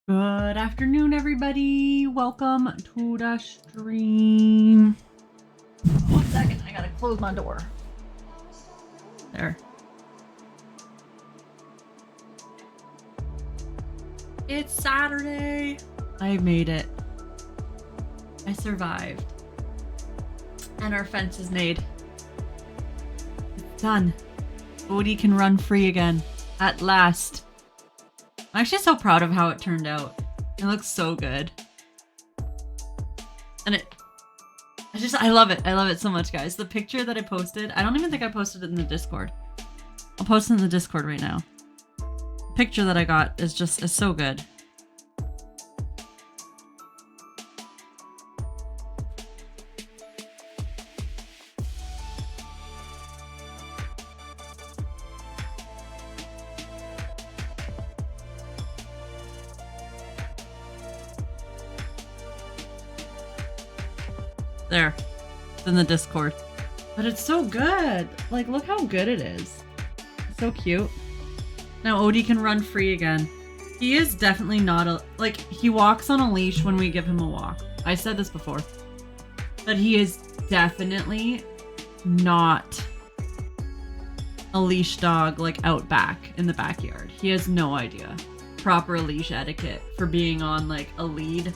Good afternoon, everybody. Welcome to the stream. 1 second, I gotta close my door. There. It's Saturday. I made it. I survived. And our fence is made. It's done. Odie can run free again. At last. I'm actually so proud of how it turned out. It looks so good. And I love it. I love it so much, guys. The picture that I posted, I don't even think I posted it in the Discord. I'll post it in the Discord right now. The picture that I got is so good. There. It's in the Discord. But it's so good. Like, look how good it is. It's so cute. Now Odie can run free again. He is definitely not a... Like, he walks on a leash when we give him a walk. I said this before. But he is definitely not a leash dog, like, out back in the backyard. He has no idea. Proper leash etiquette for being on, like, a lead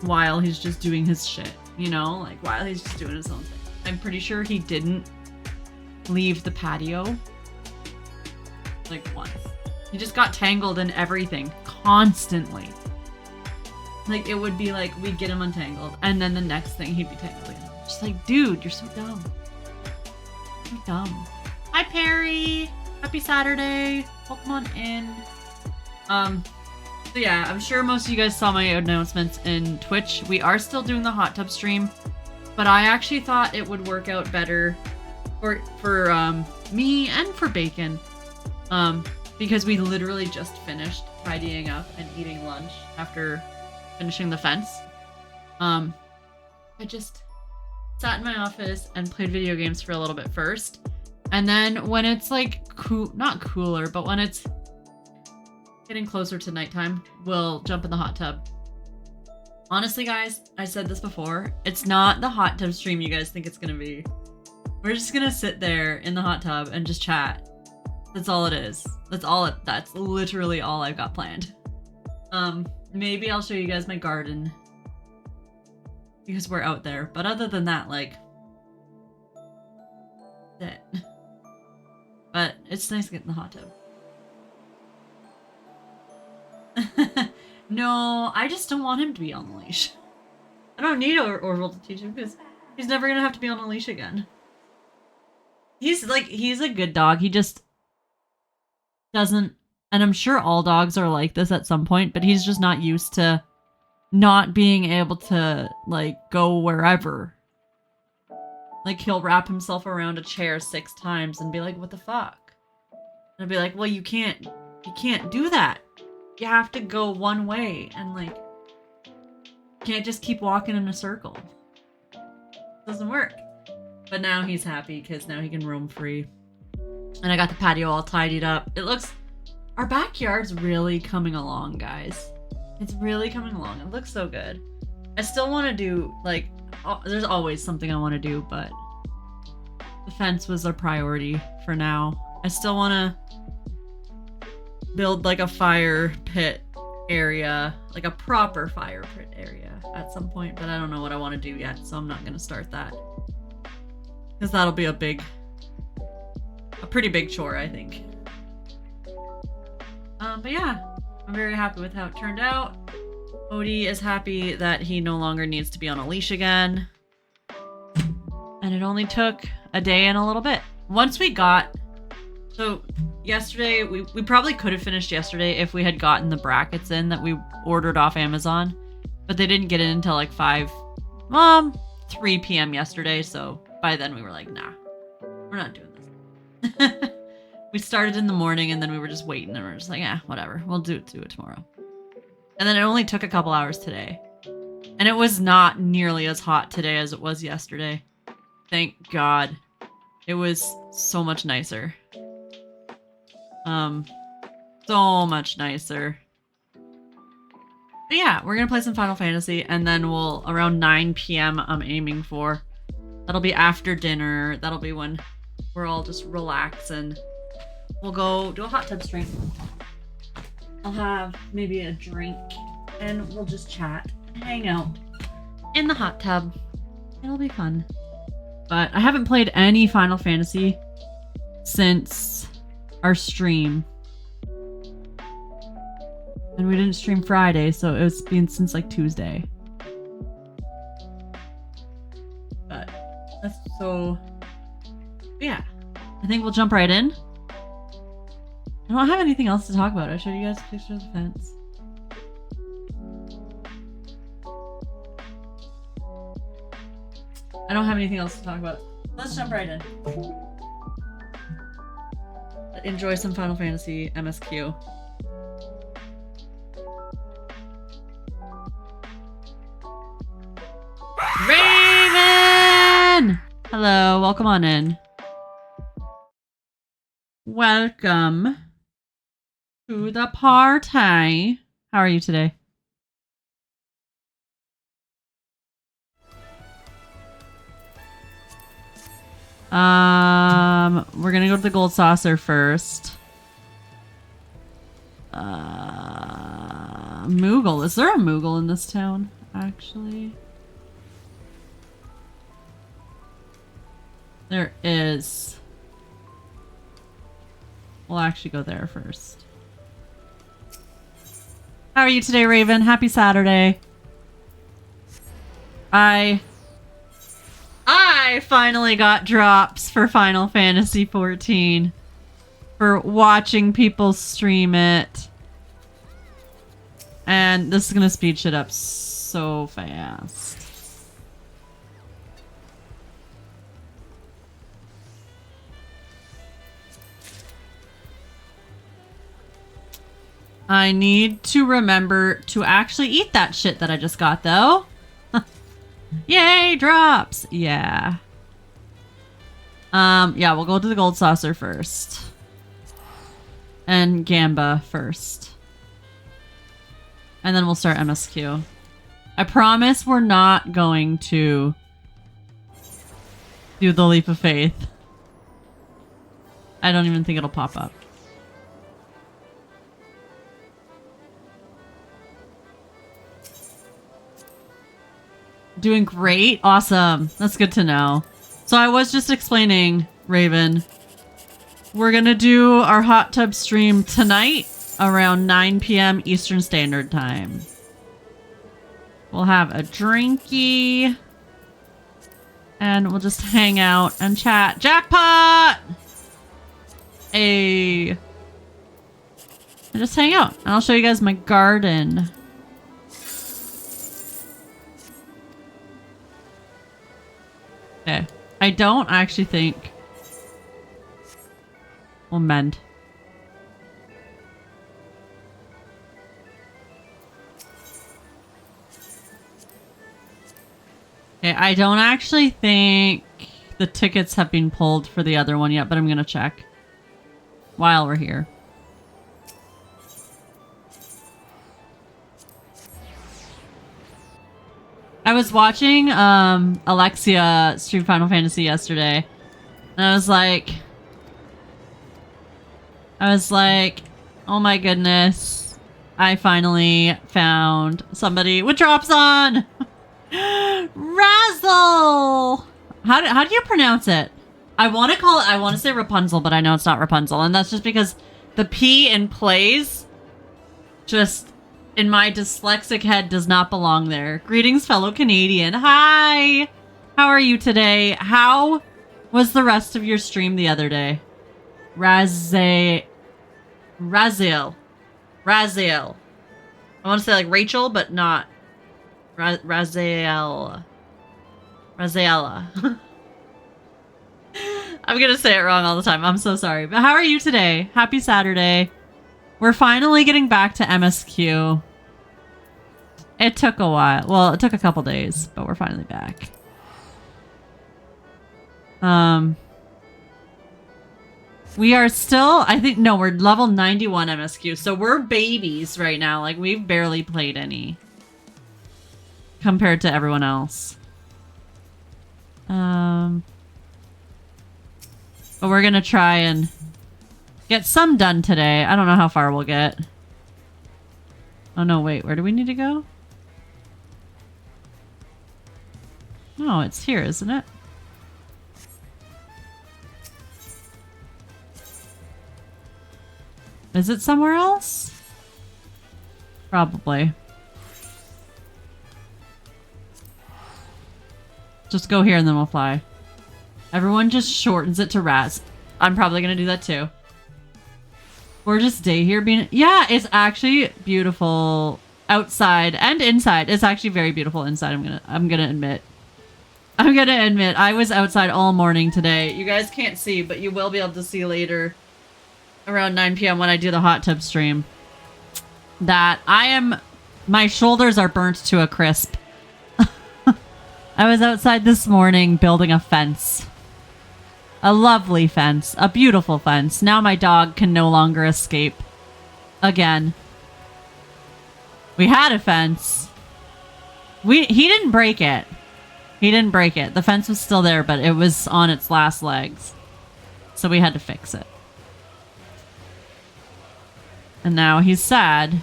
while he's just doing his shit, you know? Like, while he's just doing his own thing. I'm pretty sure he didn't leave the patio, like, once. He just got tangled in everything, constantly. Like, it would be like, we'd get him untangled, and then the next thing he'd be tangled again. Just like, dude, you're so dumb. You're dumb. Hi, Perry! Happy Saturday! Welcome on in. So yeah, I'm sure most of you guys saw my announcements in Twitch. We are still doing the hot tub stream, but I actually thought it would work out better for me and for Bacon, because we literally just finished tidying up and eating lunch after finishing the fence. I just sat in my office and played video games for a little bit first, and then when it's like not cooler, but when it's getting closer to nighttime, we'll jump in the hot tub. Honestly, guys, I said this before, it's not the hot tub stream you guys think it's gonna be. We're just gonna sit there in the hot tub and just chat. That's all it is. That's literally all I've got planned. Maybe I'll show you guys my garden, because we're out there, but other than that, like, that's it. But it's nice to get in the hot tub. No, I just don't want him to be on the leash. I don't need Orville to teach him, because he's never gonna have to be on a leash again. He's a good dog. He just doesn't, and I'm sure all dogs are like this at some point, but he's just not used to not being able to, like, go wherever. Like, he'll wrap himself around a chair 6 times and be like, what the fuck? And I'd be like, well, you can't do that. You have to go one way, and, like, you can't just keep walking in a circle. It doesn't work. But now he's happy, because now he can roam free. And I got the patio all tidied up. Our backyard's really coming along, guys. It's really coming along. It looks so good. I still want to do, like, there's always something I want to do, but the fence was a priority for now. I still want to build, like, a fire pit area, like a proper fire pit area at some point, but I don't know what I want to do yet, so I'm not going to start that. Because that'll be a pretty big chore, I think. But yeah, I'm very happy with how it turned out. Odie is happy that he no longer needs to be on a leash again. And it only took a day and a little bit. Once we got... So, yesterday, we probably could have finished yesterday if we had gotten the brackets in that we ordered off Amazon. But they didn't get in until like 3 p.m. yesterday, so by then we were like, nah, we're not doing this. We started in the morning and then we were just waiting, and we were just like, yeah, whatever, we'll do it tomorrow. And then it only took a couple hours today. And it was not nearly as hot today as it was yesterday. Thank God. It was so much nicer. So much nicer. But yeah, we're gonna play some Final Fantasy, and then we'll, around 9 p.m. I'm aiming for. That'll be after dinner. That'll be when we're all just relaxing. We'll go do a hot tub stream. I'll have maybe a drink, and we'll just chat and hang out in the hot tub. It'll be fun. But I haven't played any Final Fantasy since our stream. And we didn't stream Friday, so it's been since like Tuesday. But that's so... yeah. I think we'll jump right in. I don't have anything else to talk about. I showed you guys a picture of the fence. I don't have anything else to talk about. Let's jump right in. Enjoy some Final Fantasy MSQ. Raven! Hello, welcome on in. Welcome to the party. How are you today? We're gonna go to the gold saucer first. Moogle. Is there a Moogle in this town, actually? There is. We'll actually go there first. How are you today, Raven? Happy Saturday. I finally got drops for Final Fantasy XIV for watching people stream it. And this is gonna speed shit up so fast. I need to remember to actually eat that shit that I just got, though. Yay, drops! Yeah. Yeah, we'll go to the gold saucer first. And Gamba first. And then we'll start MSQ. I promise we're not going to do the leap of faith. I don't even think it'll pop up. Doing great. Awesome. That's good to know. So I was just explaining, Raven, we're going to do our hot tub stream tonight around 9 p.m. Eastern Standard Time. We'll have a drinky and we'll just hang out and chat. Jackpot! And just hang out. And I'll show you guys my garden. Okay. I don't actually think we'll mend. Okay, I don't actually think the tickets have been pulled for the other one yet, but I'm gonna check while we're here. I was watching Alexia stream Final Fantasy yesterday, and I was like, oh my goodness, I finally found somebody with drops on. Razzle. How do you pronounce it? I want to say Rapunzel, but I know it's not Rapunzel, and that's just because the P in plays just in my dyslexic head does not belong there. Greetings, fellow Canadian. Hi! How are you today? How was the rest of your stream the other day? Raziel. I want to say like Rachel, but not. Raziella. I'm gonna say it wrong all the time. I'm so sorry. But how are you today? Happy Saturday. We're finally getting back to MSQ. It took a while. Well, it took a couple days, but we're finally back. We are still, I think, no, we're level 91 MSQ. So we're babies right now. Like, we've barely played any compared to everyone else. But we're gonna try and get some done today. I don't know how far we'll get. Oh no, wait, where do we need to go? Oh, it's here, isn't it? Is it somewhere else? Probably. Just go here and then we'll fly. Everyone just shortens it to Raz. I'm probably gonna do that too. Gorgeous day here being... Yeah, it's actually beautiful outside and inside. It's actually very beautiful inside, I'm gonna admit. I'm gonna admit, I was outside all morning today. You guys can't see, but you will be able to see later around 9 p.m. when I do the hot tub stream that my shoulders are burnt to a crisp. I was outside this morning building a fence. A lovely fence. A beautiful fence. Now my dog can no longer escape. Again. We had a fence. He didn't break it. He didn't break it. The fence was still there, but it was on its last legs. So we had to fix it. And now he's sad.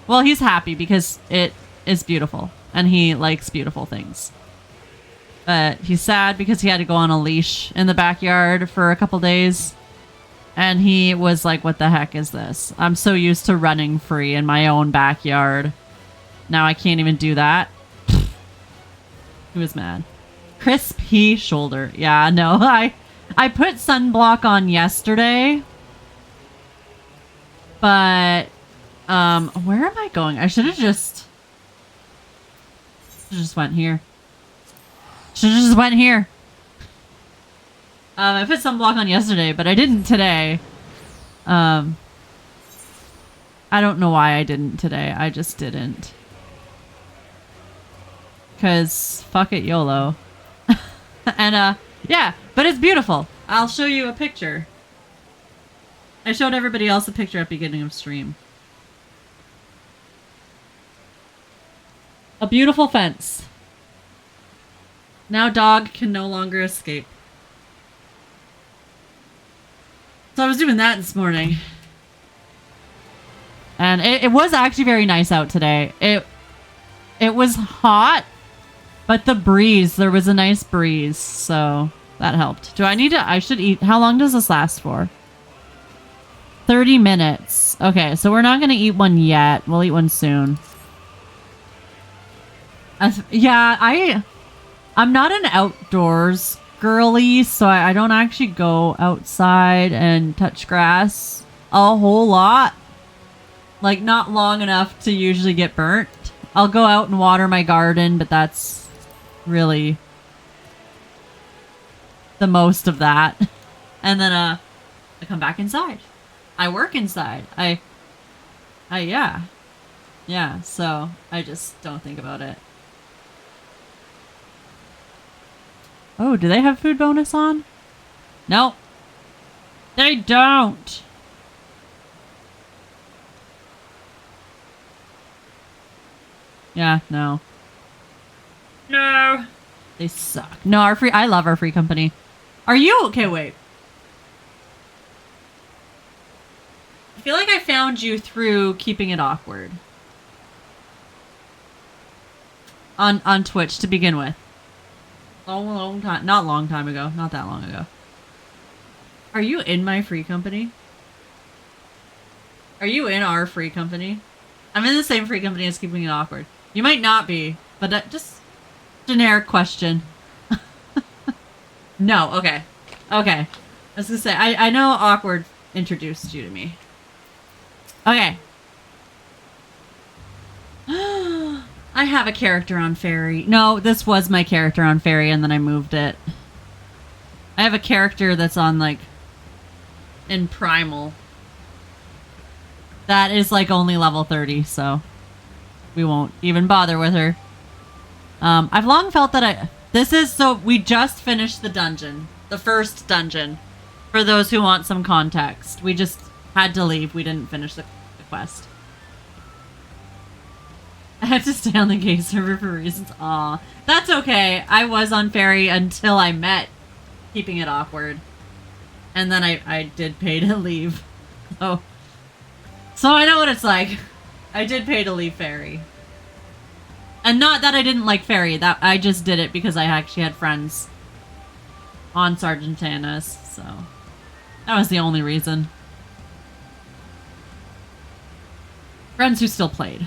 Well, he's happy because it is beautiful. And he likes beautiful things. But he's sad because he had to go on a leash in the backyard for a couple days. And he was like, what the heck is this? I'm so used to running free in my own backyard. Now I can't even do that. He was mad. Crispy shoulder. Yeah, no, I put sunblock on yesterday. But, where am I going? I should have just went here. Should have just went here. I put sunblock on yesterday, but I didn't today. I don't know why I didn't today. I just didn't. Because fuck it, YOLO. And, yeah, but it's beautiful. I'll show you a picture. I showed everybody else a picture at the beginning of stream. A beautiful fence. Now dog can no longer escape. So I was doing that this morning. And it was actually very nice out today. It was hot, but the breeze, there was a nice breeze, so that helped. I should eat. How long does this last for? 30 minutes. Okay, so we're not going to eat one yet. We'll eat one soon. Yeah, I'm not an outdoors girly, so I don't actually go outside and touch grass a whole lot. Like, not long enough to usually get burnt. I'll go out and water my garden, but that's really the most of that. And then, I come back inside. I work inside. Yeah. Yeah, so I just don't think about it. Oh, do they have food bonus on? No. They don't. Yeah, no. No. They suck. No, I love our free company. Are you? Okay, wait. I feel like I found you through Keeping It Awkward. On Twitch to begin with. Long time. Not long time ago. Not that long ago. Are you in my free company? Are you in our free company? I'm in the same free company as Keeping It Awkward. You might not be, but just generic question. No, okay. Okay. I was gonna say, I know Awkward introduced you to me. Okay. I have a character on Fairy. No, this was my character on Fairy, and then I moved it. I have a character that's on, like, in Primal. That is, like, only level 30, so we won't even bother with her. I've long felt that so we just finished the dungeon. The first dungeon. For those who want some context, we just had to leave. We didn't finish the quest. I had to stay on the gay server for reasons. Aw. That's okay. I was on Fairy until I met Keeping It Awkward. And then I did pay to leave. So I know what it's like. I did pay to leave Fairy. And not that I didn't like Fairy. That I just did it because I actually had friends on Sargentanas. So that was the only reason. Friends who still played.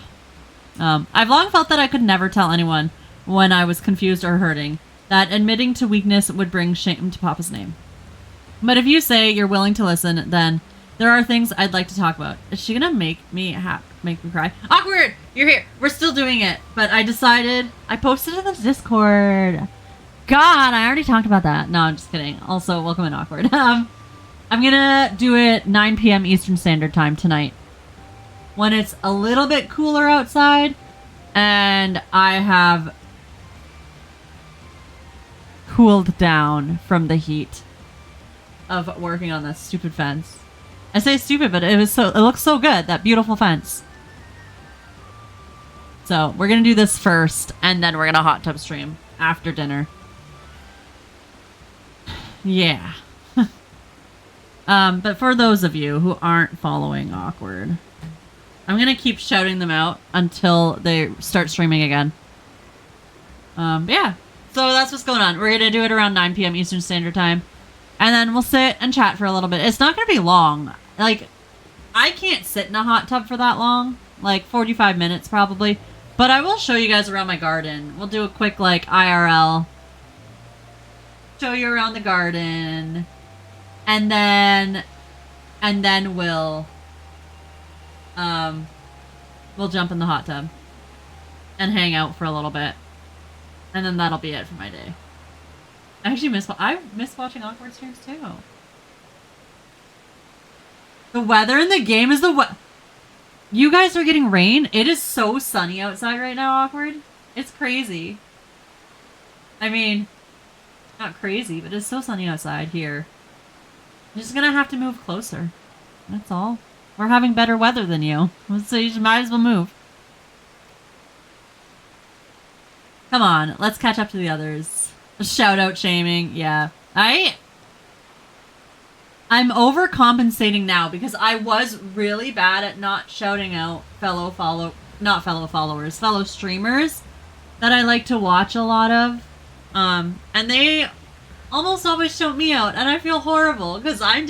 I've long felt that I could never tell anyone when I was confused or hurting, that admitting to weakness would bring shame to Papa's name. But if you say you're willing to listen, then there are things I'd like to talk about. Is she gonna make me cry? Awkward! You're here! We're still doing it, but I decided... I posted it in the Discord. God, I already talked about that. No, I'm just kidding. Also, welcome in Awkward. I'm gonna do it 9 p.m. Eastern Standard Time tonight, when it's a little bit cooler outside, and I have cooled down from the heat of working on this stupid fence. I say stupid, but it looks so good, that beautiful fence. So we're gonna do this first, and then we're gonna hot tub stream after dinner. Yeah. But for those of you who aren't following Awkward, I'm gonna keep shouting them out until they start streaming again. But yeah, so that's what's going on. We're gonna do it around 9 p.m. Eastern Standard Time, and then we'll sit and chat for a little bit. It's not gonna be long. Like, I can't sit in a hot tub for that long. Like 45 minutes probably. But I will show you guys around my garden. We'll do a quick like IRL. Show you around the garden, and then we'll jump in the hot tub and hang out for a little bit, and then that'll be it for my day. I actually miss watching Awkward streams too. The weather in the game is you guys are getting rain? It is so sunny outside right now, Awkward. It's crazy. I mean, not crazy, but it's so sunny outside here. I'm just gonna have to move closer. That's all. We're having better weather than you. So you might as well move. Come on, let's catch up to the others. Shout out shaming, yeah. I'm overcompensating now because I was really bad at not shouting out fellow streamers that I like to watch a lot of. And they almost always shout me out, and I feel horrible because I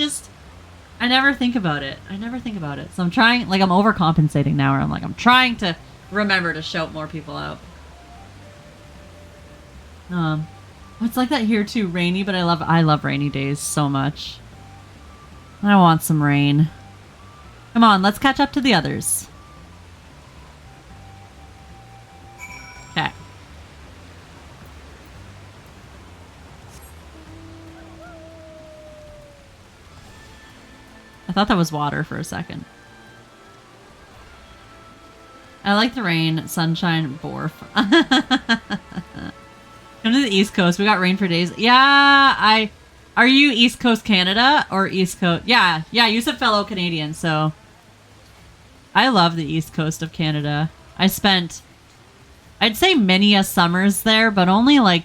never think about it. So I'm trying, like, I'm overcompensating now, where I'm trying to remember to shout more people out. It's like that here too, rainy, but I love rainy days so much. I want some rain. Come on, let's catch up to the others. Okay. I thought that was water for a second. I like the rain, sunshine, borf. Come to the East Coast. We got rain for days. Yeah, Are you East Coast Canada or East Coast? Yeah, you said fellow Canadian, so I love the East Coast of Canada. I'd say many a summers there, but only I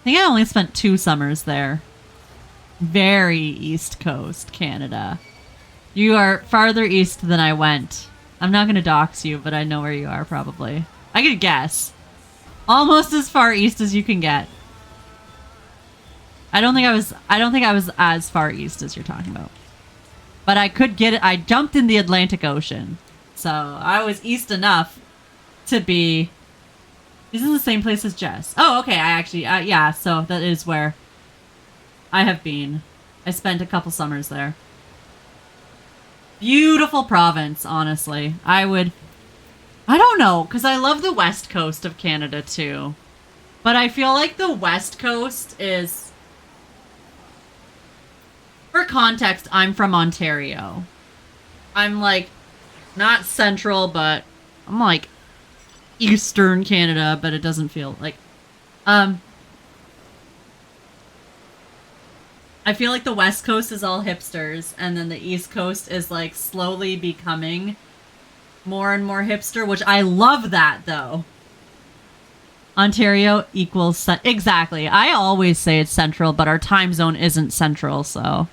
think I only spent 2 summers there. Very East Coast Canada. You are farther east than I went. I'm not going to dox you, but I know where you are probably. I could guess. Almost as far east as you can get. I don't think I was as far east as you're talking about. But I could get it. I jumped in the Atlantic Ocean. So I was east enough to be... This is the same place as Jess. Oh, okay. I actually... yeah, so that is where I have been. I spent a couple summers there. Beautiful province, honestly. I don't know, because I love the west coast of Canada too. But I feel like the west coast is... For context, I'm from Ontario. I'm not central, but I'm eastern Canada, but it doesn't feel like... I feel like the West Coast is all hipsters, and then the East Coast is like slowly becoming more and more hipster, which I love that though. Ontario equals exactly. I always say it's central, but our time zone isn't central, so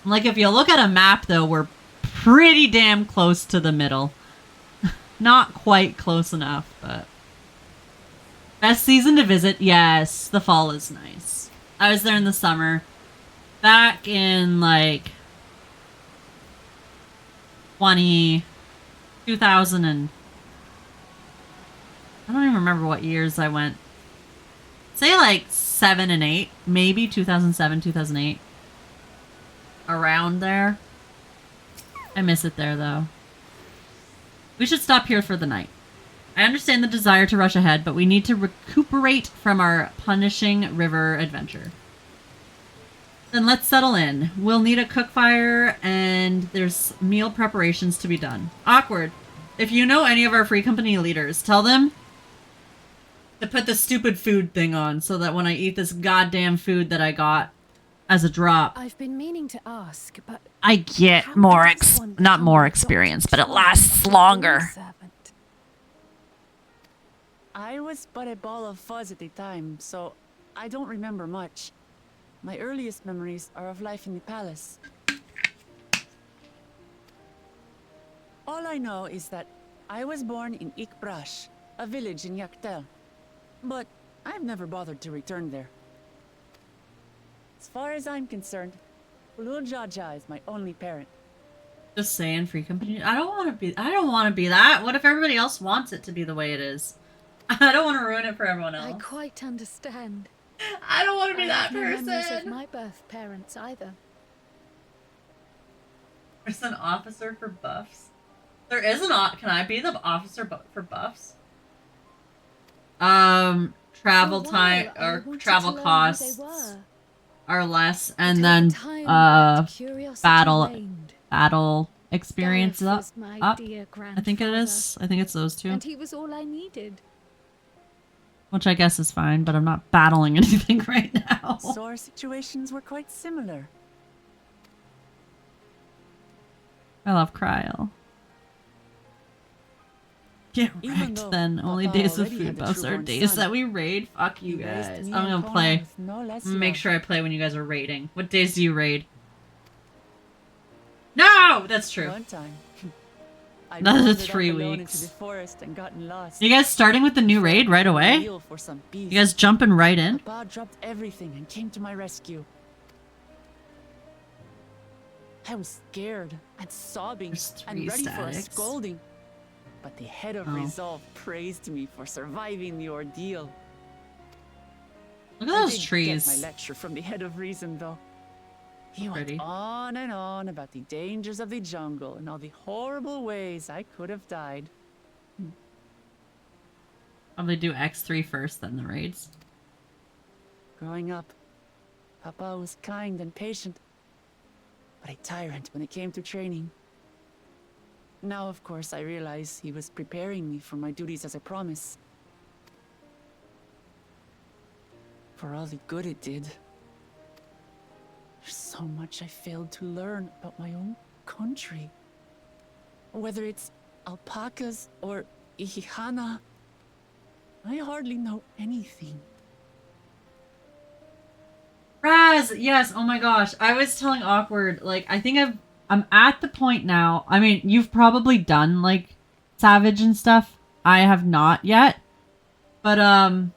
like if you look at a map though, we're pretty damn close to the middle. Not quite close enough, but best season to visit, yes, the fall is nice. I was there in the summer. Back in like 2000 and I don't even remember what years I went. Say like 7 and 8, maybe 2007, 2008. Around there. I miss it there though. We should stop here for the night. I understand the desire to rush ahead, but we need to recuperate from our punishing river adventure. Then let's settle in. We'll need a cook fire, and there's meal preparations to be done. Awkward. If you know any of our free company leaders, tell them to put the stupid food thing on so that when I eat this goddamn food that I got as a drop, I've been meaning to ask, but I get more not more experience, but it lasts longer. I was but a ball of fuzz at the time, so I don't remember much. My earliest memories are of life in the palace. All I know is that I was born in Ikbrash, a village in Yaktel. But I've never bothered to return there. As far as I'm concerned, Ulul Jaja is my only parent. Just saying, free company. I don't want to be that. What if everybody else wants it to be the way it is? I don't want to ruin it for everyone else. I quite understand. I don't want to be that no memories of person. my birth parents either. There's an officer for buffs. There is an can I be the officer for buffs? Travel time or travel costs are less, and then battle experience up. I think it is. I think it's those two. And he was all I needed. Which I guess is fine, but I'm not battling anything right now. So our situations were quite similar. I love Cryo. Get right then. Only days of food buffs are days that we raid. Fuck you guys. I'm gonna play. Make sure I play when you guys are raiding. What days do you raid? No! That's true. One time. Another 3 weeks. You guys starting with the new raid right away? You guys jumping right in? Papa dropped everything and came to my rescue. I was scared and sobbing and ready for a scolding. But the head of resolve praised me for surviving the ordeal. Look at those trees. Get my lecture from the head of reason, though. He went on and on about the dangers of the jungle and all the horrible ways I could have died. Probably do X3 first, then the raids. Growing up, Papa was kind and patient, but a tyrant when it came to training. Now, of course, I realize he was preparing me for my duties as a promise. For all the good it did. There's so much I failed to learn about my own country. Whether it's alpacas or Ihihana, I hardly know anything. Raz, yes, oh my gosh. I was telling Awkward, like, I think I'm at the point now. I mean, you've probably done, like, Savage and stuff. I have not yet. But,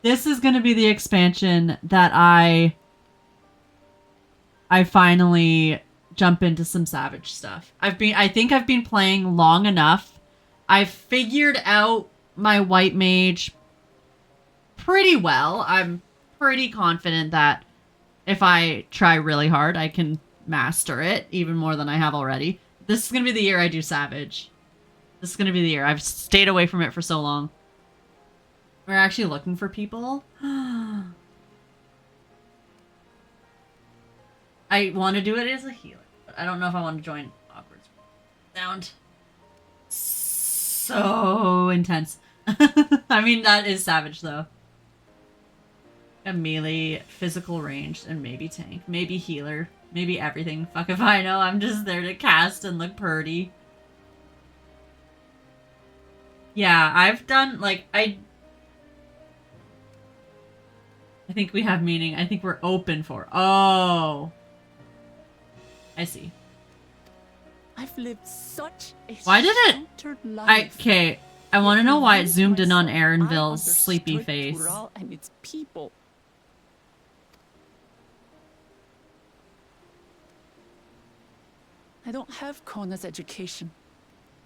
this is gonna be the expansion that I finally jump into some Savage stuff. I think I've been playing long enough. I've figured out my white mage pretty well. I'm pretty confident that if I try really hard, I can master it even more than I have already. This is going to be the year I do Savage. This is going to be the year. I've stayed away from it for so long. We're actually looking for people. I want to do it as a healer, but I don't know if I want to join Awkward. Sound so intense. I mean, that is Savage, though. A melee, physical ranged, and maybe tank. Maybe healer. Maybe everything. Fuck if I know. I'm just there to cast and look pretty. Yeah, I've done, like, I think we have meaning. I think we're open for. Oh. I see. I've lived such a Why did it? sheltered life. Okay, I want to know why it Convinced zoomed in on myself I Aaronville's sleepy understood face. Tural and its people. I don't have Kona's education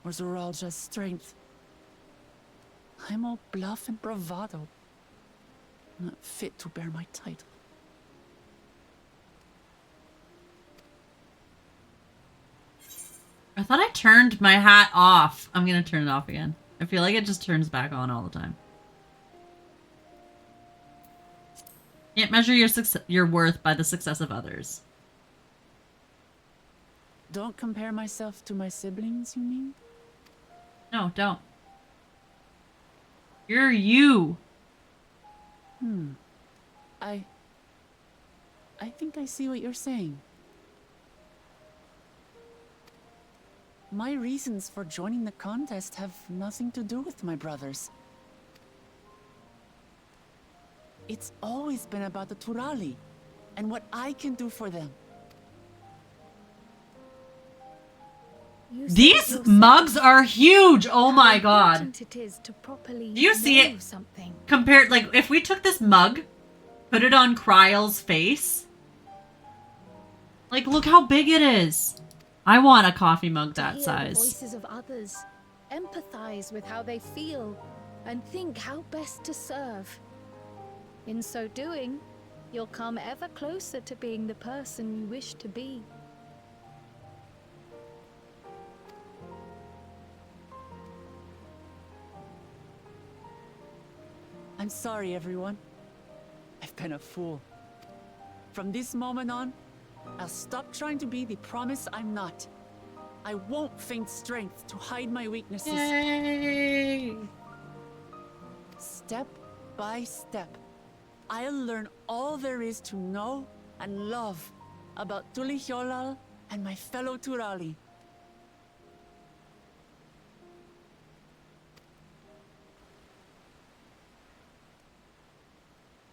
or Zoralja's strength. I'm all bluff and bravado, not fit to bear my title. I thought I turned my hat off. I'm gonna turn it off again. I feel like it just turns back on all the time. Can't measure your worth by the success of others. Don't compare myself to my siblings, you mean? No, don't. You're you. I think I see what you're saying. My reasons for joining the contest have nothing to do with my brothers. It's always been about the Turali and what I can do for them. You said These yourself mugs are huge. Oh how my god. important it is to properly Do you see know it? something. Compared, like, if we took this mug, put it on Kryle's face. Like, look how big it is. I want a coffee mug To that hear the size. voices of others, empathize with how they feel, and think how best to serve. In so doing, you'll come ever closer to being the person you wish to be. I'm sorry, everyone. I've been a fool. From this moment on, I'll stop trying to be the promise I'm not. I won't feign strength to hide my weaknesses. Yay! Step by step, I'll learn all there is to know and love about Tulihyolal and my fellow Turali.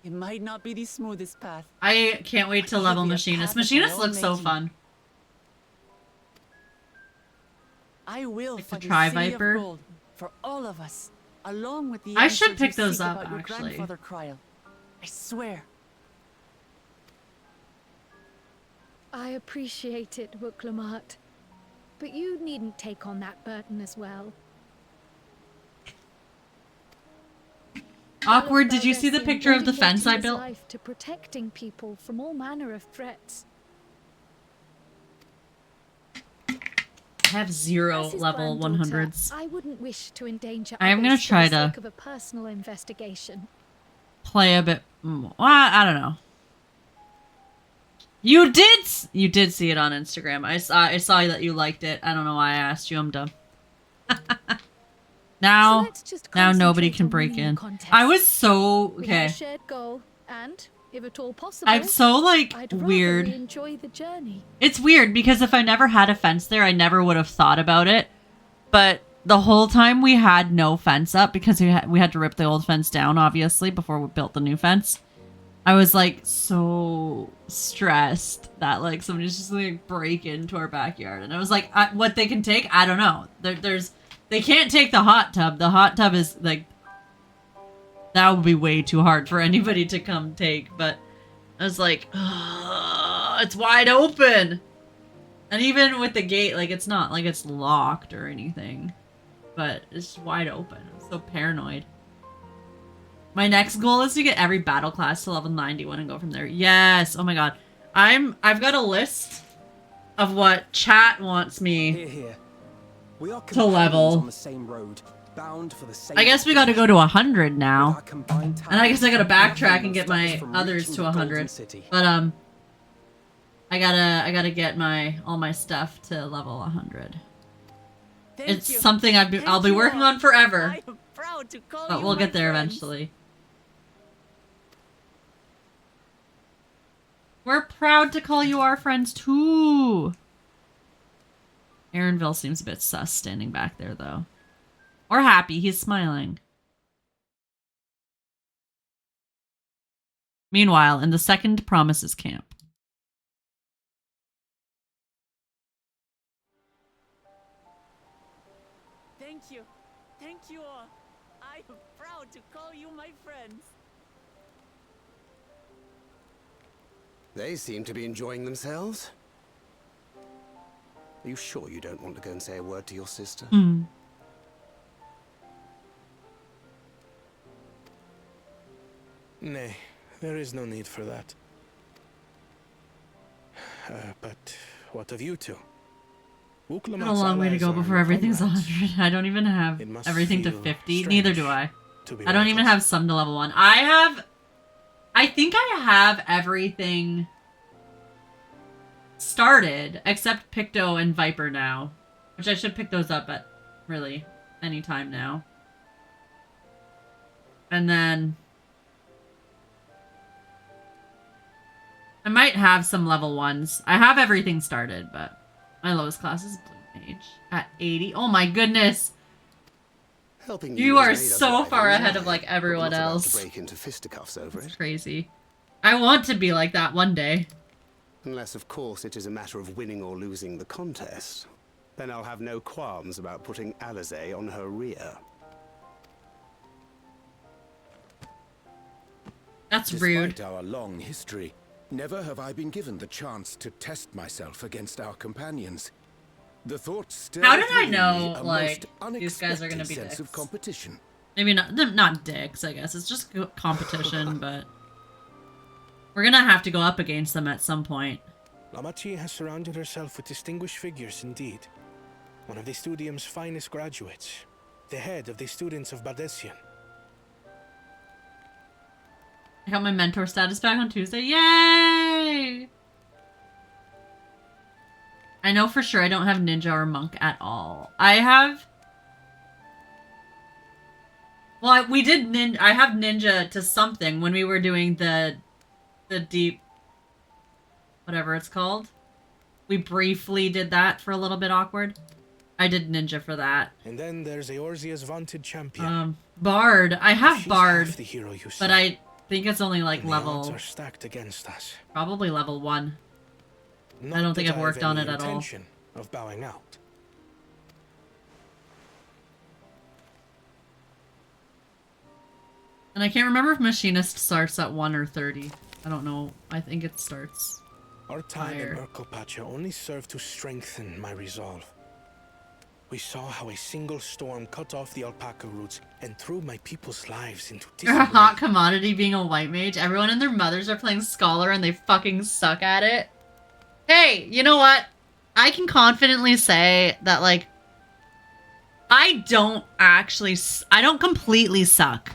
It might not be the smoothest path. I can't wait to It'll level be a Machinist. path of my Machinist own looks so making. fun. I will Like the find the Tri-Viper? city of gold for all of us, along with the I should answers pick you those seek up, about your actually. grandfather Kryle. I swear. I appreciate it, Wuklamart. But you needn't take on that burden as well. Awkward, did you see the Belle's picture of the dedicating fence I his built? life to protecting people from all manner of threats. I have 0 As his level granddaughter, 100s. I wouldn't wish to endanger I am gonna others for try the to- sake of a personal investigation. Play a bit more. Well, I don't know. You did see it on Instagram. I saw that you liked it. I don't know why I asked you. I'm dumb. So now let's just nobody concentrate can on break winning the in. contest. I was so We have a okay. shared goal, and if at all possible, I'm so like I'd rather weird. we enjoy the journey. It's weird because if I never had a fence there, I never would have thought about it. But the whole time we had no fence up because we had to rip the old fence down, obviously, before we built the new fence. I was like so stressed that like somebody's just like break into our backyard, and I was like, what they can take, I don't know. They can't take the hot tub. The hot tub is like that would be way too hard for anybody to come take. But I was like, it's wide open. And even with the gate, like, it's not like it's locked or anything. But it's wide open. I'm so paranoid. My next goal is to get every battle class to level 91 and go from there. Yes! Oh my god. I've got a list of what chat wants me Here. We are to level. on the same road, bound for the same I guess we gotta go to 100 now. Our combined And I guess I gotta talent backtrack and will get stop us my from others reaching to the Golden 100. City. But I gotta get all my stuff to level 100. Thank It's you. something I'll be Thank you working all. on forever. I am proud to call But you we'll my get there friends. eventually. We're proud to call you our friends too. Aaronville seems a bit sus standing back there though. Or happy, he's smiling. Meanwhile, in the second Promises camp. Thank you. Thank you all. I am proud to call you my friends. They seem to be enjoying themselves. Are you sure you don't want to go and say a word to your sister? Hmm. Nay, there is no need for that. But what of you two? Got a long way to go before everything's 100. I don't even have everything to 50. Neither do I. I don't even have some to level 1. I think I have everything started except Picto and Viper now. Which I should pick those up at really any time now. And then I might have some level 1s. I have everything started, but my lowest class is Blue Mage at 80. Oh my goodness! Helping You are has made us so rivals, far ahead aye, of like but everyone not about else. to break into fisticuffs over It's it. crazy. I want to be like that one day. Unless, of course, it is a matter of winning or losing the contest. Then I'll have no qualms about putting Alize on her rear. That's rude. Despite our long history, never have I been given the chance to test myself against our companions. The thought still How did I within me know, a like, most these guys are gonna be unexpected sense of dicks? competition. Maybe not dicks, I guess. It's just competition, but we're gonna have to go up against them at some point. Lamachi has surrounded herself with distinguished figures indeed. One of the Studium's finest graduates. The head of the students of Bardessian. I got my mentor status back on Tuesday. Yay! I know for sure I don't have ninja or monk at all. I have... Well, I have ninja to something when we were doing the deep... whatever it's called. We briefly did that for a little bit awkward. I did ninja for that. And then there's Eorzea's vaunted champion. Bard. I have She's Bard, half the hero you but see, I think it's only like and the odds level... are stacked against us. Probably level 1. Not don't think that I've I worked have on any it at all. intention of bowing out. And I can't remember if Machinist starts at 1 or 30. I don't know. I think it starts. Our time Higher. in Urkelpacha only served to strengthen my resolve. We saw how a single storm cut off the alpaca roots and threw my people's lives into You're a disarray. hot commodity being a white mage. Everyone and their mothers are playing Scholar and they fucking suck at it. Hey, you know what? I can confidently say that, like, I don't completely suck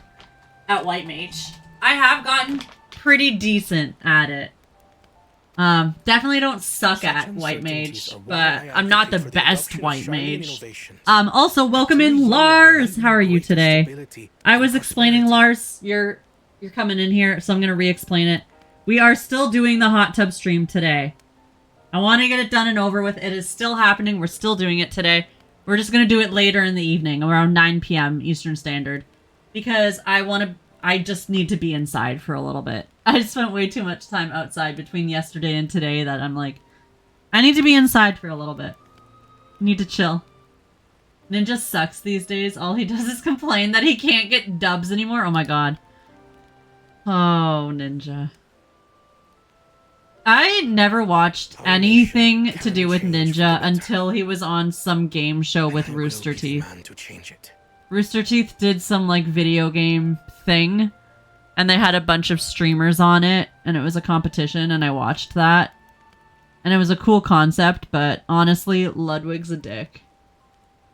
at white mage. I have gotten pretty decent at it. Definitely don't suck Such at white uncertainties mage, are why but I I'm not the advocate for best adoption of white Charlene mage. innovations. Also, welcome in, Tools Lars. are How are you greatest today? ability I was and explaining, prosperity. Lars. You're coming in here, so I'm gonna re-explain it. We are still doing the hot tub stream today. I want to get it done and over with. It is still happening. We're still doing it today. We're just gonna do it later in the evening, around 9 p.m. Eastern Standard, because I just need to be inside for a little bit. I spent way too much time outside between yesterday and today that I'm like, I need to be inside for a little bit. I need to chill. Ninja sucks these days. All he does is complain that he can't get dubs anymore. Oh my god. Oh, Ninja. I never watched anything to do with Ninja until he was on some game show with And I will Rooster be the Teeth. man to change it. Rooster Teeth did some like video game thing and they had a bunch of streamers on it and it was a competition and I watched that. And it was a cool concept, but honestly, Ludwig's a dick.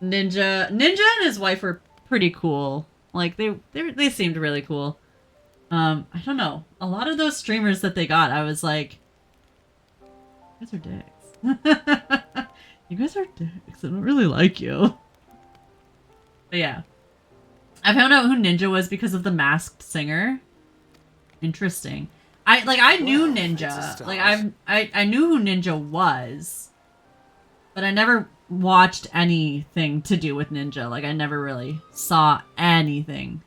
Ninja and his wife were pretty cool. Like they seemed really cool. I don't know. A lot of those streamers that they got, I was like, you guys are dicks. You guys are dicks. I don't really like you. But yeah. I found out who Ninja was because of the Masked Singer. Interesting. I knew Well, it's a Ninja. start. Like I knew who Ninja was, but I never watched anything to do with Ninja. Like I never really saw anything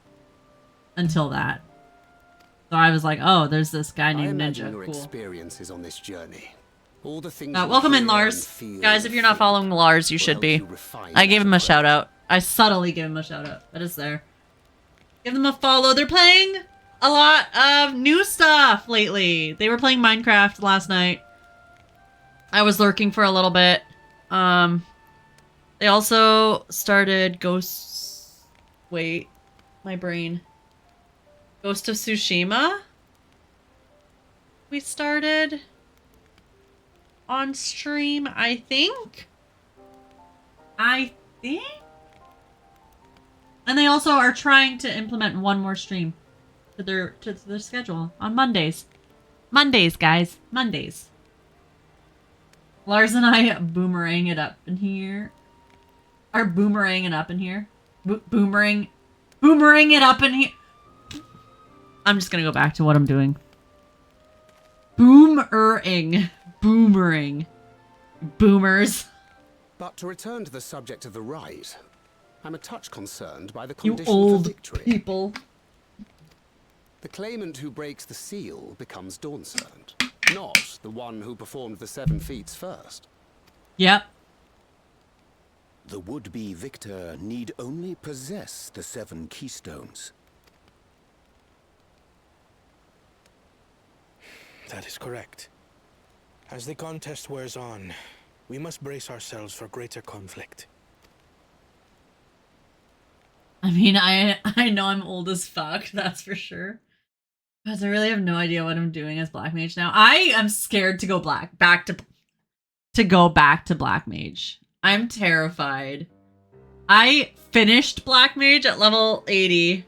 until that. So I was like, oh, there's this guy I named imagine Ninja. your Cool. experiences on this journey. All the things Welcome in, Lars. Guys, if you're not following Lars, you should be. I gave him a shout out. I subtly gave him a shout out. That is there. Give them a follow. They're playing a lot of new stuff lately. They were playing Minecraft last night. I was lurking for a little bit. They also started Wait, my brain. Ghost of Tsushima. We started on stream, I think. And they also are trying to implement one more stream to their schedule on Mondays. Mondays, guys. Mondays. Lars and I boomerang it up in here. Are boomeranging up in here. Boomerang it up in here. I'm just gonna go back to what I'm doing. Boomerang. Boomers. But to return to the subject of the rite, I'm a touch concerned by the You condition for old victory. people. The claimant who breaks the seal becomes Dawn Servant, not the one who performed the 7 feats first. Yep. The would-be victor need only possess the 7 keystones. That is correct. As the contest wears on, we must brace ourselves for greater conflict. I mean, I know I'm old as fuck, that's for sure. Because I really have no idea what I'm doing as Black Mage now. I am scared to go back to Black Mage. I'm terrified. I finished Black Mage at level 80.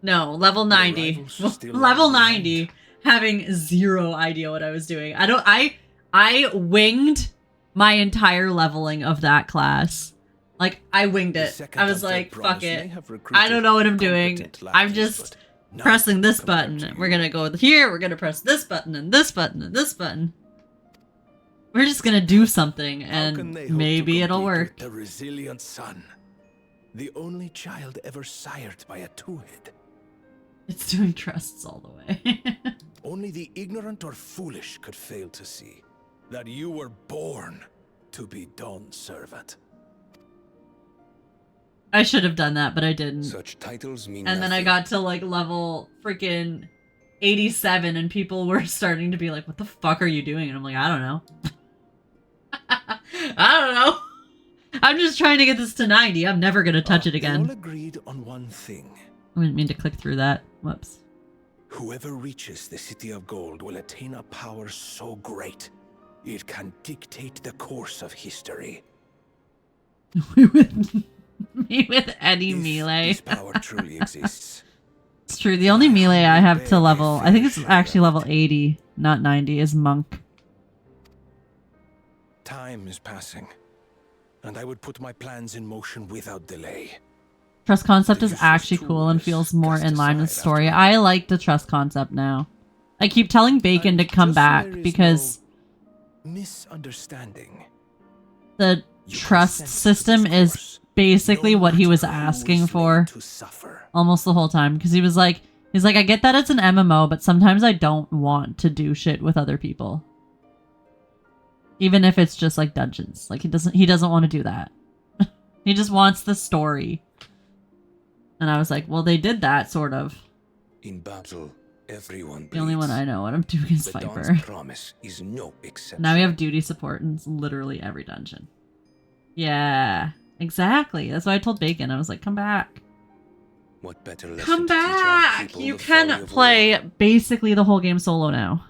No, level 90. Level 90. Having zero idea what I was doing. I winged my entire leveling of that class. Like, I winged it. I was like, fuck it. I don't know what I'm doing. I'm just pressing this button. We're gonna go here, we're gonna press this button, and this button, and this button. We're just gonna do something, and maybe it'll work. The resilient son. The only child ever sired by a two-head. It's doing trusts all the way. Only the ignorant or foolish could fail to see that you were born to be Dawn Servant. I should have done that, but I didn't. Such titles mean And then I got to like level freaking 87 and people were starting to be like, what the fuck are you doing? And I'm like, I don't know. I don't know. I'm just trying to get this to 90. I'm never going to touch it They all again. agreed on one thing. I didn't mean to click through that. Whoops. Whoever reaches the City of Gold will attain a power so great, it can dictate the course of history. Me with any If melee. this power truly exists. It's true. The only melee I have to level, I think it's actually level 80, not 90, is Monk. Time is passing, and I would put my plans in motion without delay. Trust concept The is useless actually cool and tool feels is more cast in line with aside story. after I like the trust concept now. I keep telling Bacon to And come just so back there is because no misunderstanding. the You trust consent to system this is course, basically no what he was matter who asking is for made to suffer. almost the whole time, because he's like, I get that it's an MMO, but sometimes I don't want to do shit with other people. Even if it's just like dungeons. Like he doesn't want to do that. He just wants the story. And I was like, well, they did that sort of. In battle, everyone The only one I know what I'm doing is The Viper. Dawn's promise is no exception. Now we have duty support in literally every dungeon. Yeah, exactly. That's why I told Bacon. I was like, come back. What better lesson Come to teach our back! people You the folly can of play war? basically the whole game solo now.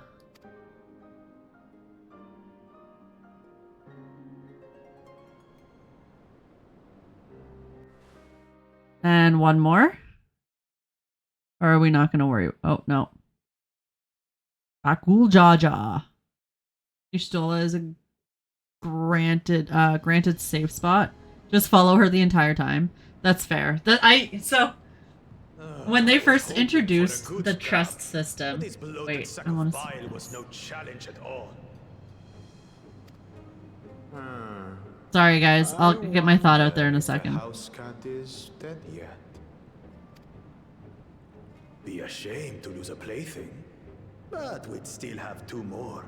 And one more? Or are we not going to worry? Oh, no. Bakul Jaja. Ishtola is a granted safe spot. Just follow her the entire time. That's fair. So When they first hoping for a introduced good the scrap, trust system. but this bloated Wait, sack I of want to bile see was no challenge at all. Sorry guys, I'll get my thought out there in a If the second. house cat is dead yet. Be a shame to lose a plaything, but we'd still have 2 more.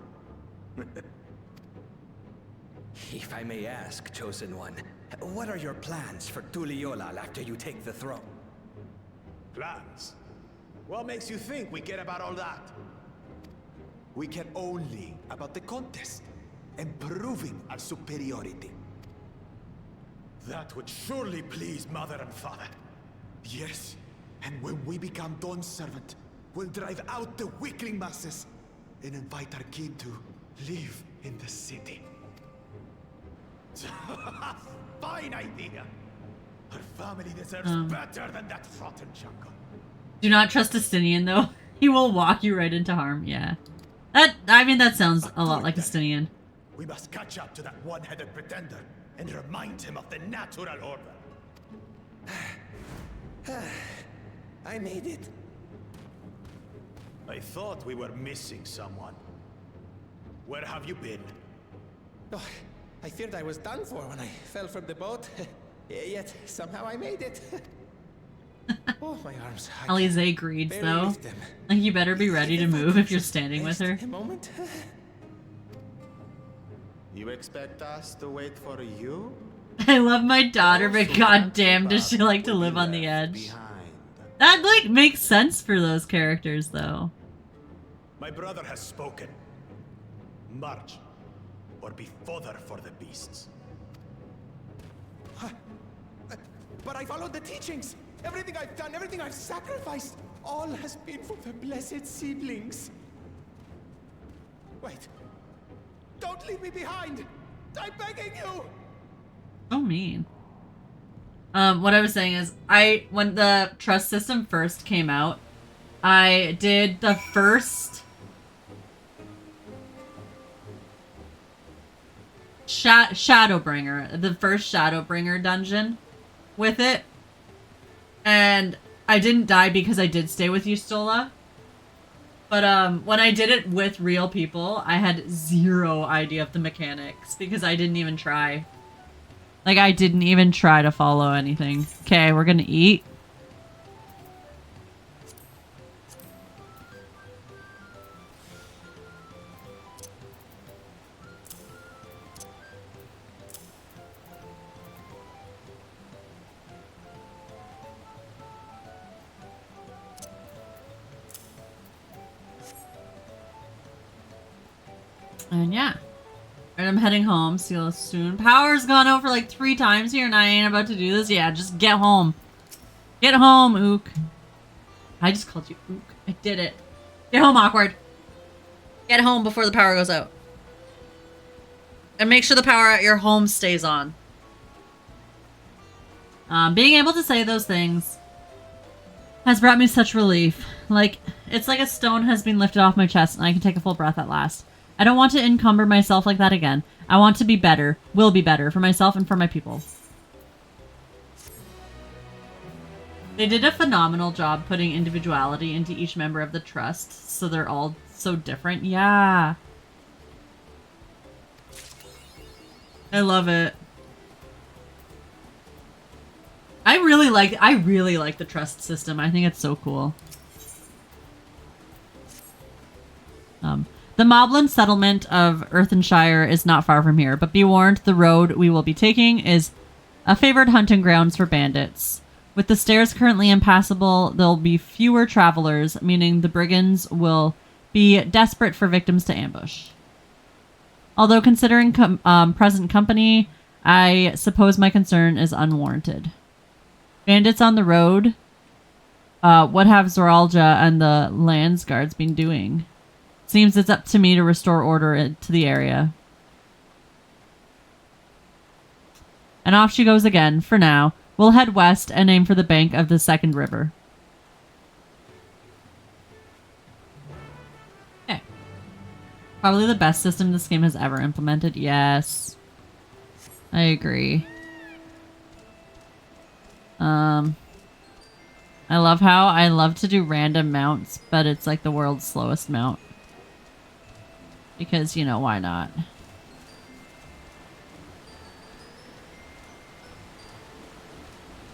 If I may ask, Chosen One, what are your plans for Tuliolal after you take the throne? Plans? What makes you think we care about all that? We care only about the contest and proving our superiority. That would surely please Mother and Father. Yes, and when we become Dawn's servant, we'll drive out the weakling masses and invite our kin to live in the city. Fine idea! Our family deserves better than that rotten jungle. Do not trust Estinian though. He will walk you right into harm. Yeah. I mean, that sounds a lot like Estinian. We must catch up to that one-headed pretender and remind him of the natural order. I made it. I thought we were missing someone. Where have you been? Oh, I feared I was done for when I fell from the boat. Yet somehow I made it. Oh, my arms. Alize greeds barely though. lift them. Like you better be ready to move if you're standing with her. Just a moment. You expect us to wait for you? I love my daughter, but Also, goddamn, does she Bob like to will be live on the left edge? behind. That like makes sense for those characters though. My brother has spoken. March, or be fodder for the beasts. But I followed the teachings. Everything I've done, everything I've sacrificed, all has been for the blessed seedlings. Wait. Don't leave me behind. I'm begging you. Oh, mean. What I was saying is, when the trust system first came out, I did the first Shadowbringer, the first Shadowbringer dungeon with it. And I didn't die because I did stay with you, Stola. But when I did it with real people, I had zero idea of the mechanics because I didn't even try. Like, I didn't even try to follow anything. Okay, we're gonna eat. And yeah. And I'm heading home. See you soon. Power's gone out for like 3 times here and I ain't about to do this. Yeah, just get home. Get home, Ook. I just called you Ook. I did it. Get home, Awkward. Get home before the power goes out. And make sure the power at your home stays on. Being able to say those things has brought me such relief. Like, it's like a stone has been lifted off my chest and I can take a full breath at last. I don't want to encumber myself like that again. I want to be better, will be better, for myself and for my people. They did a phenomenal job putting individuality into each member of the trust, so they're all so different. Yeah. I love it. I really like the trust system. I think it's so cool. The Moblin settlement of Earthenshire is not far from here, but be warned, the road we will be taking is a favored hunting grounds for bandits. With the stairs currently impassable, there'll be fewer travelers, meaning the brigands will be desperate for victims to ambush. Although considering present company, I suppose my concern is unwarranted. Bandits on the road? What have Zoralja and the Lands Guards been doing? Seems it's up to me to restore order to the area. And off she goes again, for now. We'll head west and aim for the bank of the second river. Okay. Probably the best system this game has ever implemented. Yes. I agree. I love how I love to do random mounts, but it's like the world's slowest mount. Because, you know, why not?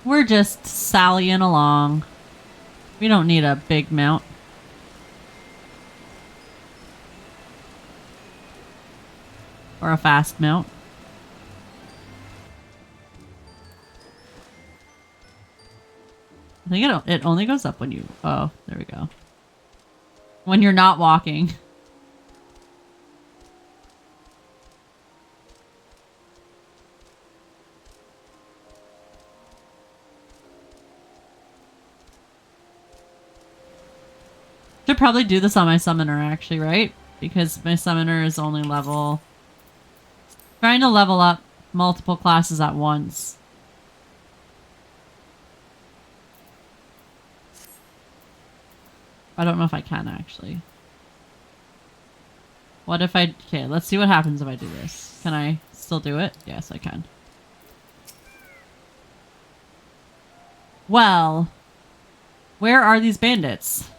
We're just sallying along. We don't need a big mount. Or a fast mount. I think it only goes up when you... Oh, there we go. When you're not walking. Should probably do this on my summoner, actually, right? Because my summoner is only level... Trying to level up multiple classes at once. I don't know if I can, actually. What if I... Okay, let's see what happens if I do this. Can I still do it? Yes, I can. Well... Where are these bandits?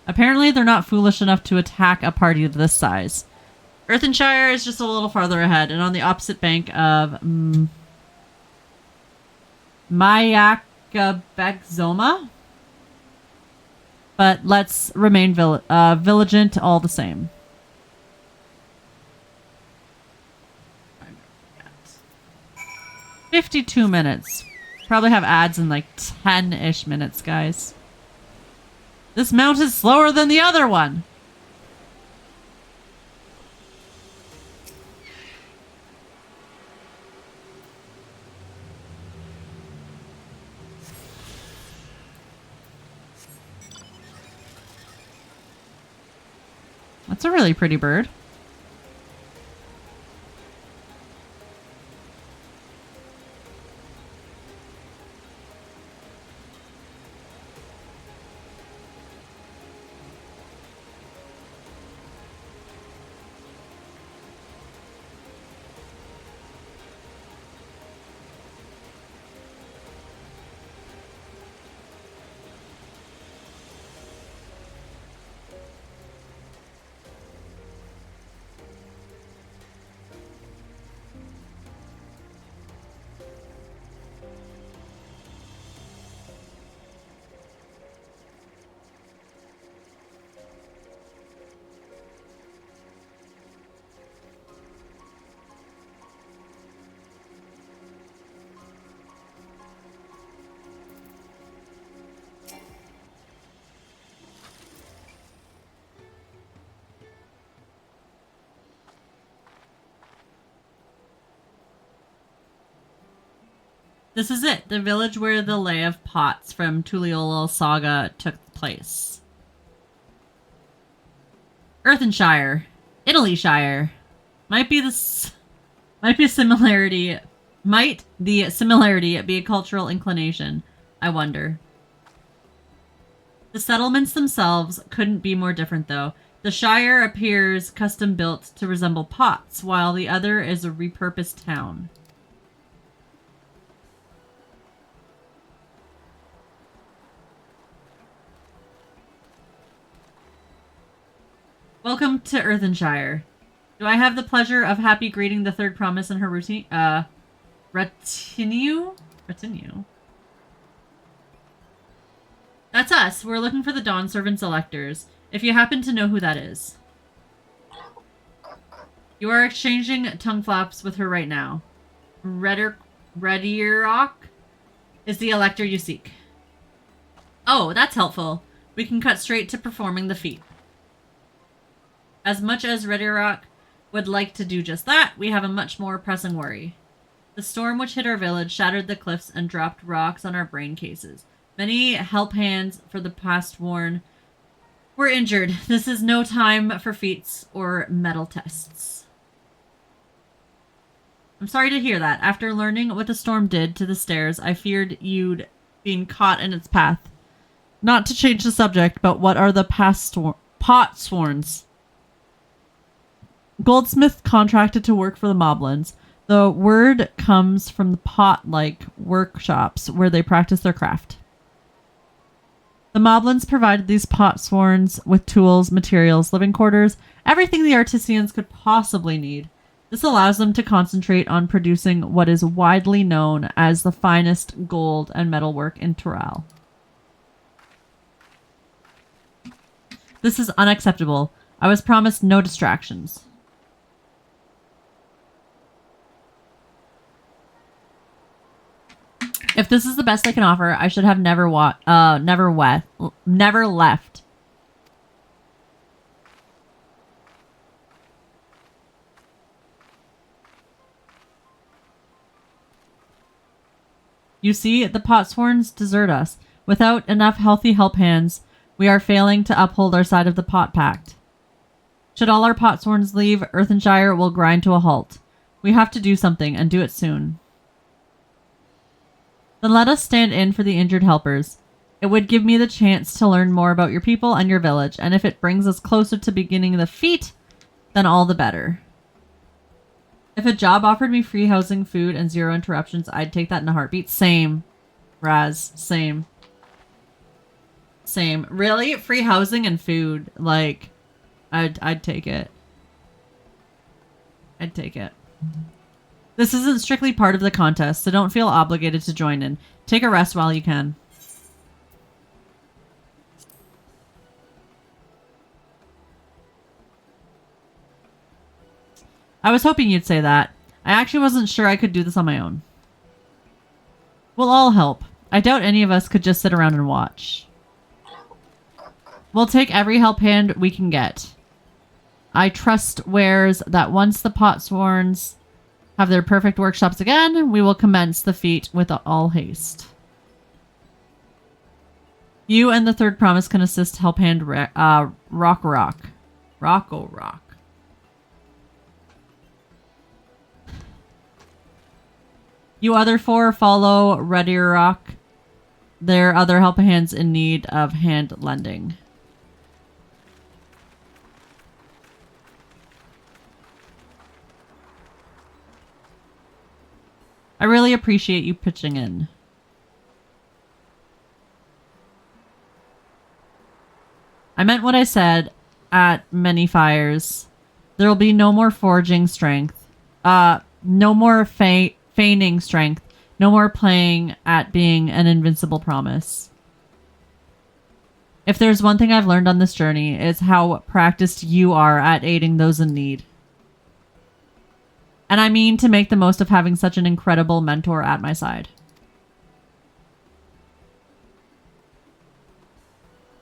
Apparently they're not foolish enough to attack a party of this size. Earthenshire is just a little farther ahead and on the opposite bank of Mayakabekzoma. But let's remain vigilant all the same. 52 minutes. Probably have ads in like 10-ish minutes, guys. This mount is slower than the other one. That's a really pretty bird. This is it, the village where the Lay of Pots from Tuliyola Saga took place. Earthenshire, Italyshire. Might the similarity be a cultural inclination? I wonder. The settlements themselves couldn't be more different, though. The Shire appears custom built to resemble pots, while the other is a repurposed town. Welcome to Earthenshire. Do I have the pleasure of happy greeting the third promise in her routine? Retinue? Retinue? That's us. We're looking for the Dawn Servant's electors, if you happen to know who that is. You are exchanging tongue flaps with her right now. Redirok is the elector you seek. Oh, that's helpful. We can cut straight to performing the feat. As much as Redirok would like to do just that, we have a much more pressing worry. The storm which hit our village shattered the cliffs and dropped rocks on our brain cases. Many help hands for the past worn were injured. This is no time for feats or metal tests. I'm sorry to hear that. After learning what the storm did to the stairs, I feared you'd been caught in its path. Not to change the subject, but what are the pot sworns? Goldsmith contracted to work for the Moblins. The word comes from the pot-like workshops where they practice their craft. The Moblins provided these potsworns with tools, materials, living quarters, everything the Artisans could possibly need. This allows them to concentrate on producing what is widely known as the finest gold and metalwork in Tural. This is unacceptable. I was promised no distractions. If this is the best I can offer, I should have never left. You see, the Potsworns desert us. Without enough healthy help hands, we are failing to uphold our side of the Pot Pact. Should all our Potsworns leave, Earthenshire will grind to a halt. We have to do something, and do it soon. Then let us stand in for the injured helpers. It would give me the chance to learn more about your people and your village, and if it brings us closer to beginning the feat, then all the better. If a job offered me free housing, food, and 0 interruptions, I'd take that in a heartbeat. Same. Raz. Same. Same. Really? Free housing and food. Like, I'd take it. I'd take it. This isn't strictly part of the contest, so don't feel obligated to join in. Take a rest while you can. I was hoping you'd say that. I actually wasn't sure I could do this on my own. We'll all help. I doubt any of us could just sit around and watch. We'll take every help hand we can get. I trust Wares that once the Potsworns have their perfect workshops again, we will commence the feat with all haste. You and the third promise can assist help hand Rocko Rock. You other 4 follow Ready Rock. There are other help hands in need of hand lending. I really appreciate you pitching in. I meant what I said at many fires. There will be no more forging strength. No more feigning strength. No more playing at being an invincible promise. If there's one thing I've learned on this journey, it's how practiced you are at aiding those in need. And I mean to make the most of having such an incredible mentor at my side.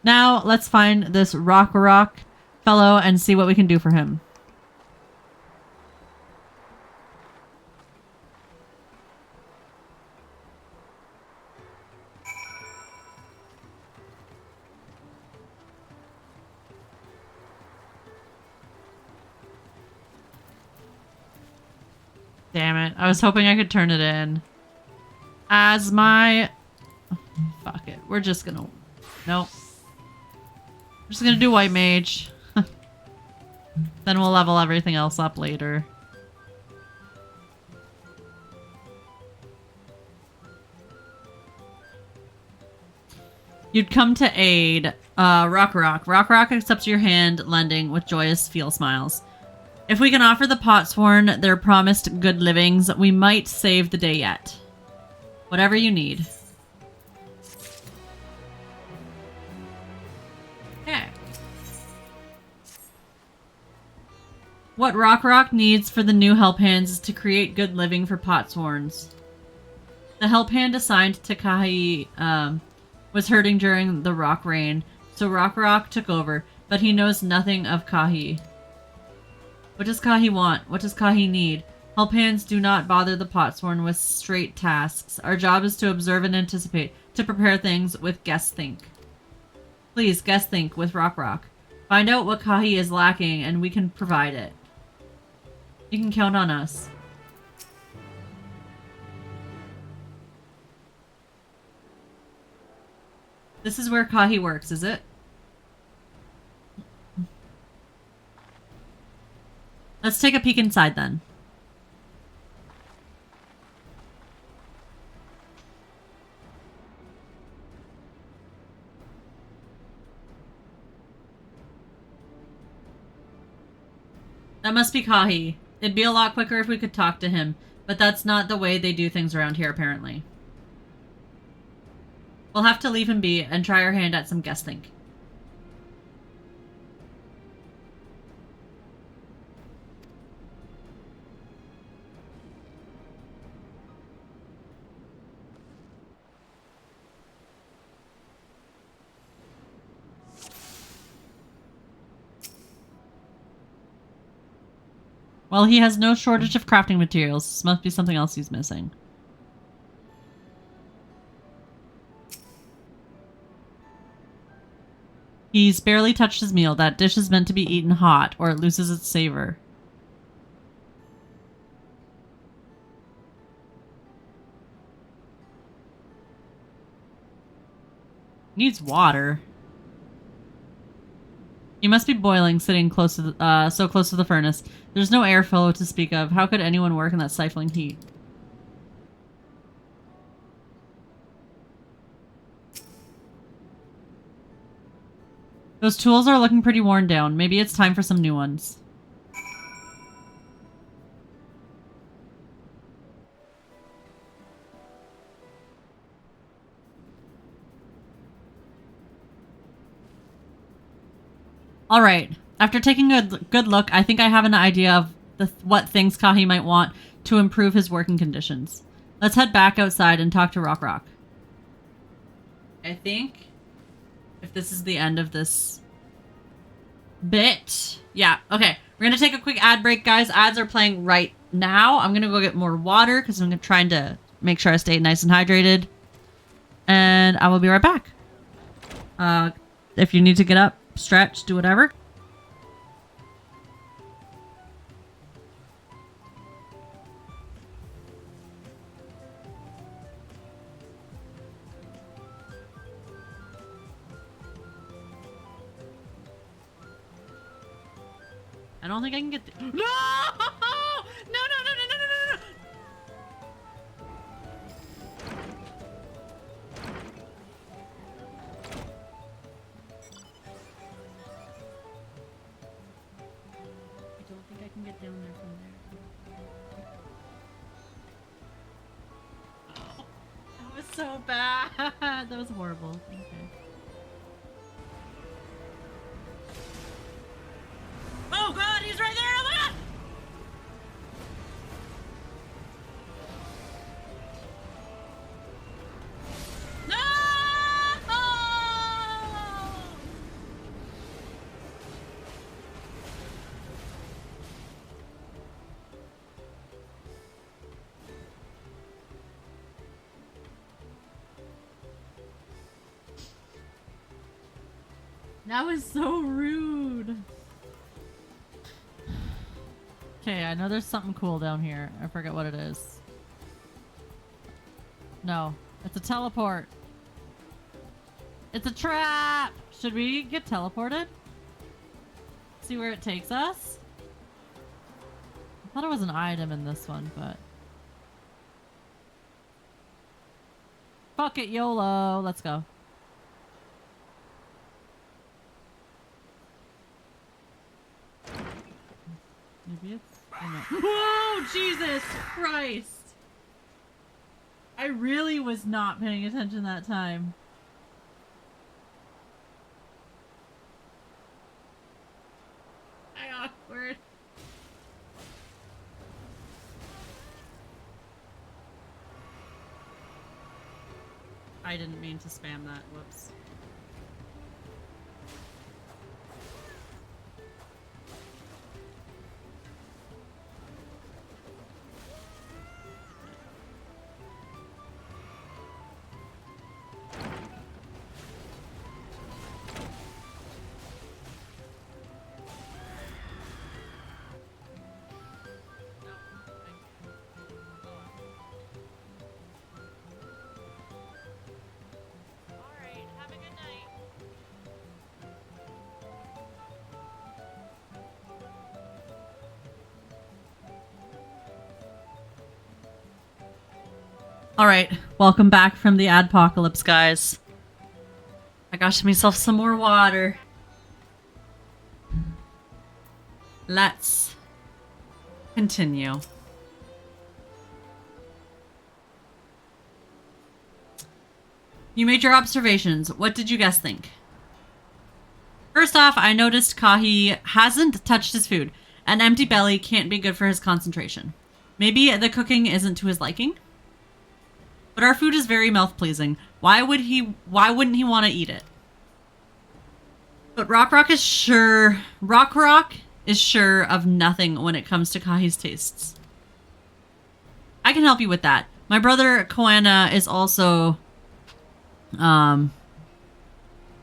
Now, let's find this Rocko fellow and see what we can do for him. Damn it. I was hoping I could turn it in. As my... Fuck it. We're just gonna... Nope. We're just gonna do White Mage. Then we'll level everything else up later. You'd come to aid Rocko. Rocko accepts your hand lending with joyous feel smiles. If we can offer the Potsworn their promised good livings, we might save the day yet. Whatever you need. Okay. What Rocko needs for the new help hands is to create good living for Potsworns. The help hand assigned to Kahi was hurting during the rock rain, so Rocko took over, but he knows nothing of Kahi. What does Kahi want? What does Kahi need? Help hands do not bother the Potsworn with straight tasks. Our job is to observe and anticipate, to prepare things with guess think. Please, guess think with Rocko. Find out what Kahi is lacking and we can provide it. You can count on us. This is where Kahi works, is it? Let's take a peek inside then. That must be Kahi. It'd be a lot quicker if we could talk to him, but that's not the way they do things around here, apparently. We'll have to leave him be and try our hand at some guess think. Well, he has no shortage of crafting materials. This must be something else he's missing. He's barely touched his meal. That dish is meant to be eaten hot, or it loses its savor. Needs water. He must be boiling, sitting close to the, so close to the furnace. There's no airflow to speak of. How could anyone work in that stifling heat? Those tools are looking pretty worn down. Maybe it's time for some new ones. All right. After taking a good look, I think I have an idea of what things Kahi might want to improve his working conditions. Let's head back outside and talk to Rock. I think if this is the end of this bit. Yeah, okay. We're going to take a quick ad break, guys. Ads are playing right now. I'm going to go get more water because I'm trying to make sure I stay nice and hydrated. And I will be right back. If you need to get up, stretch, do whatever. I don't think I can get no! No! No! No! I don't think I can get down there from there. Oh, that was so bad. That was horrible. Okay. Oh god, he's right there! Oh my god! No! That was so rude. Okay, I know there's something cool down here. I forget what it is. No, it's a teleport. It's a trap! Should we get teleported? See where it takes us? I thought it was an item in this one, but... Fuck it, YOLO! Let's go. Maybe it's... Whoa! Jesus Christ! I really was not paying attention that time. Awkward. I didn't mean to spam that. Whoops. Alright, welcome back from the adpocalypse, guys. I got myself some more water. Let's continue. You made your observations. What did you guys think? First off, I noticed Kahi hasn't touched his food. An empty belly can't be good for his concentration. Maybe the cooking isn't to his liking? But our food is very mouth-pleasing. Why wouldn't he want to eat it? But Rock Rock is sure of nothing when it comes to Kahi's tastes. I can help you with that. My brother Koana is also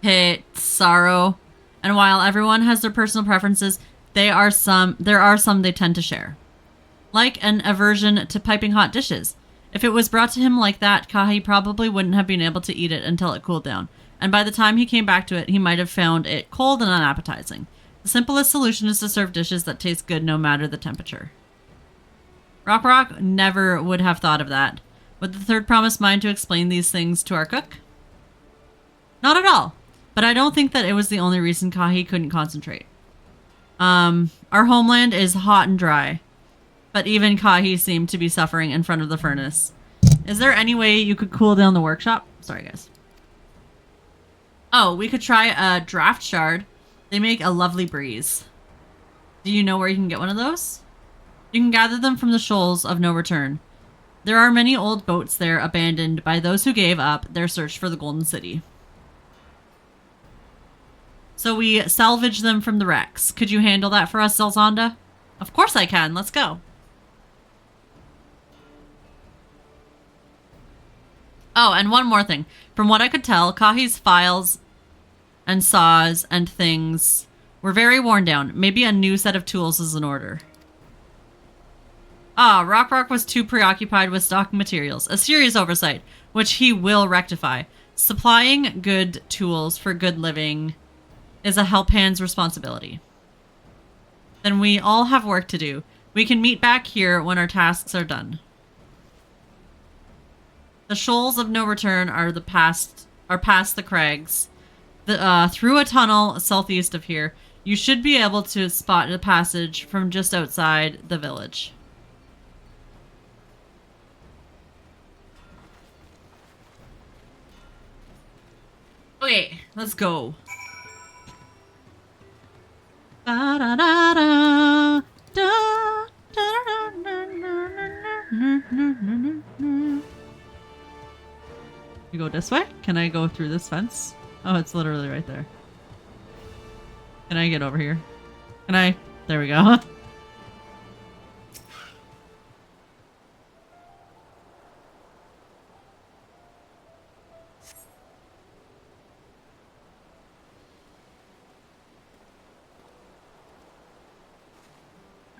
Pitsaro, and while everyone has their personal preferences, there are some they tend to share. Like an aversion to piping hot dishes. If it was brought to him like that, Kahi probably wouldn't have been able to eat it until it cooled down. And by the time he came back to it, he might have found it cold and unappetizing. The simplest solution is to serve dishes that taste good no matter the temperature. Rock Rock never would have thought of that. Would the third promise mind to explain these things to our cook? Not at all. But I don't think that it was the only reason Kahi couldn't concentrate. Our homeland is hot and dry. But even Kahi seemed to be suffering in front of the furnace. Is there any way you could cool down the workshop? Sorry, guys. Oh, we could try a draft shard. They make a lovely breeze. Do you know where you can get one of those? You can gather them from the shoals of no return. There are many old boats there abandoned by those who gave up their search for the Golden City. So we salvage them from the wrecks. Could you handle that for us, Zelzonda? Of course I can. Let's go. Oh, and one more thing. From what I could tell, Kahi's files and saws and things were very worn down. Maybe a new set of tools is in order. Ah, Rock Rock was too preoccupied with stocking materials. A serious oversight, which he will rectify. Supplying good tools for good living is a help hand's responsibility. Then we all have work to do. We can meet back here when our tasks are done. The shoals of no return are past the crags. Through a tunnel southeast of here, you should be able to spot the passage from just outside the village. Okay, let's go. You go this way? Can I go through this fence? Oh, it's literally right there. Can I get over here? Can I? There we go.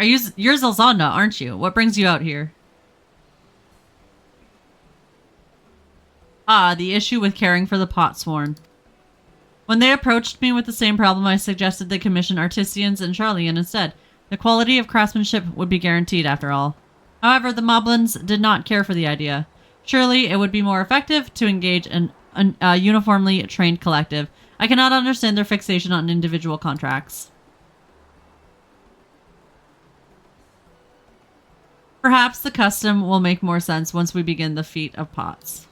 You're Zelzonda, aren't you? What brings you out here? Ah, the issue with caring for the Potsworn. When they approached me with the same problem, I suggested they commission artisans and Charlian instead. The quality of craftsmanship would be guaranteed after all. However, the Moblins did not care for the idea. Surely it would be more effective to engage a uniformly trained collective. I cannot understand their fixation on individual contracts. Perhaps the custom will make more sense once we begin the feat of pots.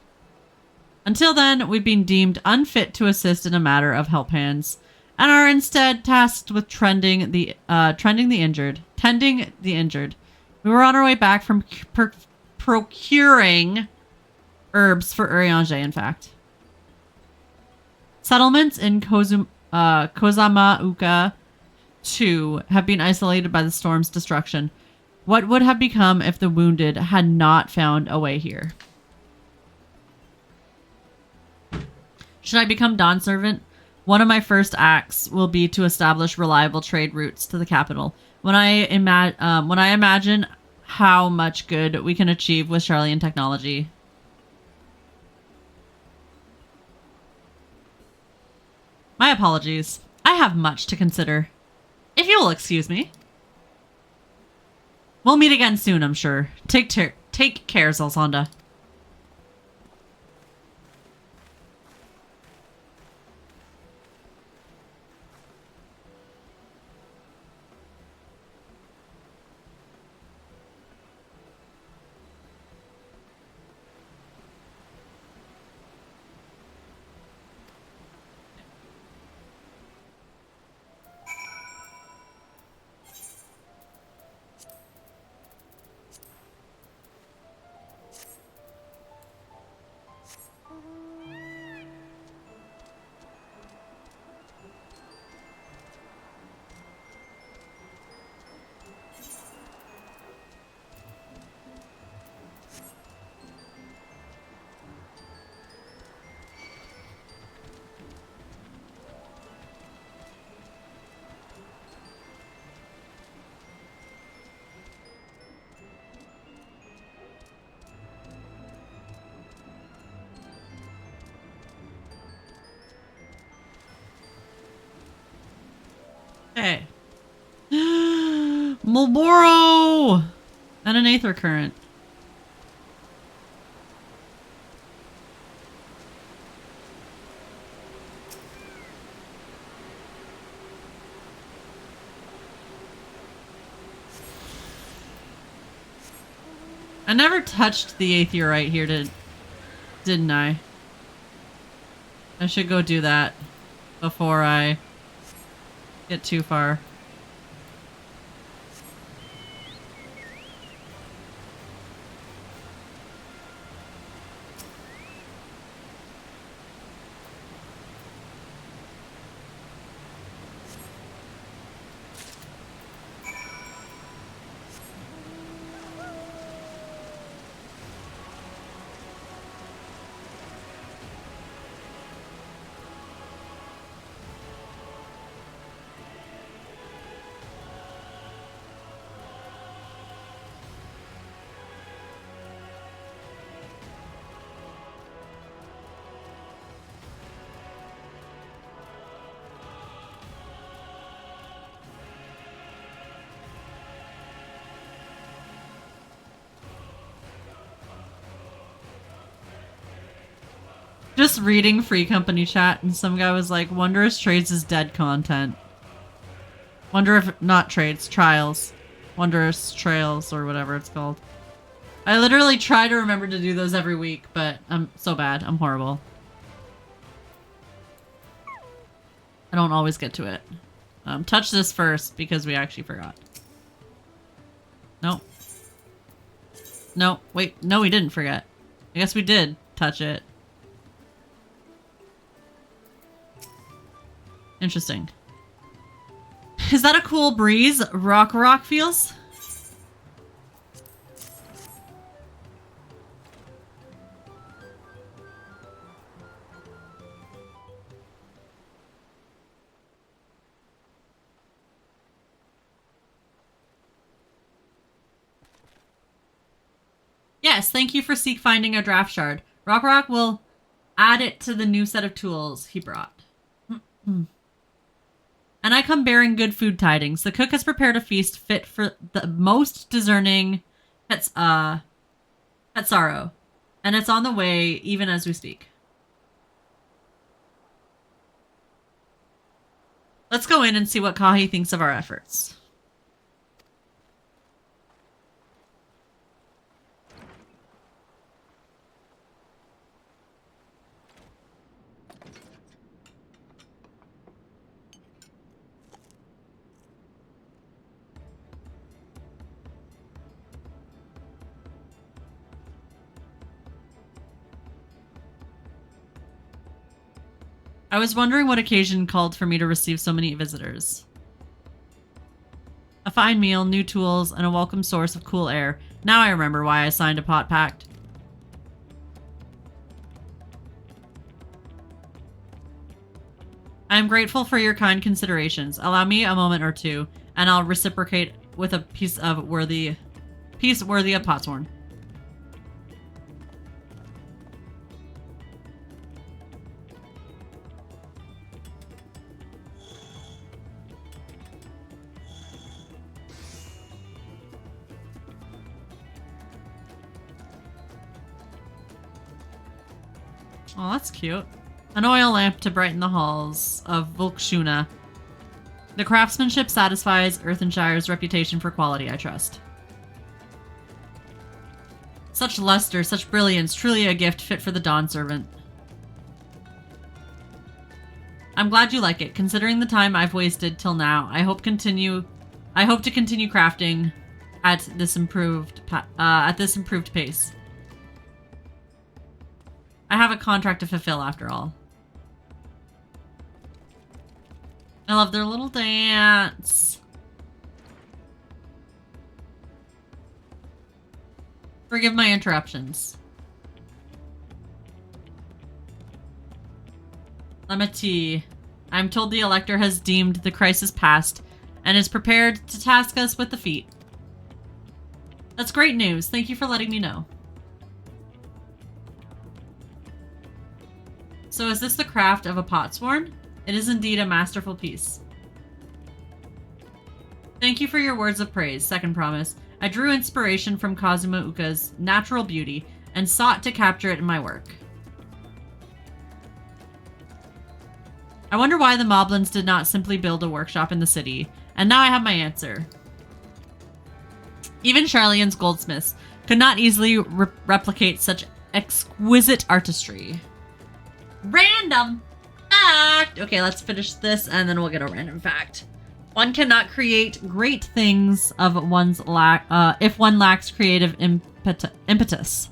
Until then, we've been deemed unfit to assist in a matter of help hands, and are instead tasked with tending the injured. We were on our way back from procuring herbs for Urianger, in fact. Settlements in Kozamauka, too, have been isolated by the storm's destruction. What would have become if the wounded had not found a way here? Should I become Dawn Servant? One of my first acts will be to establish reliable trade routes to the capital. When I imagine how much good we can achieve with Charlian technology. My apologies. I have much to consider. If you will excuse me. We'll meet again soon, I'm sure. Take care, Zelzonda. Okay. Marlboro! And an aether current. I never touched the aetherite here, didn't I? I should go do that before I get too far. Just reading Free Company chat and some guy was like, Wondrous Trades is dead content. Wonder if, not trades, trials. Wondrous Trails or whatever it's called. I literally try to remember to do those every week, but I'm so bad. I'm horrible. I don't always get to it. Touch this first because we actually forgot. Nope. No, wait. No, we didn't forget. I guess we did touch it. Interesting. Is that a cool breeze? Rock feels? Yes, thank you for finding a draft shard. Rock will add it to the new set of tools he brought. And I come bearing good food tidings. The cook has prepared a feast fit for the most discerning Petsaro, and it's on the way even as we speak. Let's go in and see what Kahi thinks of our efforts. I was wondering what occasion called for me to receive so many visitors. A fine meal, new tools, and a welcome source of cool air. Now I remember why I signed a pot pact. I am grateful for your kind considerations. Allow me a moment or two, and I'll reciprocate with a piece worthy of Potsworn. Oh, that's cute. An oil lamp to brighten the halls of Volkshuna. The craftsmanship satisfies Earthenshire's reputation for quality, I trust. Such luster, such brilliance, truly a gift fit for the Dawn Servant. I'm glad you like it, considering the time I've wasted till now. I hope to continue crafting at this improved pace. I have a contract to fulfill after all. I love their little dance. Forgive my interruptions. Lemati. I'm told the Elector has deemed the crisis past and is prepared to task us with the feat. That's great news. Thank you for letting me know. So is this the craft of a Potsworn? It is indeed a masterful piece. Thank you for your words of praise. Second promise. I drew inspiration from Kazuma Uka's natural beauty and sought to capture it in my work. I wonder why the Moblins did not simply build a workshop in the city. And now I have my answer. Even Charlian's goldsmiths could not easily replicate such exquisite artistry. Random fact! Okay, let's finish this and then we'll get a random fact. One cannot create great things of one's if one lacks creative impetus.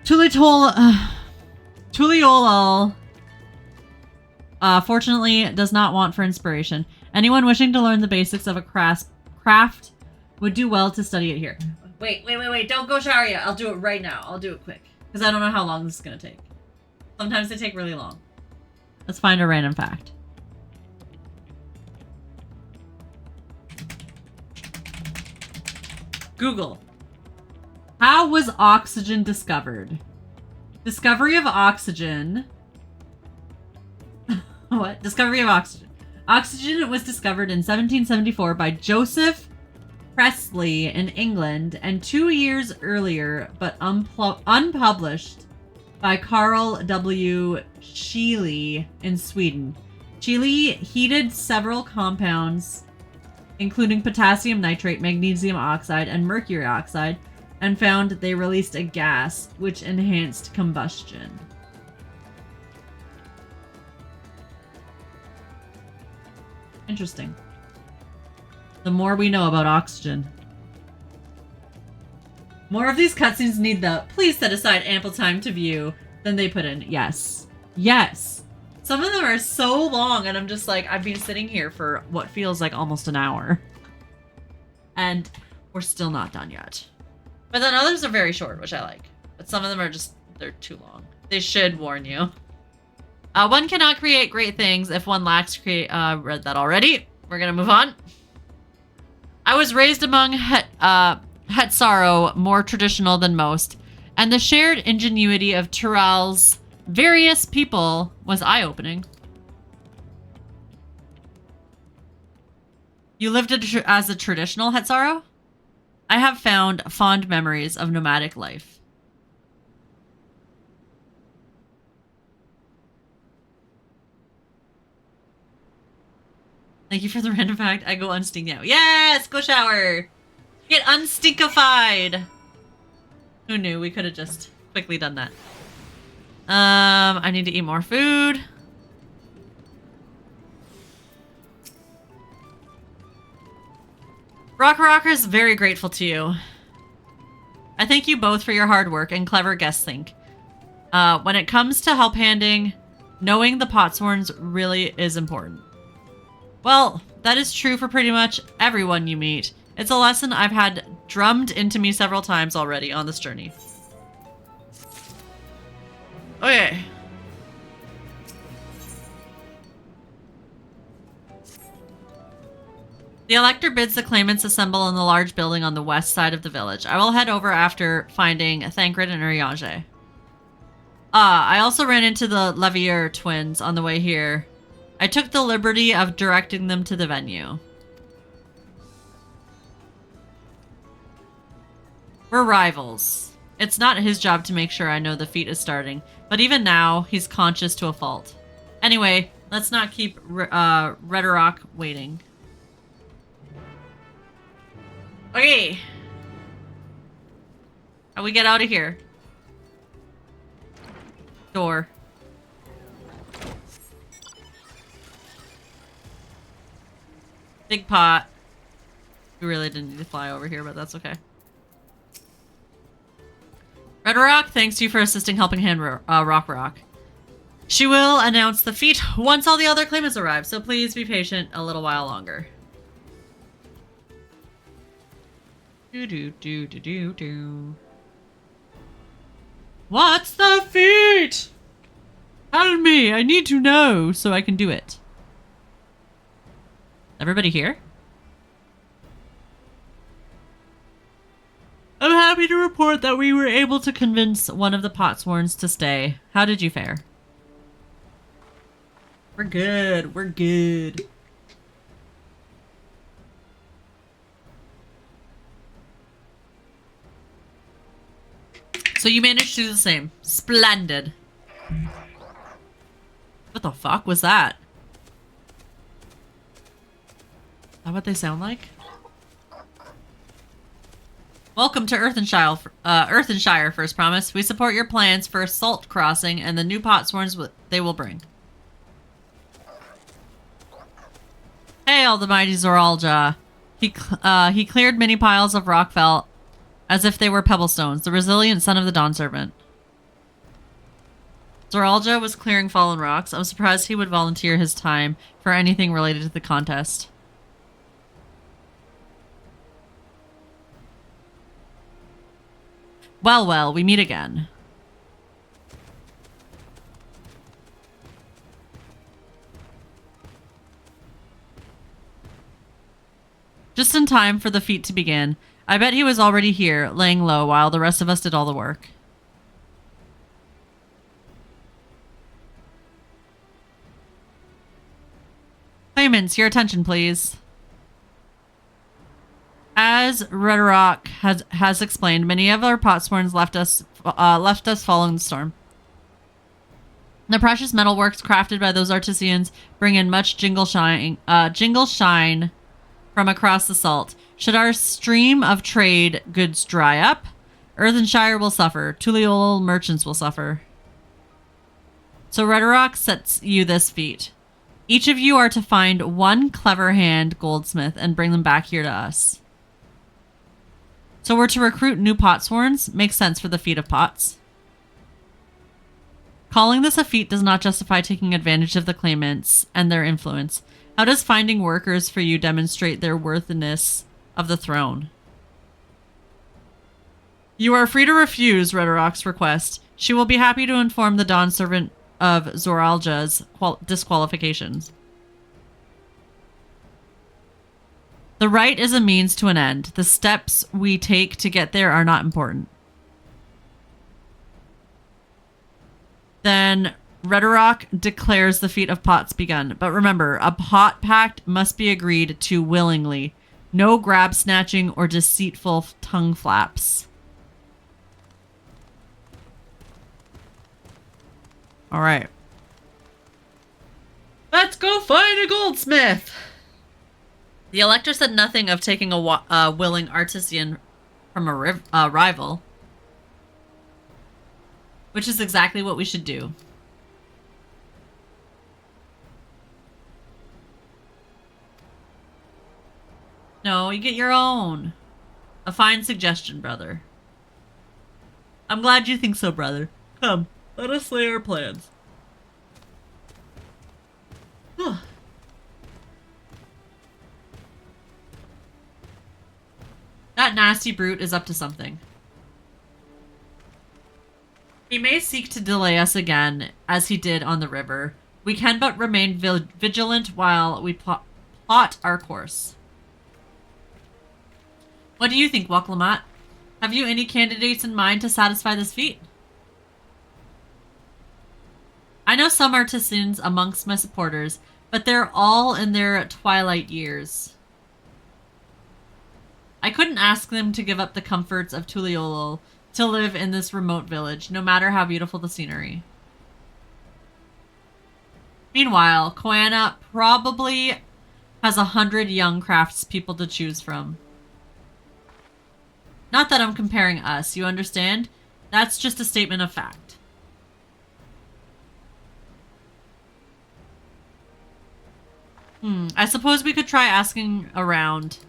Tuliolal fortunately does not want for inspiration. Anyone wishing to learn the basics of a craft would do well to study it here. Wait. Don't go shower yet. I'll do it right now. I'll do it quick. Because I don't know how long this is going to take. Sometimes they take really long. Let's find a random fact. Google. How was oxygen discovered? Discovery of oxygen. What? Discovery of oxygen. Oxygen was discovered in 1774 by Joseph Priestley in England and 2 years earlier, but unpublished, by Carl W. Scheele in Sweden. Scheele heated several compounds, including potassium nitrate, magnesium oxide, and mercury oxide, and found they released a gas which enhanced combustion. Interesting. The more we know about oxygen. More of these cutscenes need the please set aside ample time to view than they put in. Yes. Yes. Some of them are so long and I'm just like, I've been sitting here for what feels like almost an hour. And we're still not done yet. But then others are very short, which I like. But some of them are just, they're too long. They should warn you. One cannot create great things if one lacks read that already. We're gonna move on. I was raised among Hetsaro, more traditional than most, and the shared ingenuity of Tyrell's various people was eye-opening. You lived as a traditional Hetsaro? I have found fond memories of nomadic life. Thank you for the random fact. I go unstink now. Yes! Go shower! Get unstinkified! Who knew? We could have just quickly done that. I need to eat more food. Rocker is very grateful to you. I thank you both for your hard work and clever guest think. When it comes to help handing, knowing the Potsworns really is important. Well, that is true for pretty much everyone you meet. It's a lesson I've had drummed into me several times already on this journey. Okay. The elector bids the claimants assemble in the large building on the west side of the village. I will head over after finding Thancred and Urianger. I also ran into the Levier twins on the way here. I took the liberty of directing them to the venue. We're rivals. It's not his job to make sure I know the feat is starting, but even now, he's conscious to a fault. Anyway, let's not keep Redrock waiting. Okay. How we get out of here? Door. Big pot. We really didn't need to fly over here, but that's okay. Redrock, thanks to you for assisting Helping Hand Rock. She will announce the feat once all the other claimants arrive, so please be patient a little while longer. Do. What's the feat? Tell me, I need to know so I can do it. Everybody here? I'm happy to report that we were able to convince one of the Potsworns to stay. How did you fare? We're good. We're good. So you managed to do the same. Splendid. What the fuck was that? Is that what they sound like? Welcome to Earthenshire, First Promise. We support your plans for Salt Crossing and the new potsworns they will bring. Hail the mighty Zoralja. He cleared many piles of rock felt as if they were pebble stones, the resilient son of the Dawn Servant. Zoralja was clearing fallen rocks. I'm surprised he would volunteer his time for anything related to the contest. Well, we meet again. Just in time for the feat to begin. I bet he was already here, laying low while the rest of us did all the work. Claimants, your attention, please. As Redrock has explained, many of our potsworns left us following the storm. The precious metalworks crafted by those artisans bring in much jingle shine from across the salt. Should our stream of trade goods dry up, Earthenshire will suffer. Tuliol merchants will suffer. So Redrock sets you this feat. Each of you are to find one clever hand goldsmith and bring them back here to us. So we're to recruit new potsworns. Makes sense for the feat of pots. Calling this a feat does not justify taking advantage of the claimants and their influence. How does finding workers for you demonstrate their worthiness of the throne? You are free to refuse Redrock's request. She will be happy to inform the Dawn Servant of Zoralja's disqualifications. The right is a means to an end. The steps we take to get there are not important. Then Redrock declares the feat of pots begun. But remember, a pot pact must be agreed to willingly. No grab snatching or deceitful tongue flaps. All right. Let's go find a goldsmith. The elector said nothing of taking a willing artisan from a rival. Which is exactly what we should do. No, you get your own. A fine suggestion, brother. I'm glad you think so, brother. Come, let us lay our plans. That nasty brute is up to something. He may seek to delay us again, as he did on the river. We can but remain vigilant while we plot our course. What do you think, Waklamat? Have you any candidates in mind to satisfy this feat? I know some artisans amongst my supporters, but they're all in their twilight years. I couldn't ask them to give up the comforts of Tuliolol to live in this remote village, no matter how beautiful the scenery. Meanwhile, Koana probably has 100 young craftspeople to choose from. Not that I'm comparing us, you understand? That's just a statement of fact. I suppose we could try asking around.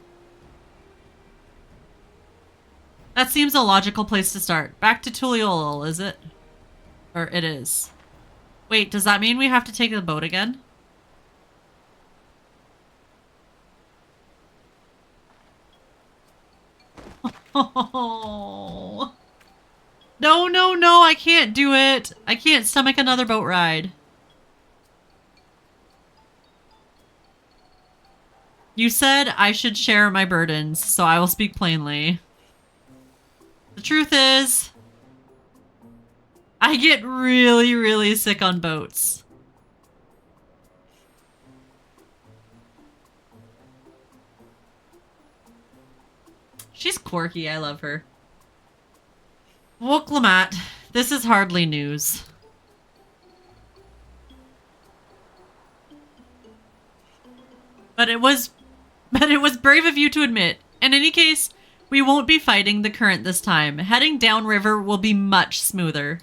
That seems a logical place to start. Back to Tuliolol, is it? Or it is. Wait, does that mean we have to take the boat again? Oh. No, no, no, I can't do it. I can't stomach another boat ride. You said I should share my burdens, so I will speak plainly. The truth is, I get really, really sick on boats. She's quirky. I love her. Woklamat, this is hardly news. But it was brave of you to admit. In any case, we won't be fighting the current this time. Heading downriver will be much smoother.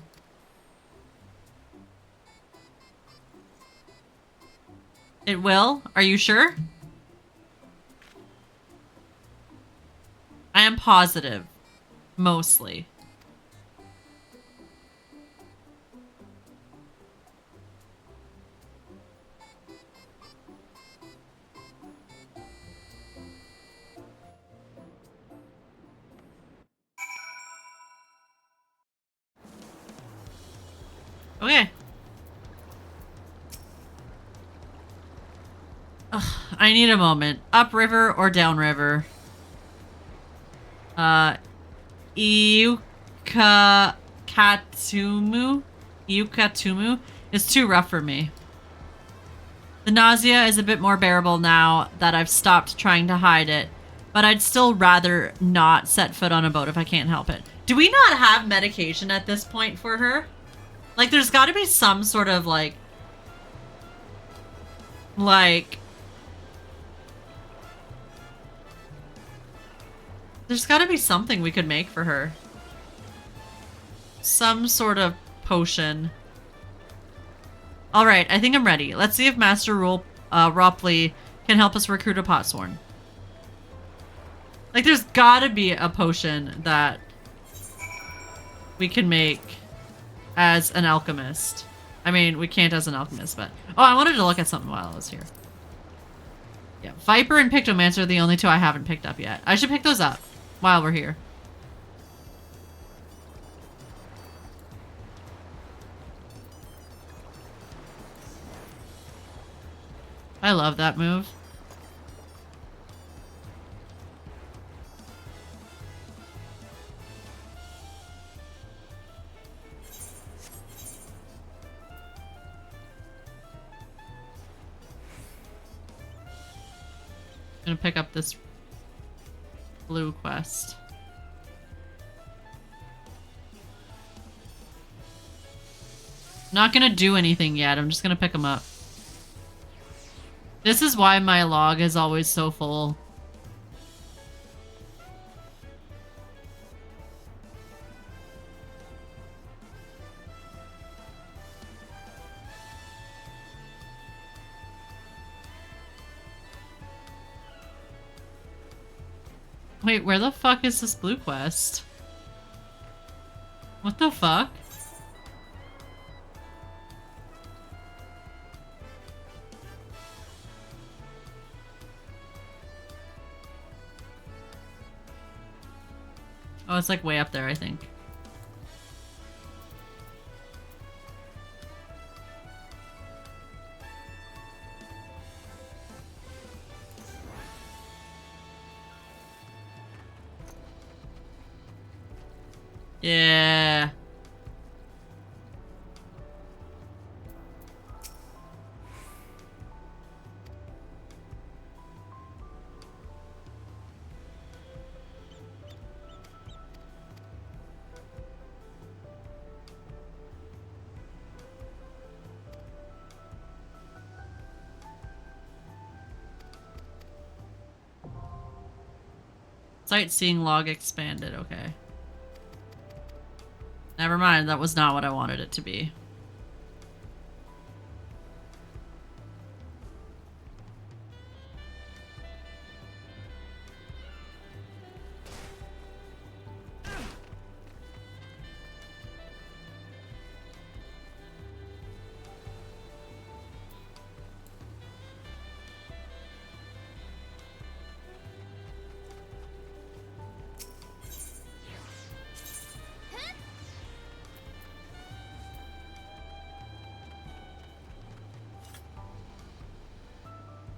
It will? Are you sure? I am positive. Mostly. Okay. Ugh, I need a moment. Upriver or downriver? Iukatumu? Iukatumu is too rough for me. The nausea is a bit more bearable now that I've stopped trying to hide it, but I'd still rather not set foot on a boat if I can't help it. Do we not have medication at this point for her? Like, there's got to be some sort of, like... There's got to be something we could make for her. Some sort of potion. Alright, I think I'm ready. Let's see if Master Ropley can help us recruit a Potsworn. Like, there's gotta be a potion that we can make as an alchemist. I mean, we can't as an alchemist, but... Oh, I wanted to look at something while I was here. Yeah, Viper and Pictomancer are the only two I haven't picked up yet. I should pick those up while we're here. I love that move. I'm gonna pick up this blue quest. Not gonna do anything yet, I'm just gonna pick them up. This is why my log is always so full. Wait, where the fuck is this blue quest? What the fuck? Oh, it's like way up there, I think. Yeah. Sightseeing log expanded, okay. Never mind, that was not what I wanted it to be.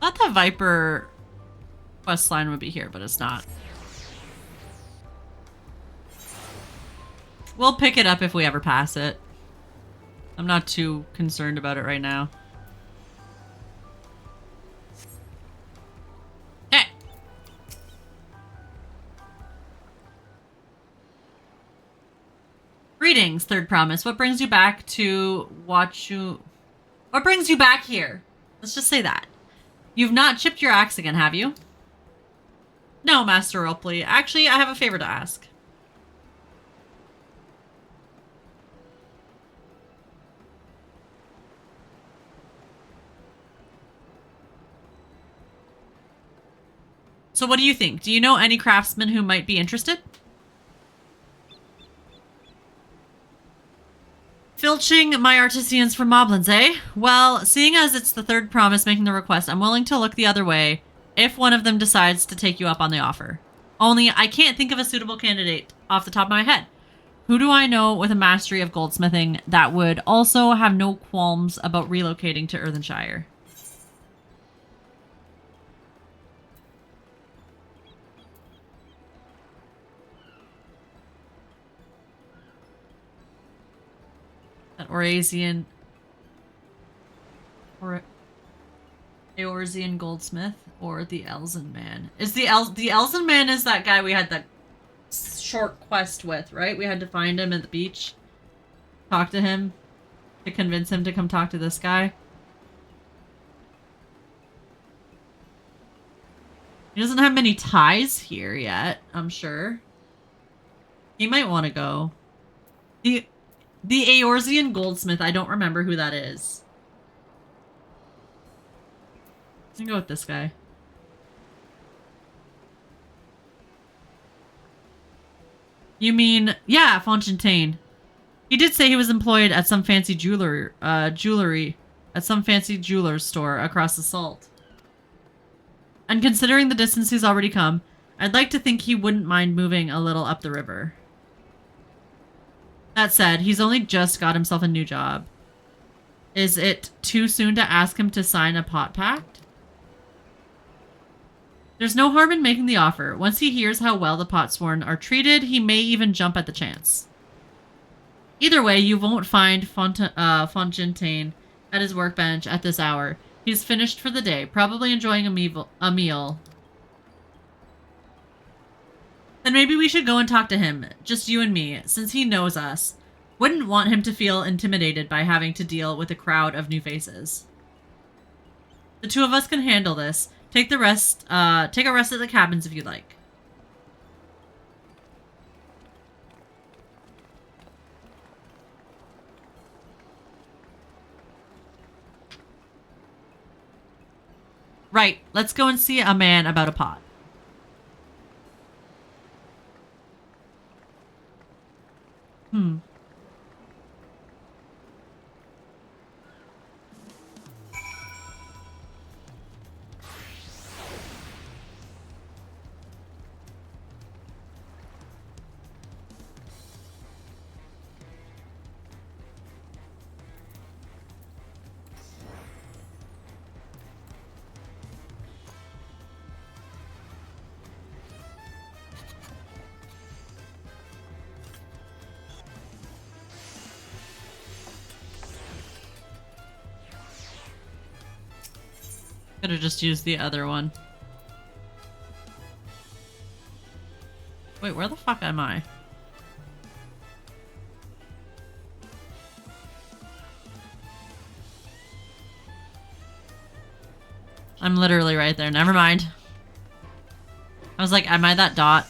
I thought the Viper quest line would be here, but it's not. We'll pick it up if we ever pass it. I'm not too concerned about it right now. Okay. Greetings, third promise. What brings you back to What brings you back here? Let's just say that. You've not chipped your axe again, have you? No, Master Ropley. Actually, I have a favor to ask. So what do you think? Do you know any craftsmen who might be interested? Filching my artisans for moblins, eh? Well, seeing as it's the third promise making the request, I'm willing to look the other way if one of them decides to take you up on the offer. Only, I can't think of a suitable candidate off the top of my head. Who do I know with a mastery of goldsmithing that would also have no qualms about relocating to Earthenshire? That Eorzean goldsmith or the Elzen man. Is the Elzen man is that guy we had that short quest with, right? We had to find him at the beach, talk to him to convince him to come talk to this guy. He doesn't have many ties here yet, I'm sure. He might want to go. The Eorzean goldsmith, I don't remember who that is. I'm gonna go with this guy. You mean, yeah, Fontaine. He did say he was employed at some fancy jewelry at some fancy jeweler's store across the salt. And considering the distance he's already come, I'd like to think he wouldn't mind moving a little up the river. That said, he's only just got himself a new job. Is it too soon to ask him to sign a pot pact? There's no harm in making the offer. Once he hears how well the Potsworn are treated, he may even jump at the chance. Either way, you won't find Fontaine at his workbench at this hour. He's finished for the day, probably enjoying a meal. Then maybe we should go and talk to him, just you and me, since he knows us. Wouldn't want him to feel intimidated by having to deal with a crowd of new faces. The two of us can handle this. Take a rest at the cabins if you'd like. Right, let's go and see a man about a pot. Could have just used the other one. Wait, where the fuck am I? I'm literally right there. Never mind. I was like, am I that dot?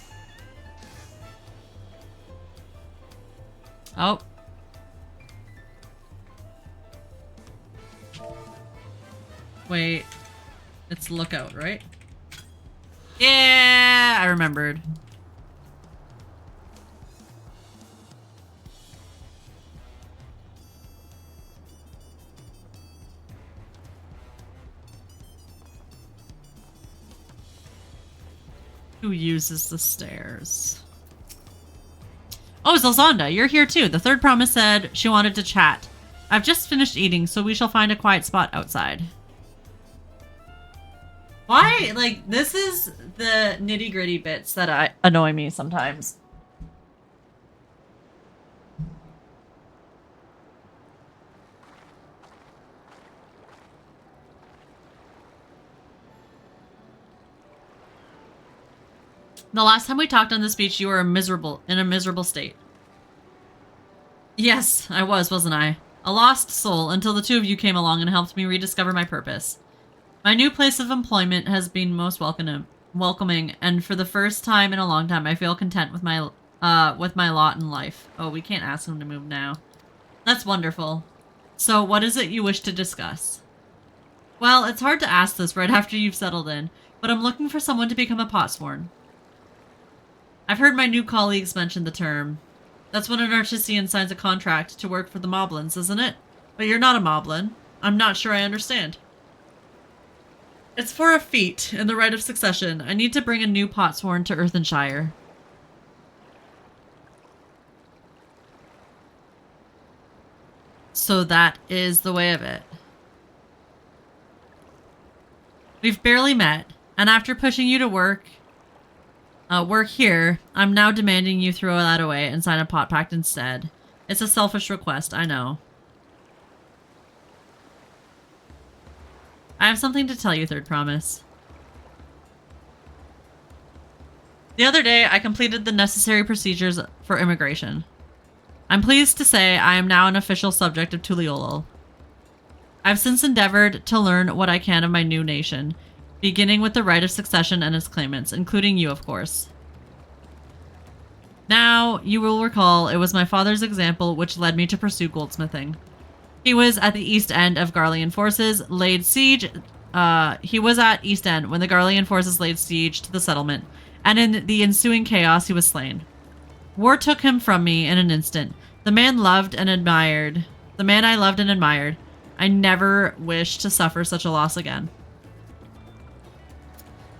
Oh. Wait. It's lookout, right? Yeah, I remembered. Who uses the stairs? Oh, Zelzonda, you're here too. The third promise said she wanted to chat. I've just finished eating, so we shall find a quiet spot outside. Why? Like, this is the nitty-gritty bits that annoy me sometimes. The last time we talked on this beach, you were in a miserable state. Yes, I was, wasn't I? A lost soul until the two of you came along and helped me rediscover my purpose. My new place of employment has been most welcoming, and for the first time in a long time, I feel content with my lot in life. Oh, we can't ask him to move now. That's wonderful. So, what is it you wish to discuss? Well, it's hard to ask this right after you've settled in, but I'm looking for someone to become a potsworn. I've heard my new colleagues mention the term. That's when an Artisan signs a contract to work for the Moblins, isn't it? But you're not a Moblin. I'm not sure I understand. It's for a feat in the rite of succession. I need to bring a new potsworn to Earthenshire. So that is the way of it. We've barely met, and after pushing you to work here, I'm now demanding you throw that away and sign a pot pact instead. It's a selfish request, I know. I have something to tell you, Third Promise. The other day, I completed the necessary procedures for immigration. I'm pleased to say I am now an official subject of Tuliolal. I've since endeavored to learn what I can of my new nation, beginning with the right of succession and its claimants, including you, of course. Now, you will recall it was my father's example which led me to pursue goldsmithing. He was at the east end of Garlean forces, laid siege. He was at East End when the Garlean forces laid siege to the settlement, and in the ensuing chaos, he was slain. War took him from me in an instant. The man I loved and admired. I never wish to suffer such a loss again.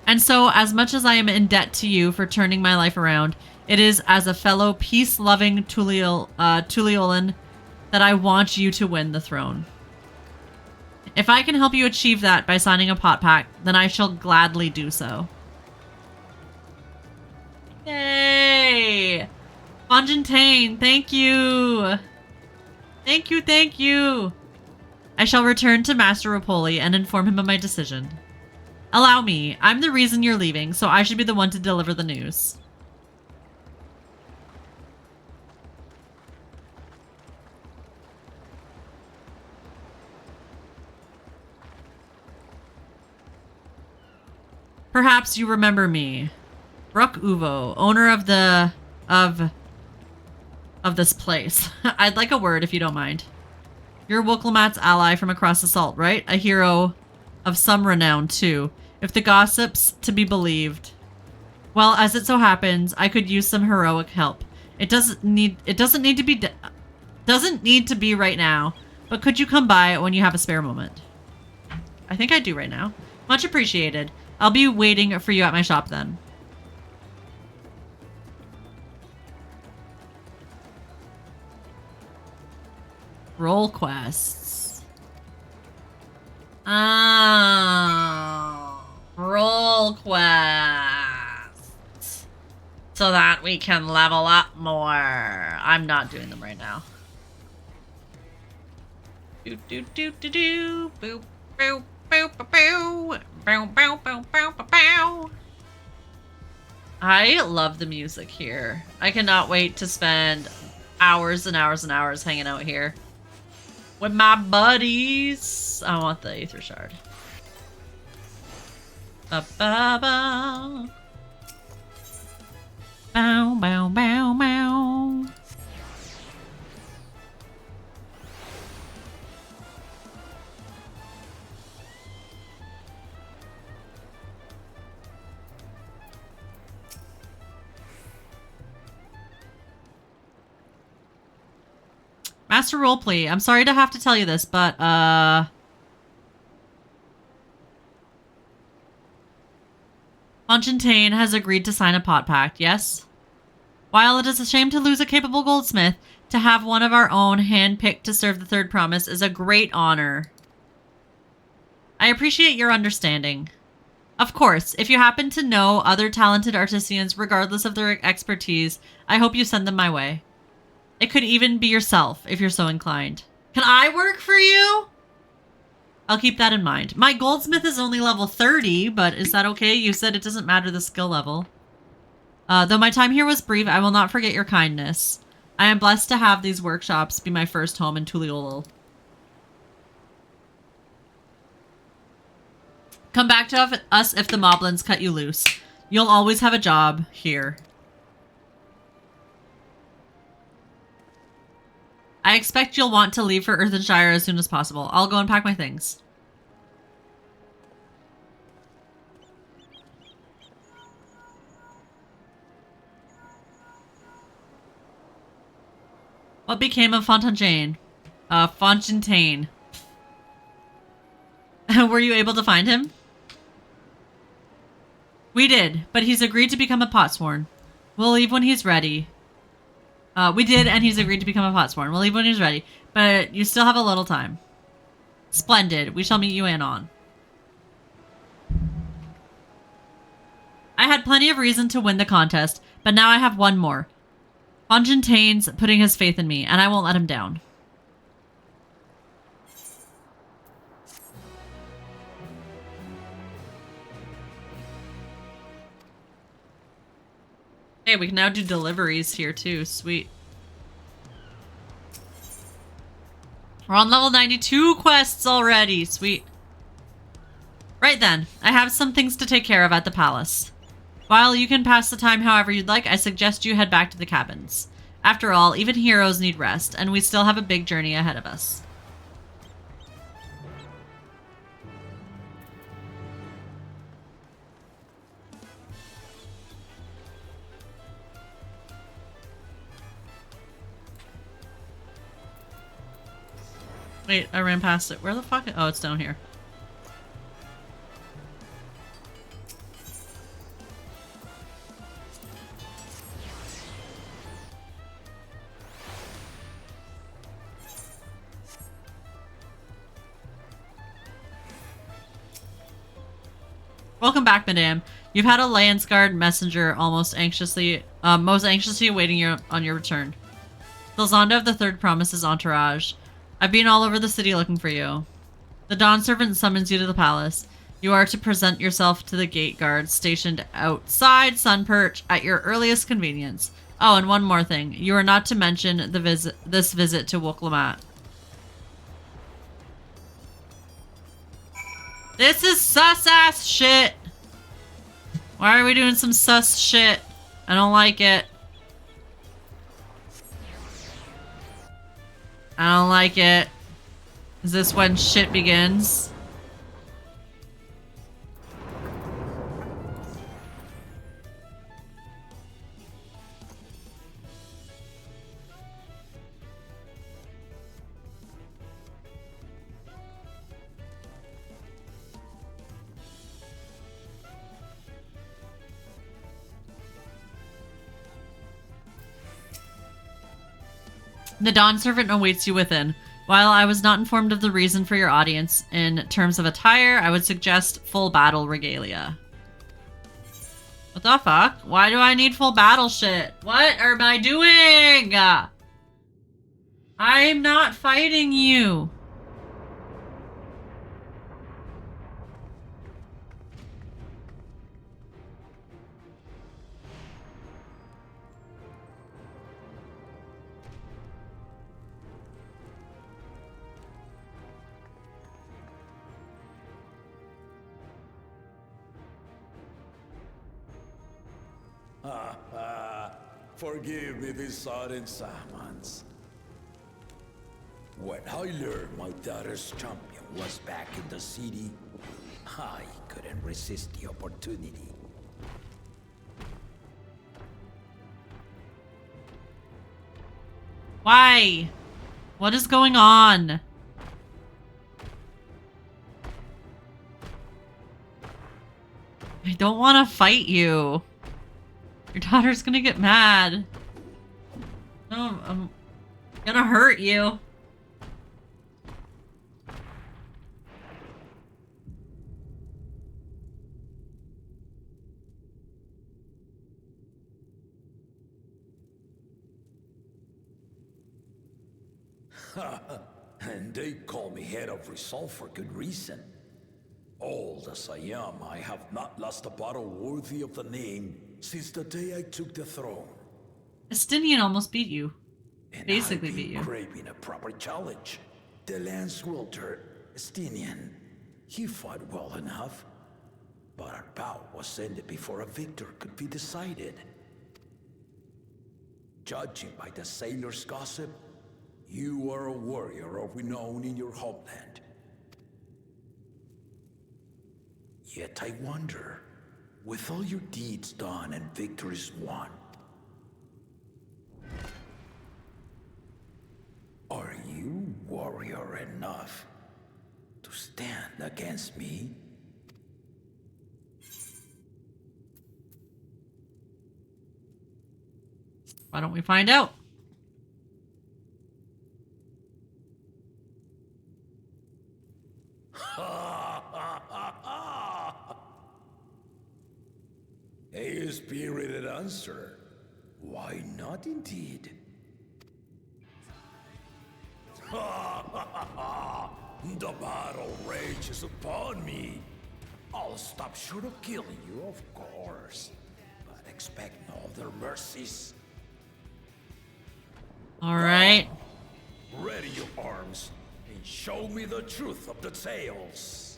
And so, as much as I am in debt to you for turning my life around, it is as a fellow peace-loving Tuliolan that I want you to win the throne. If I can help you achieve that by signing a pot pact, then I shall gladly do so. Yay! Fontaine, thank you! Thank you! I shall return to Master Rapoli and inform him of my decision. Allow me. I'm the reason you're leaving, so I should be the one to deliver the news. Perhaps you remember me. Brooke Uvo, owner of this place. I'd like a word if you don't mind. You're Wuklemat's ally from across the salt, right? A hero of some renown, too, if the gossip's to be believed. Well, as it so happens, I could use some heroic help. It doesn't need to be right now, but could you come by when you have a spare moment? I think I do right now. Much appreciated. I'll be waiting for you at my shop then. Roll quests. Oh, roll quests. So that we can level up more. I'm not doing them right now. Do do do do do. Boop boop boop boop boop. Bow bow bow bow bow bow. I love the music here. I cannot wait to spend hours and hours and hours hanging out here with my buddies. I want the Aether Shard. Ba ba ba. Bow bow bow bow. Master Roleplay, I'm sorry to have to tell you this, but, Fontaine has agreed to sign a pot pact, yes? While it is a shame to lose a capable goldsmith, to have one of our own hand-picked to serve the Third Promise is a great honor. I appreciate your understanding. Of course, if you happen to know other talented artisans, regardless of their expertise, I hope you send them my way. It could even be yourself, if you're so inclined. Can I work for you? I'll keep that in mind. My goldsmith is only level 30, but is that okay? You said it doesn't matter the skill level. Though my time here was brief, I will not forget your kindness. I am blessed to have these workshops be my first home in Tuliolal. Come back to us if the moblins cut you loose. You'll always have a job here. I expect you'll want to leave for Earthenshire as soon as possible. I'll go and pack my things. What became of Fontaine? Fontaine. Were you able to find him? We did, but he's agreed to become a potsworn. We'll leave when he's ready. We did, and he's agreed to become a potsworn. We'll leave when he's ready, but you still have a little time. Splendid. We shall meet you in on. I had plenty of reason to win the contest, but now I have one more. Fontaine's putting his faith in me, and I won't let him down. Hey, we can now do deliveries here too. Sweet. We're on level 92 quests already. Sweet. Right then, I have some things to take care of at the palace. While you can pass the time however you'd like, I suggest you head back to the cabins. After all, even heroes need rest, and we still have a big journey ahead of us. Wait, I ran past it. Where the fuck? Oh, it's down here. Welcome back, madame. You've had a Landsguard messenger most anxiously awaiting you on your return. Dilzanda of the Third Promise's entourage. I've been all over the city looking for you. The Dawn Servant summons you to the palace. You are to present yourself to the gate guards stationed outside Sunperch at your earliest convenience. Oh, and one more thing. You are not to mention this visit to Wooklamat. This is sus-ass shit! Why are we doing some sus shit? I don't like it. I don't like it. Is this when shit begins? The Dawn Servant awaits you within. While I was not informed of the reason for your audience in terms of attire, I would suggest full battle regalia. What the fuck? Why do I need full battle shit? What am I doing? I'm not fighting you. Forgive me this sudden summons. When I learned my daughter's champion was back in the city, I couldn't resist the opportunity. Why? What is going on? I don't want to fight you. Your daughter's gonna get mad. No, I'm gonna hurt you. And they call me head of resolve for good reason. Old as I am, I have not lost a battle worthy of the name since the day I took the throne. Estinian almost beat you. And Basically I've beat been you. craving a proper challenge. The Lance Wilter, Estinian, he fought well enough, but our bout was ended before a victor could be decided. Judging by the sailors' gossip, you are a warrior of renown in your homeland. Yet I wonder, with all your deeds done and victories won, are you warrior enough to stand against me? Why don't we find out? A spirited answer. Why not indeed? The battle rages upon me. I'll stop short of killing you, of course. But expect no other mercies. Alright. Ready your arms and show me the truth of the tales.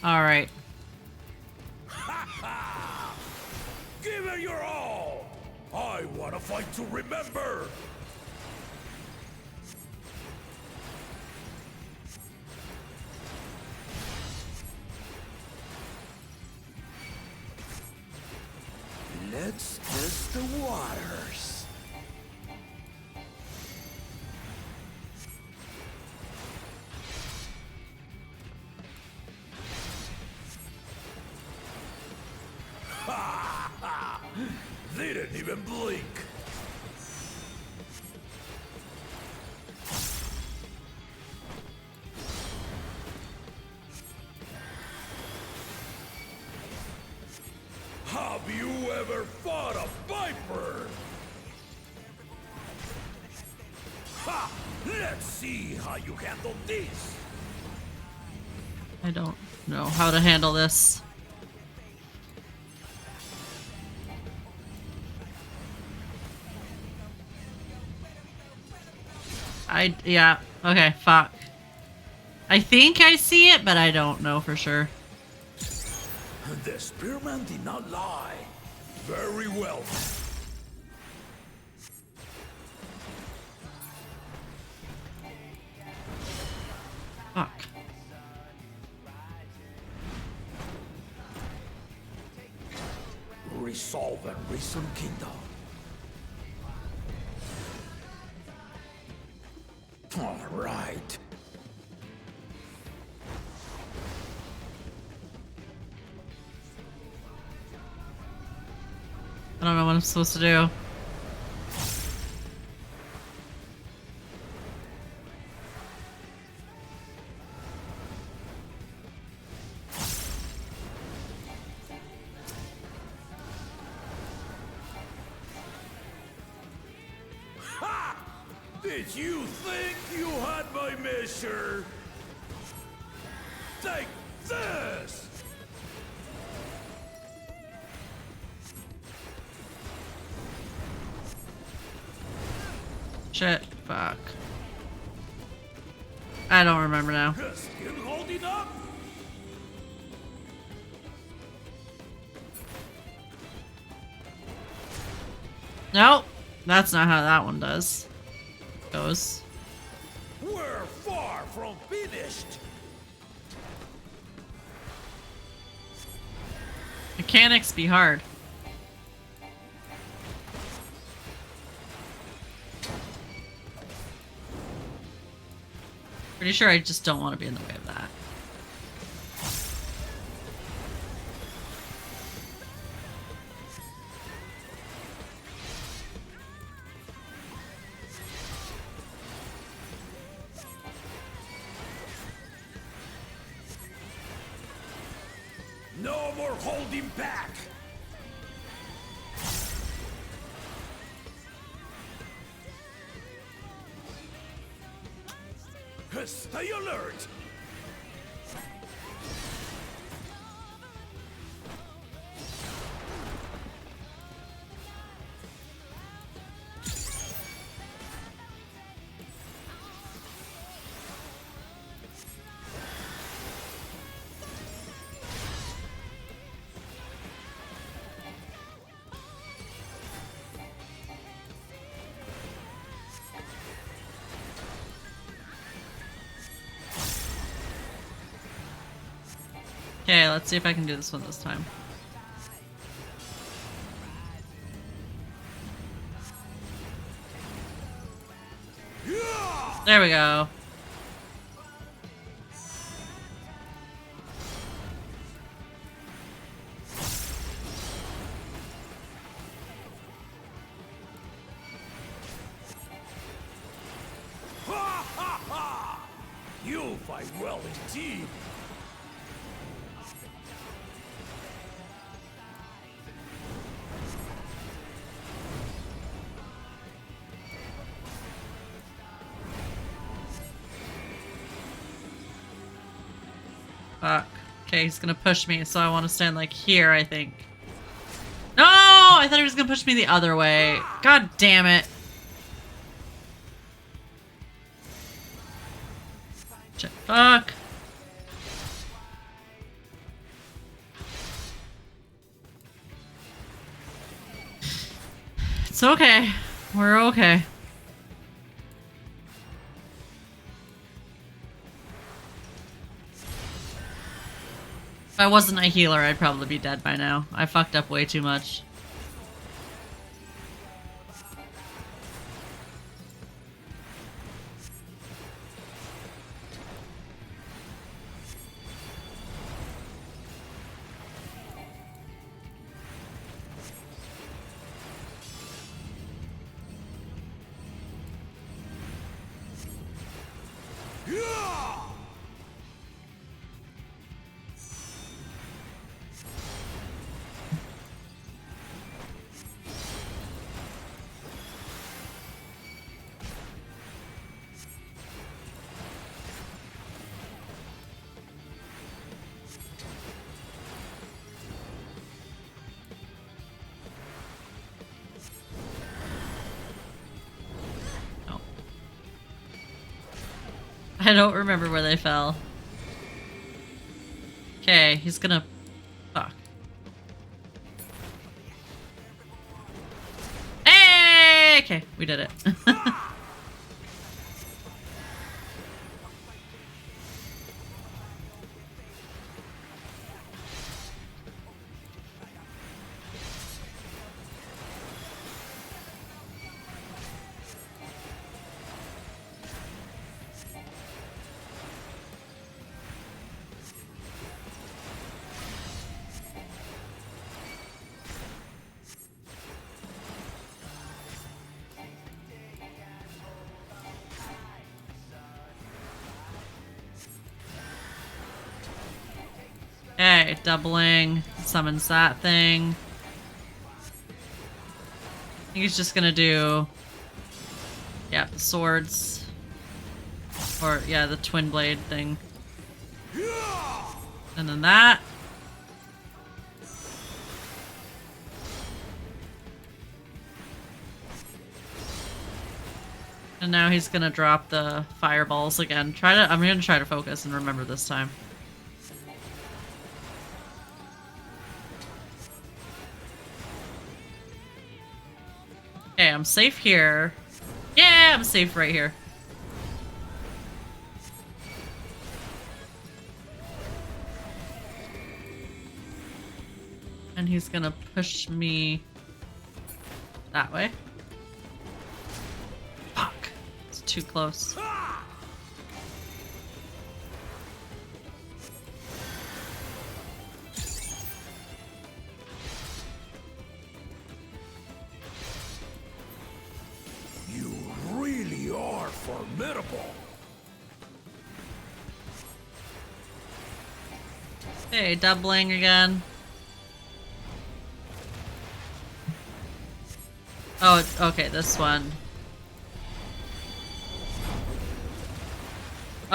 Alright. Give it your all! I want to fight to remember! Let's test the waters. They didn't even blink. Have you ever fought a viper? Ha! Let's see how you handle this. I don't know how to handle this. Yeah, okay, fuck. I think I see it, but I don't know for sure. The spearman did not lie. Very well. Fuck. Resolve and reason kingdom. All right. I don't know what I'm supposed to do. Ha! Did you think you had my measure? Take this! Shit. Fuck. I don't remember now. Still holding up? Nope. That's not how that one goes. We're far from finished. Mechanics be hard. Pretty sure I just don't want to be in the way of that. No more holding back. Stay alert! Okay, let's see if I can do this one this time. There we go. Ha ha ha! You fight well indeed. Fuck. Okay, he's gonna push me, so I want to stand like here, I think. No! I thought he was gonna push me the other way. God damn it. Shit. Fuck. It's okay. We're okay. If I wasn't a healer, I'd probably be dead by now. I fucked up way too much. I don't remember where they fell. Okay, he's gonna... Fuck. Hey! Okay, we did it. Okay, doubling, summons that thing. I think he's just gonna do, yeah, the swords. Or, yeah, the twin blade thing. And then that. And now he's gonna drop the fireballs again. I'm gonna try to focus and remember this time. Okay, I'm safe here. Yeah, I'm safe right here. And he's gonna push me that way. Fuck. It's too close. You really are formidable. Okay, doubling again. Oh, it's, okay, this one.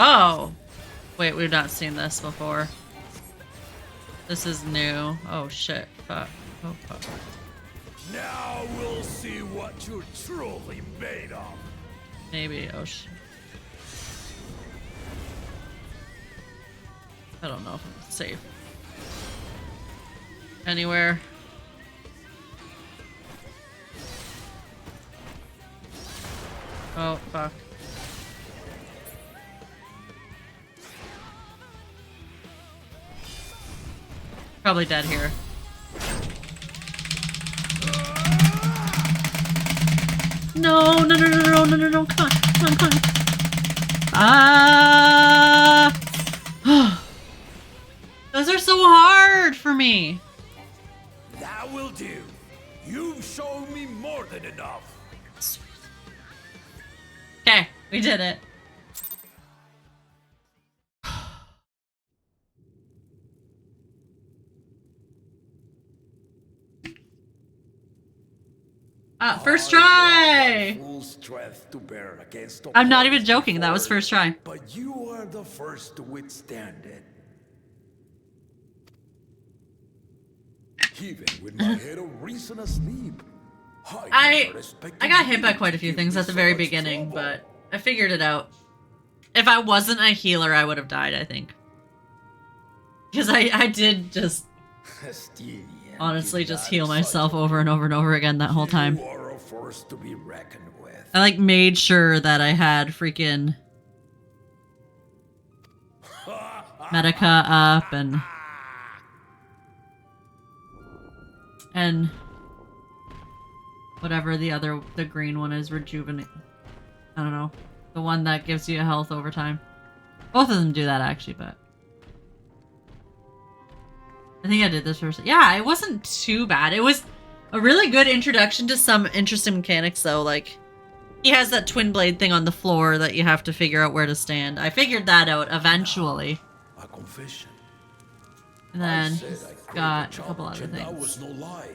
Oh! Wait, we've not seen this before. This is new. Oh shit. Fuck. Oh fuck. Now we'll see what you're truly made of. Maybe. Oh shit. I don't know if I'm safe. Anywhere. Oh, fuck. Probably dead here. No, no, no, no, no, no, no, no, come on, come on, come on. Ah! Those are so hard for me. That will do. You've shown me more than enough. Okay, we did it. First try! Full strength to bear against I'm not even joking, that was first try. But you are the first to withstand it. Even with my head of reason asleep. I got hit by quite a few things at the very beginning, but I figured it out. If I wasn't a healer, I would have died, I think. Because I did just honestly just heal myself over and over and over again that whole time. To be reckoned with. I like made sure that I had freaking Medica up and whatever the green one is, rejuvenate. I don't know. The one that gives you a health over time. Both of them do that actually, but I think I did this first. Yeah, it wasn't too bad. It was a really good introduction to some interesting mechanics though. Like, he has that twin blade thing on the floor that you have to figure out where to stand. I figured that out eventually. A confession. And then he's got a couple other That things. was no lie.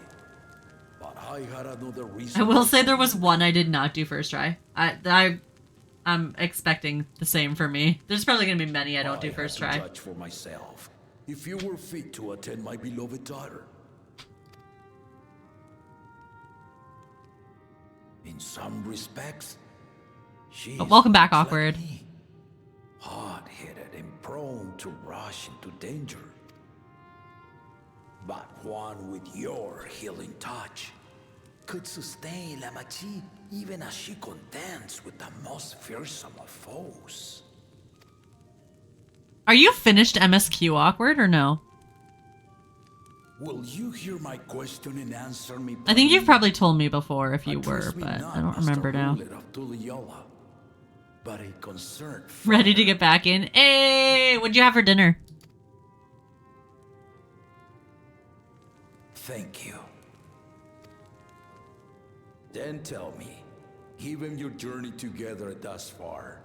But I had another reason. I will say there was one I did not do first try. I'm expecting the same for me. There's probably gonna be many I don't do first try. Judge for myself. If you were fit to attend my beloved daughter. In some respects, she But welcome back, Awkward. Hard-headed and prone to rush into danger. But one with your healing touch could sustain La Machi even as she contends with the most fearsome of foes. Are you finished MSQ, Awkward, or no? Will you hear my question and answer me? I think you've probably told me before if you were, but I don't remember now. But a concerned Ready to get back in? Hey, what'd you have for dinner? Thank you. Then tell me, given your journey together thus far,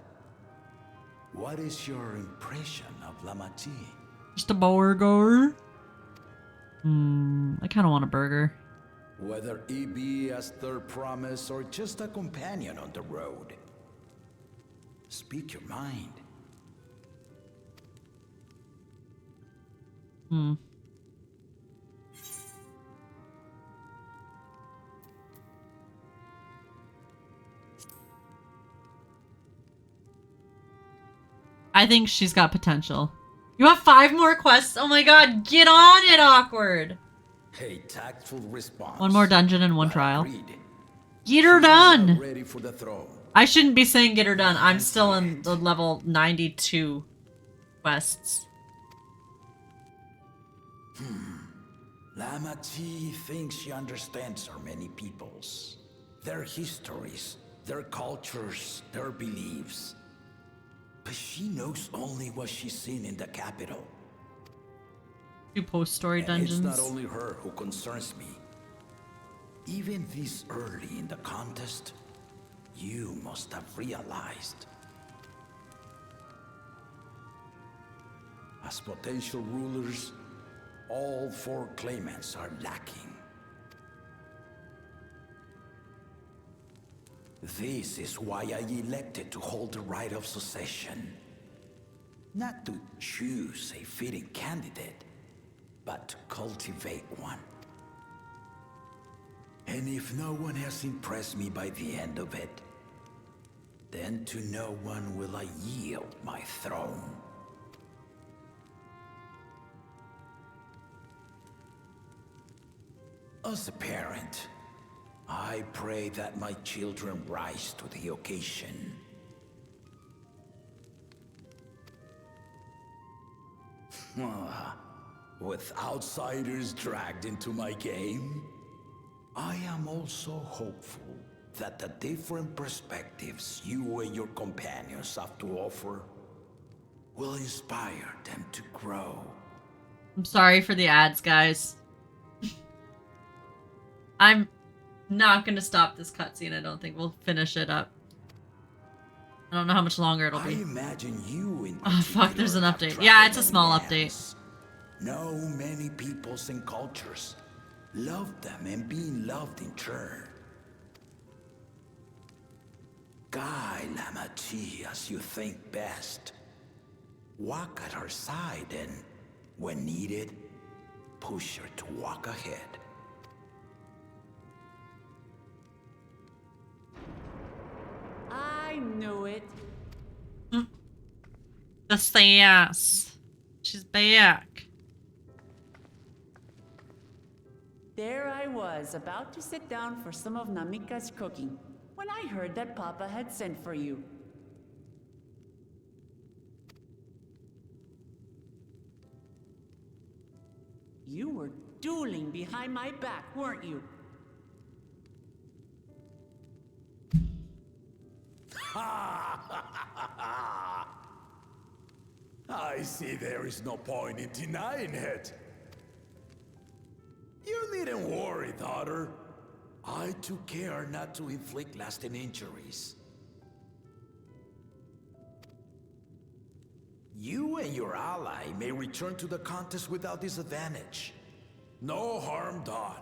what is your impression of La Machi? Just a burger. I kind of want a burger. Whether it be as their promise or just a companion on the road. Speak your mind. I think she's got potential. You have 5 more quests? Oh my god, get on it, Awkward! A tactful response. 1 more dungeon and 1 trial. Agreed. Get her done! Ready for the throne. I shouldn't be saying get her done. I'm still in the level 92 quests. La Machi thinks she understands our many peoples. Their histories, their cultures, their beliefs. But she knows only what she's seen in the capital. 2 post-story dungeons. It's not only her who concerns me. Even this early in the contest, you must have realized. As potential rulers, all 4 claimants are lacking. This is why I elected to hold the right of succession. Not to choose a fitting candidate, but to cultivate one. And if no one has impressed me by the end of it, then to no one will I yield my throne. As a parent, I pray that my children rise to the occasion. With outsiders dragged into my game, I am also hopeful that the different perspectives you and your companions have to offer will inspire them to grow. I'm sorry for the ads, guys. I'm not gonna stop this cutscene. I don't think we'll finish it up. I don't know how much longer it'll be. I imagine you in oh fuck, there's an update. Yeah, it's a small update. Know many peoples and cultures. Love them and being loved in turn. Guide Lamachi as you think best. Walk at her side and, when needed, push her to walk ahead. I knew it. The sass. She's back. There I was, about to sit down for some of Namika's cooking, when I heard that Papa had sent for you. You were dueling behind my back, weren't you? I see there is no point in denying it. You needn't worry, daughter. I took care not to inflict lasting injuries. You and your ally may return to the contest without disadvantage. No harm done.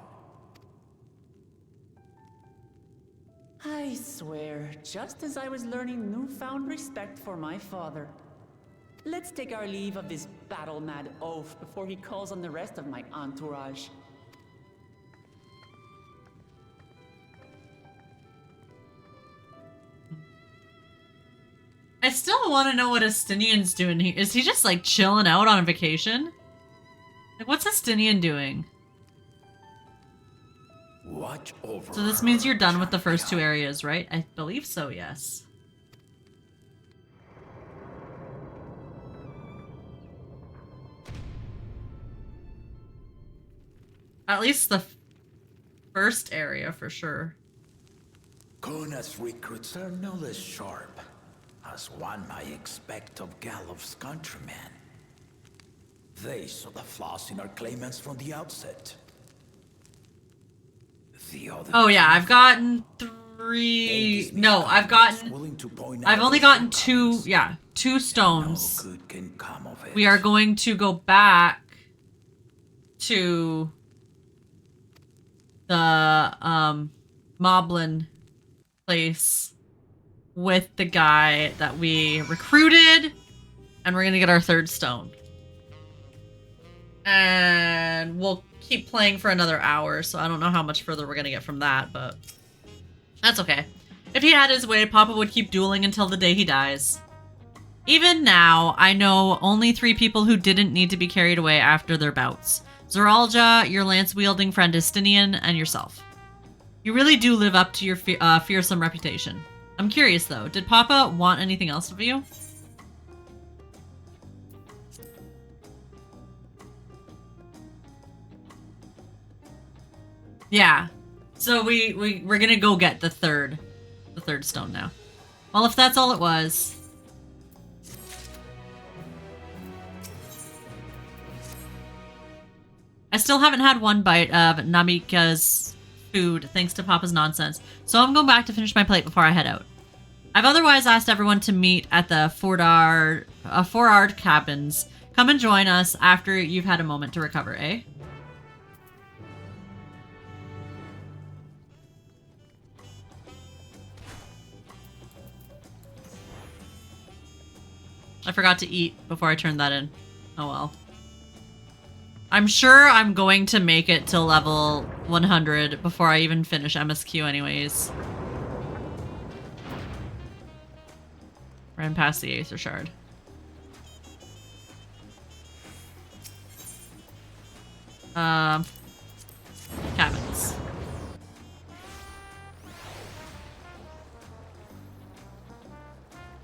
I swear, just as I was learning newfound respect for my father. Let's take our leave of this battle-mad oaf before he calls on the rest of my entourage. I still want to know what Estinian's doing here. Is he just like chilling out on a vacation? Like, what's Estinian doing? Watch over. So this means you're done with the first two areas, right? I believe so, yes. At least the first area for sure. Kona's recruits are no less sharp, as one might expect of Gallov's countrymen. They saw the flaws in our claimants from the outset. The other oh yeah, I've gotten 3... No, I've only gotten 2, yeah, 2 stones. No good can come of it. We are going to go back to the Moblin place with the guy that we recruited, and we're gonna get our 3rd stone. And we'll keep playing for another hour, so I don't know how much further we're gonna get from that, but that's okay. If he had his way, Papa would keep dueling until the day he dies. Even now, I know only 3 people who didn't need to be carried away after their bouts. Zoralja, your lance-wielding friend Estinian, and yourself. You really do live up to your fearsome reputation. I'm curious though, did Papa want anything else of you? Yeah. So we're gonna go get the third stone now. Well, if that's all it was. I still haven't had one bite of Namika's food, thanks to Papa's nonsense. So I'm going back to finish my plate before I head out. I've otherwise asked everyone to meet at the Forard cabins. Come and join us after you've had a moment to recover, eh? I forgot to eat before I turned that in. Oh well. I'm sure I'm going to make it till level 100 before I even finish MSQ anyways. Ran past the Aether Shard. Cabins.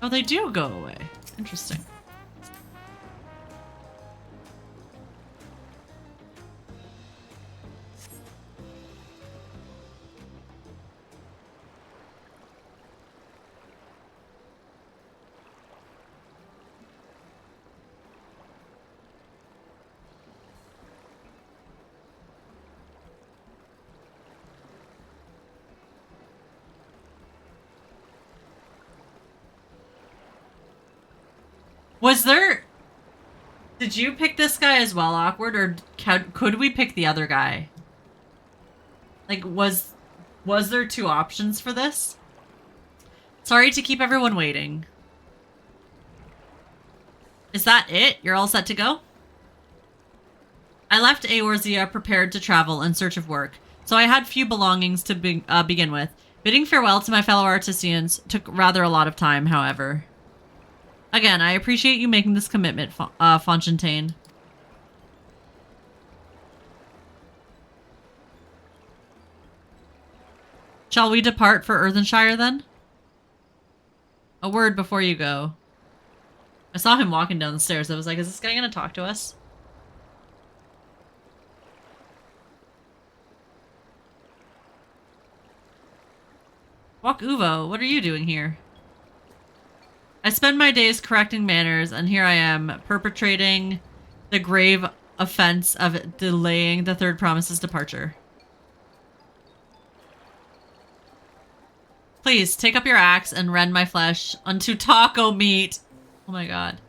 Oh, they do go away. Interesting. Was there... Did you pick this guy as well, Awkward, or could we pick the other guy? Like, was there two options for this? Sorry to keep everyone waiting. Is that it? You're all set to go? I left Eorzea prepared to travel in search of work, so I had few belongings to begin with. Bidding farewell to my fellow artisans took rather a lot of time, however. Again, I appreciate you making this commitment, Fontaine. Shall we depart for Earthenshire, then? A word before you go. I saw him walking down the stairs. I was like, is this guy gonna talk to us? Walk Uvo, what are you doing here? I spend my days correcting manners, and here I am, perpetrating the grave offense of delaying the Third Promise's departure. Please, take up your axe and rend my flesh unto taco meat. Oh my god.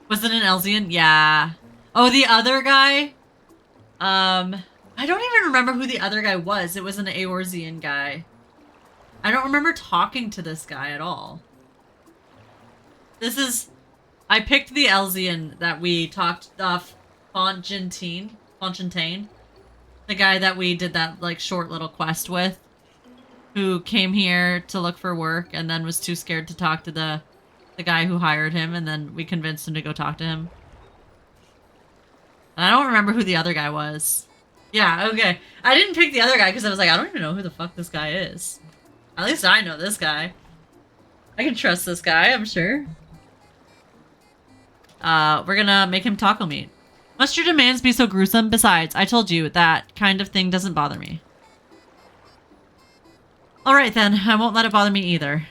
Was it an Elzian? Yeah. Oh, the other guy? I don't even remember who the other guy was. It was an Eorzean guy. I don't remember talking to this guy at all. This is... I picked the Elzian that we talked... Fontaine. The guy that we did that, like, short little quest with. Who came here to look for work and then was too scared to talk to the guy who hired him, and then we convinced him to go talk to him. And I don't remember who the other guy was. Yeah, okay. I didn't pick the other guy because I was like, I don't even know who the fuck this guy is. At least I know this guy. I can trust this guy, I'm sure. We're gonna make him taco meat. Must your demands be so gruesome? Besides, I told you, that kind of thing doesn't bother me. Alright then, I won't let it bother me either.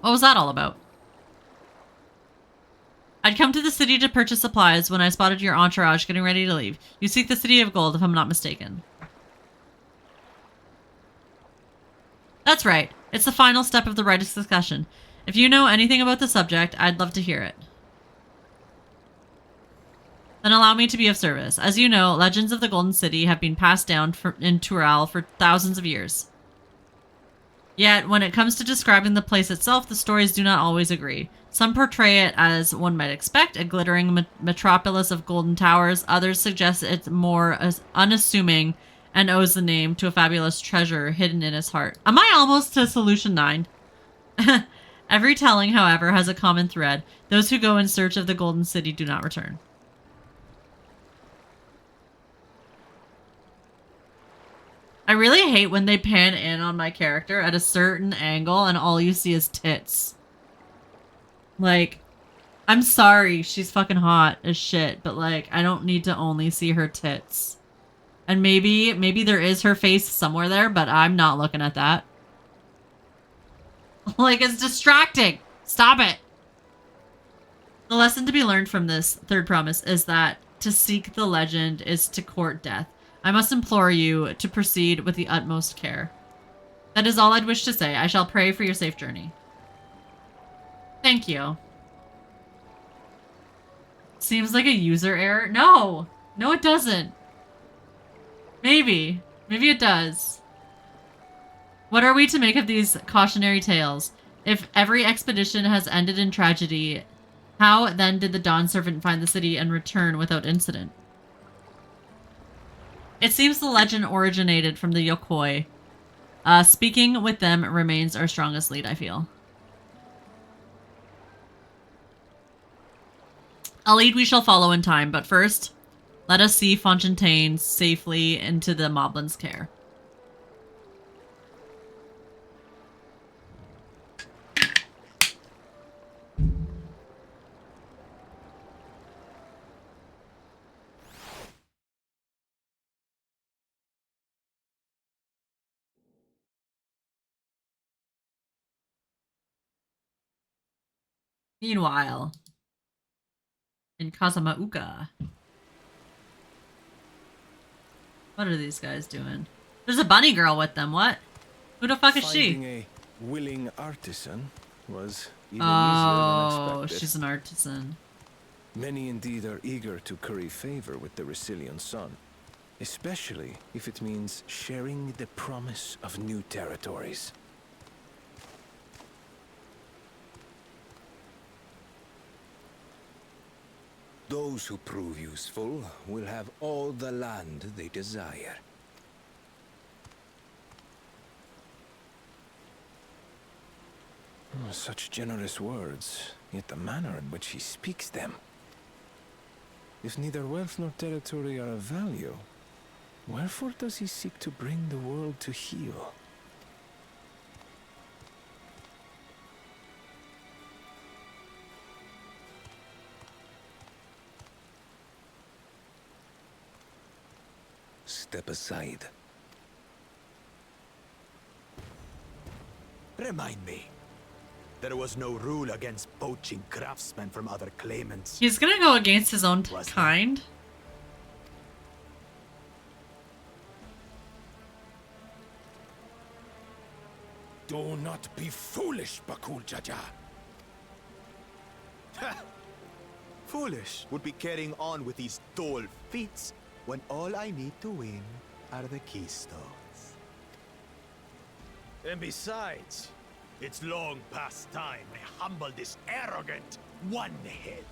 What was that all about? I'd come to the city to purchase supplies when I spotted your entourage getting ready to leave. You seek the City of Gold, if I'm not mistaken. That's right. It's the final step of the righteous discussion. If you know anything about the subject, I'd love to hear it. Then allow me to be of service. As you know, legends of the Golden City have been passed down in Tural for thousands of years. Yet, when it comes to describing the place itself, the stories do not always agree. Some portray it as one might expect, a glittering metropolis of golden towers. Others suggest it's more unassuming and owes the name to a fabulous treasure hidden in its heart. Am I almost to Solution 9? Every telling, however, has a common thread. Those who go in search of the Golden City do not return. I really hate when they pan in on my character at a certain angle and all you see is tits. Like, I'm sorry, she's fucking hot as shit, but like, I don't need to only see her tits. And maybe there is her face somewhere there, but I'm not looking at that. Like, it's distracting. Stop it. The lesson to be learned from this third promise is that to seek the legend is to court death. I must implore you to proceed with the utmost care. That is all I'd wish to say. I shall pray for your safe journey. Thank you. Seems like a user error. No! No, it doesn't. Maybe. Maybe it does. What are we to make of these cautionary tales? If every expedition has ended in tragedy, How then did the Dawn Servant find the city and return without incident? It seems the legend originated from the Yokoi. Speaking with them remains our strongest lead, I feel. A lead we shall follow in time, but first, let us see Fontaine safely into the Moblin's care. Meanwhile, in Kazamauka. What are these guys doing? There's a bunny girl with them. What? Who the fuck is Finding she? a willing artisan was even easier than Oh, expected. she's an artisan. Many indeed are eager to curry favor with the Resilian sun, especially if it means sharing the promise of new territories. Those who prove useful will have all the land they desire. Such generous words, yet the manner in which he speaks them. If neither wealth nor territory are of value, wherefore does he seek to bring the world to heel? Step aside. Remind me. There was no rule against poaching craftsmen from other claimants. He's gonna go against his own kind. Do not be foolish, Bakul Jaja. Foolish would be carrying on with these dull feats when all I need to win are the keystones. And besides, it's long past time I humble this arrogant one-head.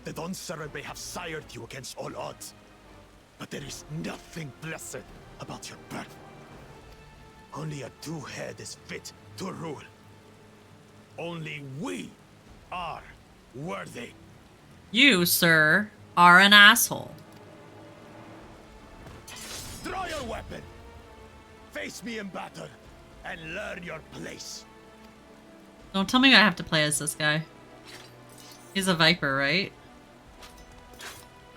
The Dawn Servant may have sired you against all odds, but there is nothing blessed about your birth. Only a two-head is fit to rule. Only we are worthy. You, sir, are an asshole. Draw your weapon. Face me in battle and learn your place. Don't tell me I have to play as this guy. He's a Viper, right?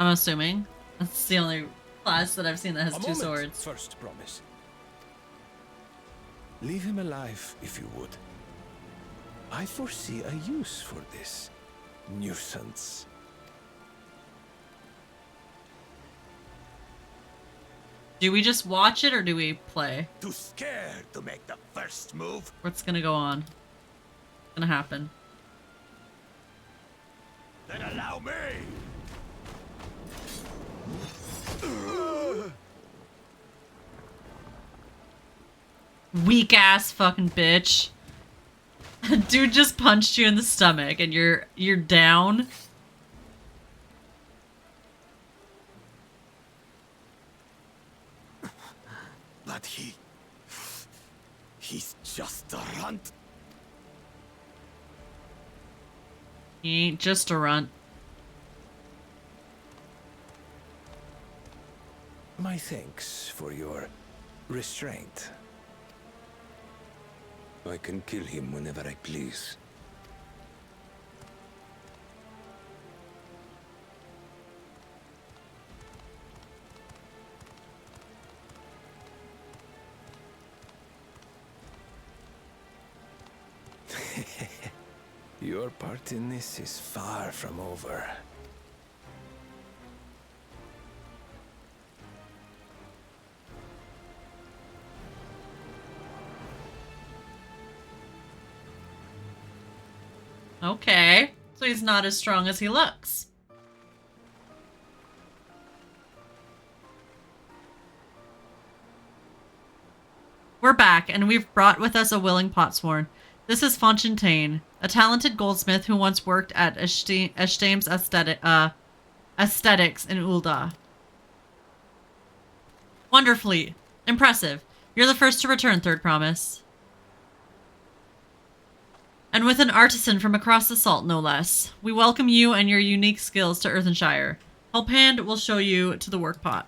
I'm assuming. That's the only class that I've seen that has two swords. First promise. Leave him alive if you would. I foresee a use for this nuisance. Do we just watch it or do we play? Too scared to make the first move? What's gonna go on? What's gonna happen? Then allow me! Weak ass fucking bitch. Dude just punched you in the stomach and you're down. But he's just a runt. He ain't just a runt. My thanks for your restraint. I can kill him whenever I please. Your part in this is far from over. Okay. So he's not as strong as he looks. We're back, and we've brought with us a willing potsworn. This is Fontaine, a talented goldsmith who once worked at Eshtaim's Aesthetics in Ul'dah. Wonderfully. Impressive. You're the first to return, Third Promise. And with an artisan from across the salt, no less. We welcome you and your unique skills to Earthenshire. Helphand will show you to the work pot.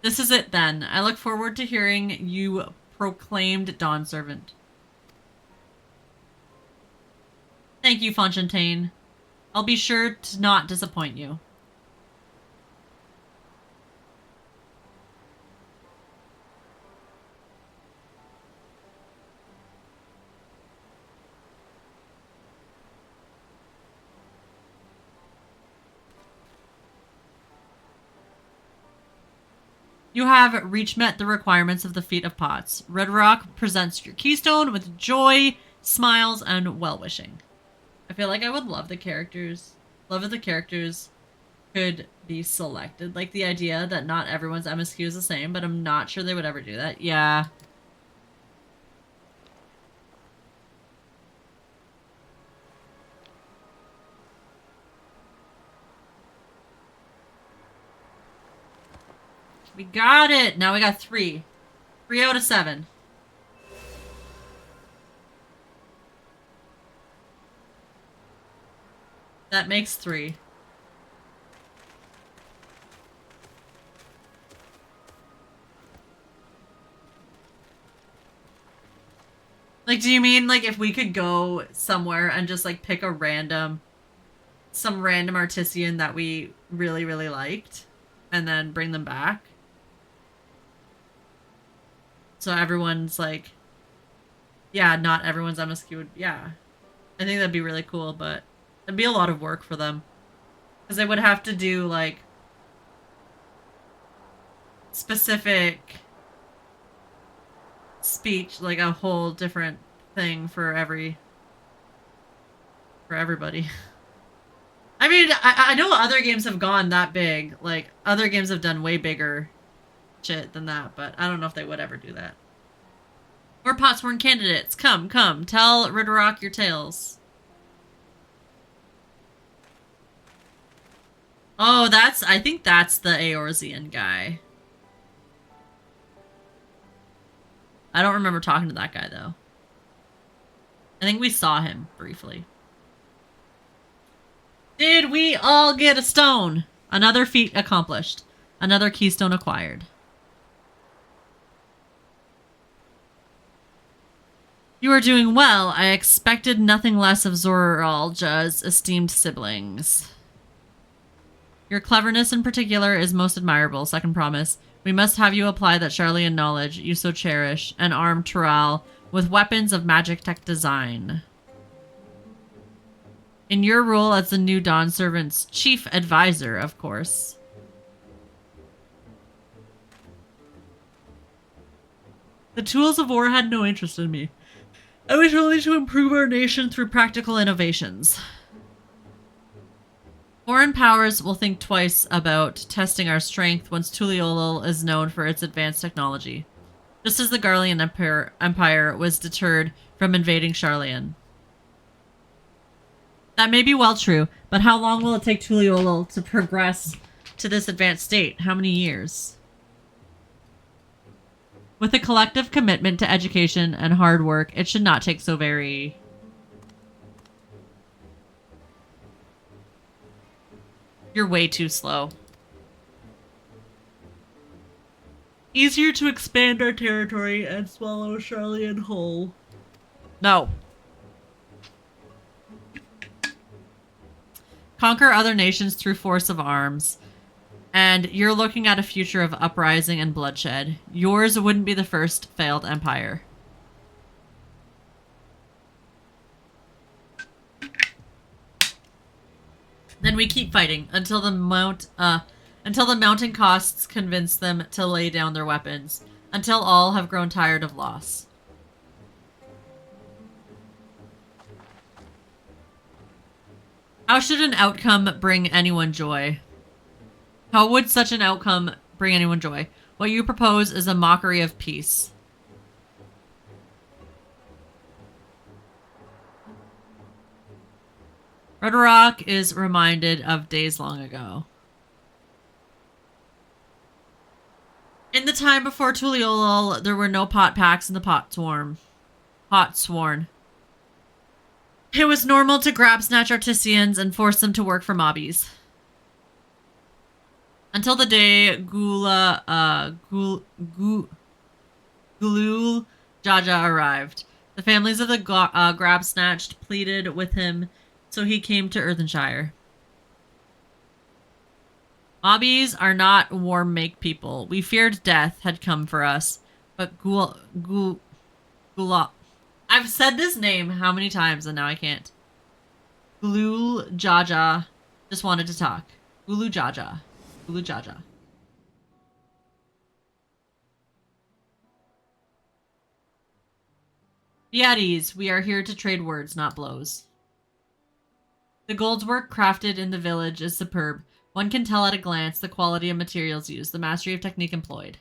This is it then. I look forward to hearing you proclaimed Dawn Servant. Thank you, Fontaine. I'll be sure to not disappoint you. You have met the requirements of the Feat of Pots. Red Rock presents your keystone with joy, smiles, and well-wishing. I feel like I would love the characters. Love if the characters could be selected. Like the idea that not everyone's MSQ is the same, but I'm not sure they would ever do that. Yeah. We got it! Now we got 3. 3 out of 7. That makes 3. Like, do you mean, like, if we could go somewhere and just, like, pick some random artisan that we really, really liked and then bring them back? So everyone's, like, yeah, not everyone's MSQ would, yeah. I think that'd be really cool, but it'd be a lot of work for them. Because they would have to do, like, specific speech, like a whole different thing for everybody. I mean, I know other games have gone that big. Like, other games have done way bigger shit than that, but I don't know if they would ever do that. More Potsworn candidates. Come, tell Ridderock your tales. Oh, I think that's the Eorzean guy. I don't remember talking to that guy, though. I think we saw him briefly. Did we all get a stone? Another feat accomplished. Another keystone acquired. You are doing well. I expected nothing less of Zoralja's esteemed siblings. Your cleverness in particular is most admirable, Second Promise. We must have you apply that Sharlayan knowledge you so cherish and arm Tural with weapons of magic tech design. In your role as the new Dawn Servant's chief advisor, of course. The tools of war had no interest in me. I wish only to improve our nation through practical innovations. Foreign powers will think twice about testing our strength once Tuliolul is known for its advanced technology, just as the Garlean Empire was deterred from invading Sharlayan. That may be well true, but how long will it take Tuliolul to progress to this advanced state? How many years? With a collective commitment to education and hard work, it should not take so very... You're way too slow. Easier to expand our territory and swallow Sharlayan whole. No. Conquer other nations through force of arms. And you're looking at a future of uprising and bloodshed. Yours wouldn't be the first failed empire. Then we keep fighting until the mounting costs convince them to lay down their weapons, until all have grown tired of loss. How should an outcome bring anyone joy? How would such an outcome bring anyone joy? What you propose is a mockery of peace. Red Rock is reminded of days long ago. In the time before Tuliolal, there were no pot packs in the pot sworn. It was normal to grab snatch artisans and force them to work for mobbies. Until the day Gulul Jaja arrived. The families of the grab snatched pleaded with him, so he came to Earthenshire. Mobbies are not warm make people. We feared death had come for us, but Gulul. I've said this name how many times and now I can't. Gulul Jaja just wanted to talk. Gulul Jaja. Gulul Jaja. Be at ease. We are here to trade words, not blows. The gold's work crafted in the village is superb. One can tell at a glance the quality of materials used, the mastery of technique employed.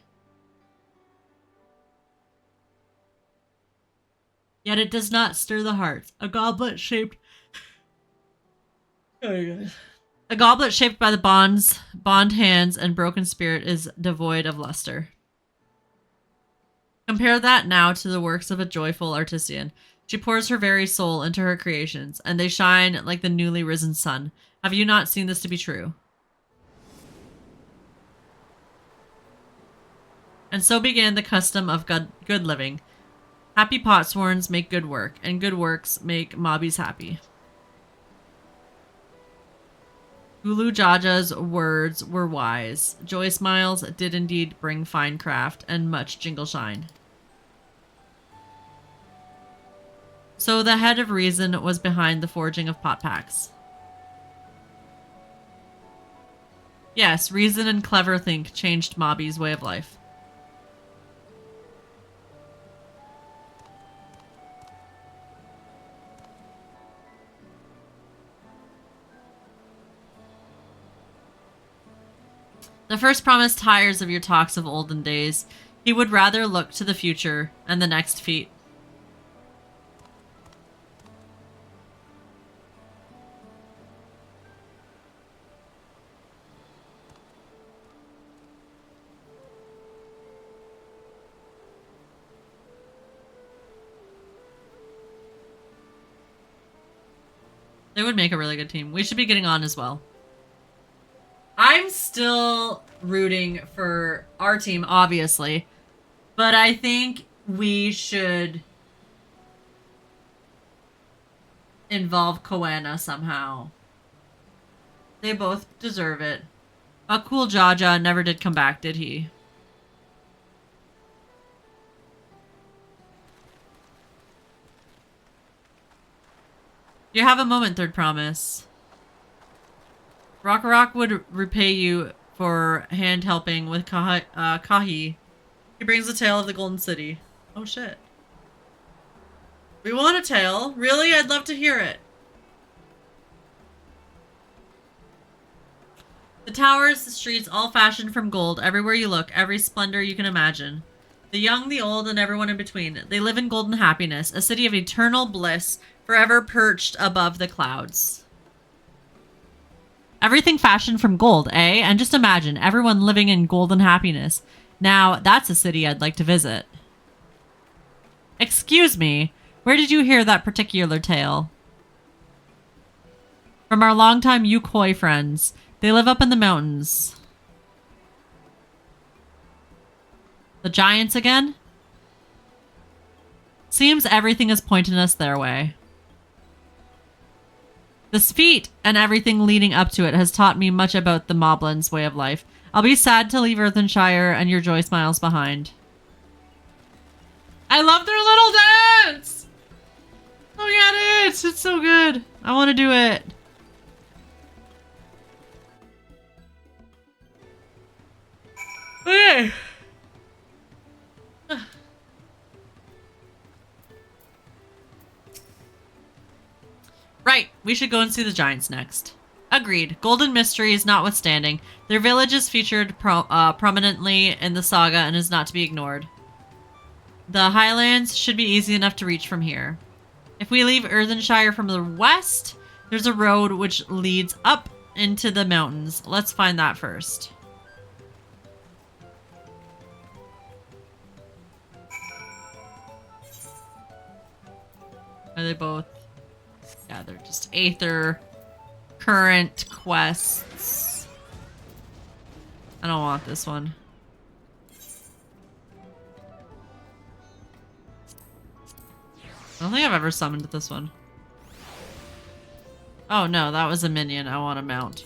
Yet it does not stir the heart. A goblet shaped by the bond hands and broken spirit is devoid of luster. Compare that now to the works of a joyful artisan. She pours her very soul into her creations, and they shine like the newly risen sun. Have you not seen this to be true? And so began the custom of good living. Happy potsworns make good work, and good works make mobbies happy. Gulul Jaja's words were wise. Joy smiles did indeed bring fine craft, and much jingle shine. So the head of reason was behind the forging of pot packs. Yes, reason and clever think changed Mobby's way of life. The first promise tires of your talks of olden days. He would rather look to the future and the next feat. They would make a really good team. We should be getting on as well. I'm still rooting for our team, obviously. But I think we should involve Koana somehow. They both deserve it. But cool Jaja never did come back, did he? You have a moment, third promise. Rock would repay you for hand helping with Kahi. He brings the tale of the Golden City. Oh shit. We want a tale. Really? I'd love to hear it. The towers, the streets, all fashioned from gold. Everywhere you look, every splendor you can imagine. The young, the old, and everyone in between. They live in golden happiness, a city of eternal bliss, forever perched above the clouds. Everything fashioned from gold, eh? And just imagine, everyone living in golden happiness. Now, that's a city I'd like to visit. Excuse me, where did you hear that particular tale? From our longtime Yukoi friends. They live up in the mountains. The giants again? Seems everything is pointing us their way. This feat and everything leading up to it has taught me much about the Moblins' way of life. I'll be sad to leave Earthenshire and your joy smiles behind. I love their little dance! Oh yeah, it is! It's so good. I want to do it. Okay. Right, we should go and see the giants next. Agreed. Golden mysteries notwithstanding, their village is featured prominently in the saga and is not to be ignored. The Highlands should be easy enough to reach from here. If we leave Earthenshire from the west, there's a road which leads up into the mountains. Let's find that first. Are they both? Yeah, they're just Aether current quests. I don't want this one. I don't think I've ever summoned this one. Oh no, that was a minion. I want to mount.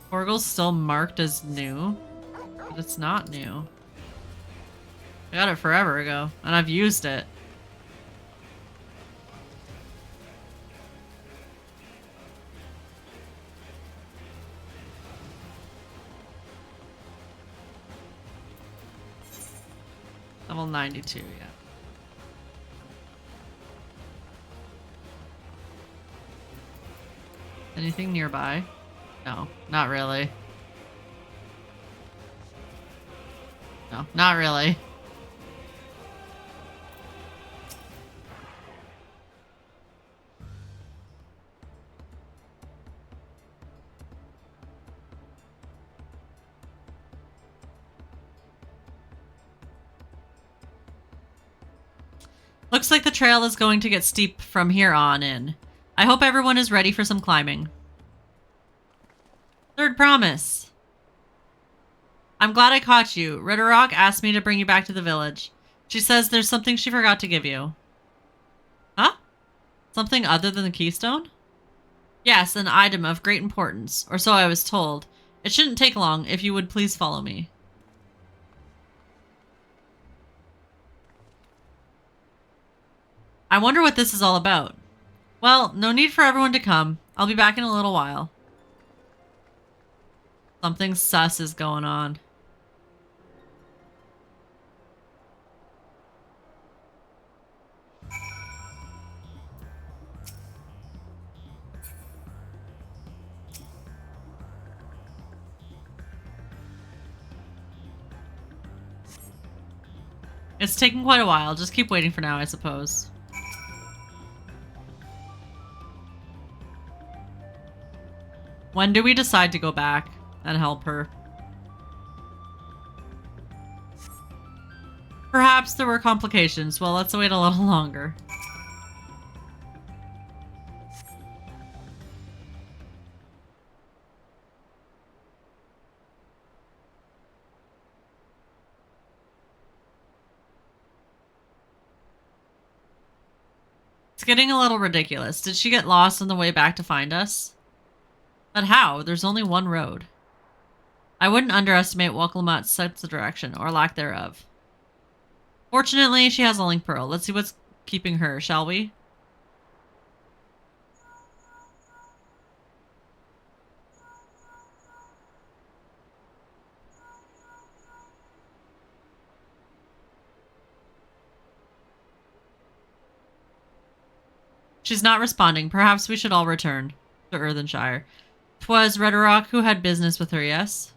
Orgle's still marked as new, but it's not new. I got it forever ago, and I've used it. Level 92, yeah. Anything nearby? No, not really. No, not really. Looks like the trail is going to get steep from here on in. I hope everyone is ready for some climbing. Third promise. I'm glad I caught you. Ridderrock asked me to bring you back to the village. She says there's something she forgot to give you. Huh? Something other than the keystone? Yes, an item of great importance, or so I was told. It shouldn't take long if you would please follow me. I wonder what this is all about. Well, no need for everyone to come. I'll be back in a little while. Something sus is going on. It's taken quite a while. Just keep waiting for now, I suppose. When do we decide to go back and help her? Perhaps there were complications. Well, let's wait a little longer. It's getting a little ridiculous. Did she get lost on the way back to find us? But how? There's only one road. I wouldn't underestimate Wakalamat's sense of direction, or lack thereof. Fortunately, she has a link pearl. Let's see what's keeping her, shall we? She's not responding. Perhaps we should all return to Earthenshire. 'Twas Ridderrock who had business with her, yes?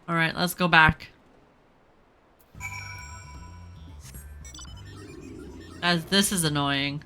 Alright, let's go back. As this is annoying.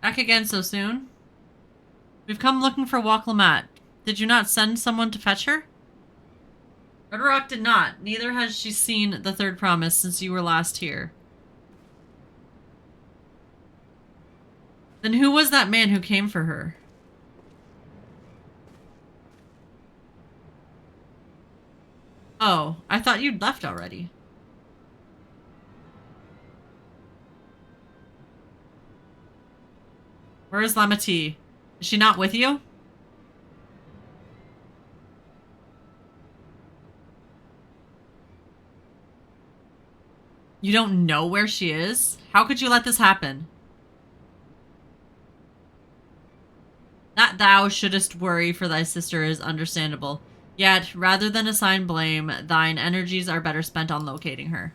Back again so soon? We've come looking for Wakalamat. Did you not send someone to fetch her? Ridderrock did not. Neither has she seen the third promise since you were last here. Then who was that man who came for her? Oh, I thought you'd left already. Where is Lamati? Is she not with you? You don't know where she is? How could you let this happen? That thou shouldest worry for thy sister is understandable. Yet, rather than assign blame, thine energies are better spent on locating her.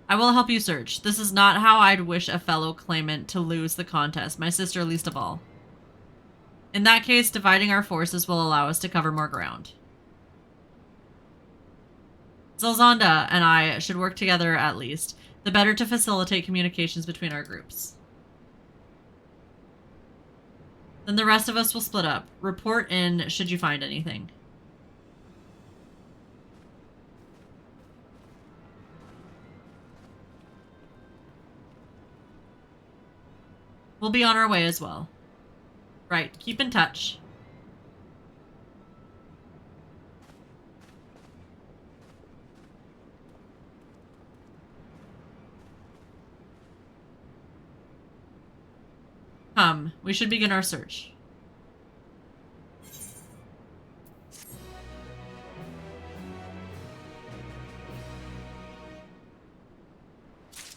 I will help you search. This is not how I'd wish a fellow claimant to lose the contest, my sister least of all. In that case, dividing our forces will allow us to cover more ground. Zelzanda and I should work together at least, the better to facilitate communications between our groups. Then the rest of us will split up. Report in should you find anything. We'll be on our way as well. Right, keep in touch. Come, we should begin our search.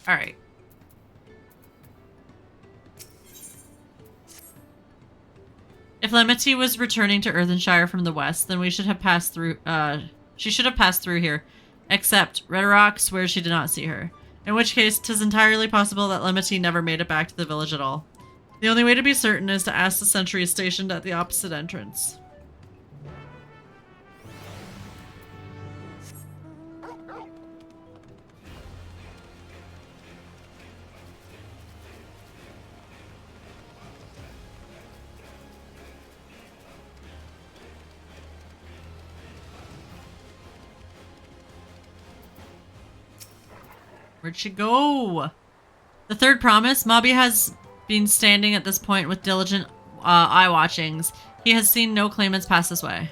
All right. If Lamati was returning to Earthenshire from the west, then we should have passed through, she should have passed through here. Except, Redrock swears she did not see her. In which case, 'tis entirely possible that Lamati never made it back to the village at all. The only way to be certain is to ask the sentry stationed at the opposite entrance. Where'd she go? The third promise. Mobby has been standing at this point with diligent eye watchings. He has seen no claimants pass this way.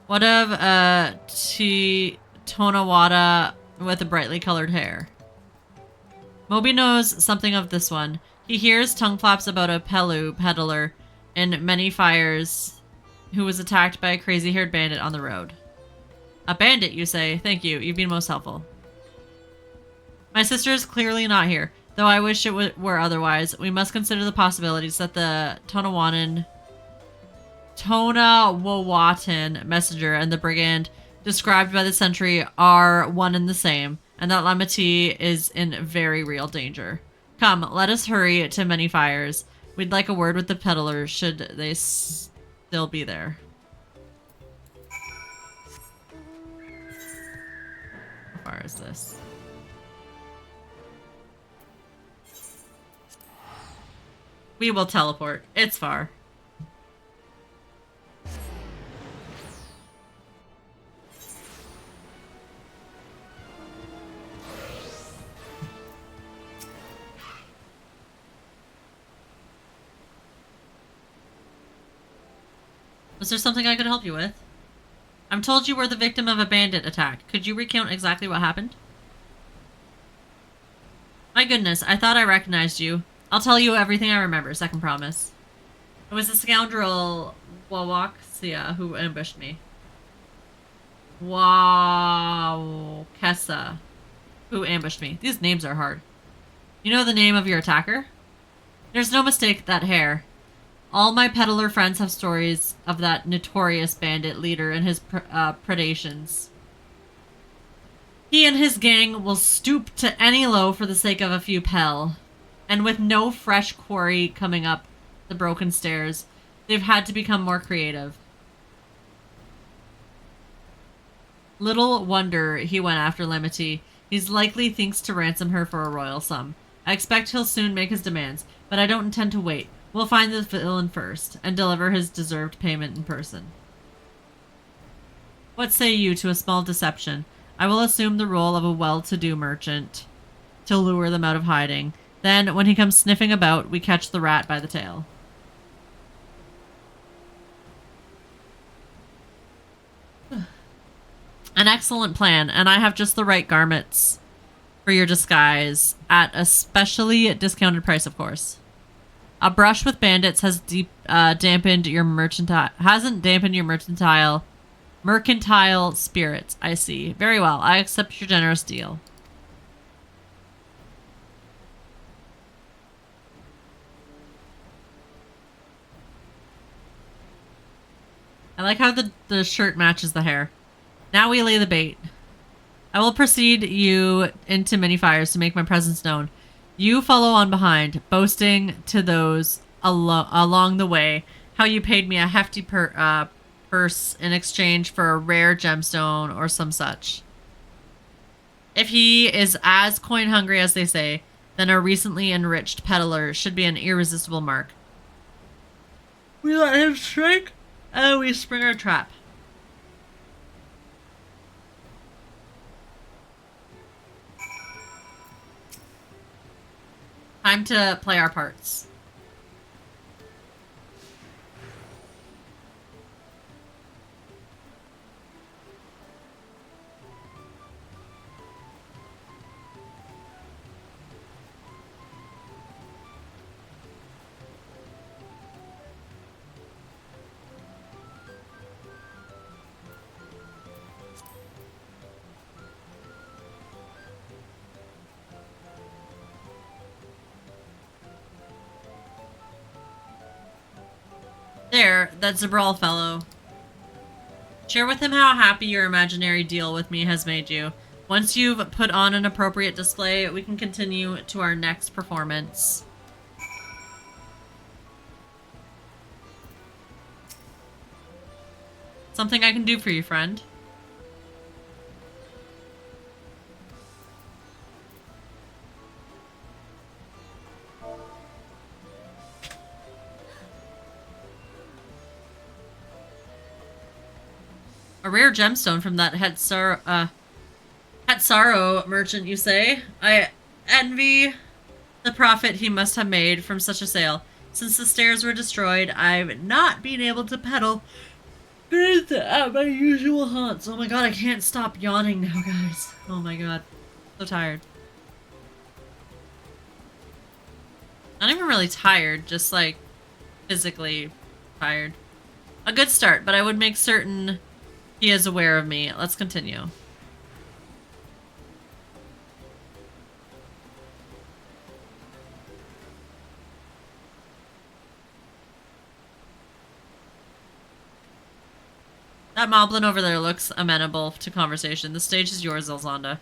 What of Tonawada with the brightly colored hair? Moby knows something of this one. He hears tongue flaps about a peddler in Many Fires who was attacked by a crazy-haired bandit on the road. A bandit, you say? Thank you. You've been most helpful. My sister is clearly not here, though I wish it were otherwise. We must consider the possibilities that the Tonawatan messenger and the brigand described by the sentry are one and the same, and that Lamati is in very real danger. Come, let us hurry to Many Fires. We'd like a word with the peddler, should they still be there. How far is this? We will teleport. It's far. Was there something I could help you with? I'm told you were the victim of a bandit attack. Could you recount exactly what happened? My goodness, I thought I recognized you. I'll tell you everything I remember, second promise. It was the scoundrel Wawaxia who ambushed me. Wawkesa who ambushed me. These names are hard. You know the name of your attacker? There's no mistake, that hair. All my peddler friends have stories of that notorious bandit leader and his predations. He and his gang will stoop to any low for the sake of a few pel. And with no fresh quarry coming up the broken stairs, they've had to become more creative. Little wonder he went after Lamati. He's likely thinks to ransom her for a royal sum. I expect he'll soon make his demands, but I don't intend to wait. We'll find the villain first, and deliver his deserved payment in person. What say you to a small deception? I will assume the role of a well-to-do merchant to lure them out of hiding. Then, when he comes sniffing about, we catch the rat by the tail. An excellent plan, and I have just the right garments for your disguise at a specially discounted price, of course. A brush with bandits has dampened your mercantile spirits. I see. Very well. I accept your generous deal. I like how the shirt matches the hair. Now we lay the bait. I will precede you into many fires to make my presence known. You follow on behind, boasting to those along the way how you paid me a hefty purse in exchange for a rare gemstone or some such. If he is as coin hungry as they say, then a recently enriched peddler should be an irresistible mark. We let him strike, and we spring our trap. Time to play our parts. There, that Zabral fellow. Share with him how happy your imaginary deal with me has made you. Once you've put on an appropriate display, we can continue to our next performance. Something I can do for you, friend. A rare gemstone from that Hetsaro merchant, you say? I envy the profit he must have made from such a sale. Since the stairs were destroyed, I've not been able to peddle goods at my usual haunts. Oh my god, I can't stop yawning now, guys. Oh my god. So tired. Not even really tired, just like physically tired. A good start, but I would make certain he is aware of me. Let's continue. That moblin over there looks amenable to conversation. The stage is yours, Elzonda.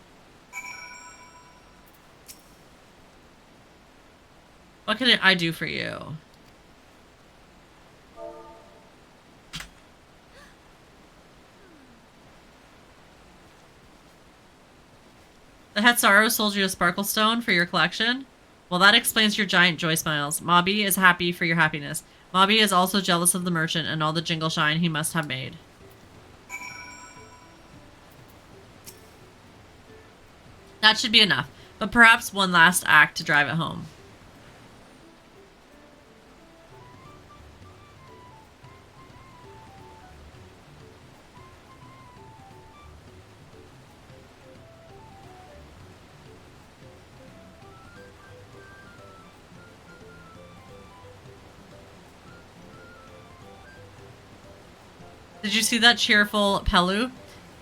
What can I do for you? The Hetsaro sold you a sparkle stone for your collection? Well, that explains your giant joy smiles. Mobby is happy for your happiness. Mobby is also jealous of the merchant and all the jingle shine he must have made. That should be enough, but perhaps one last act to drive it home. Did you see that cheerful Pelu?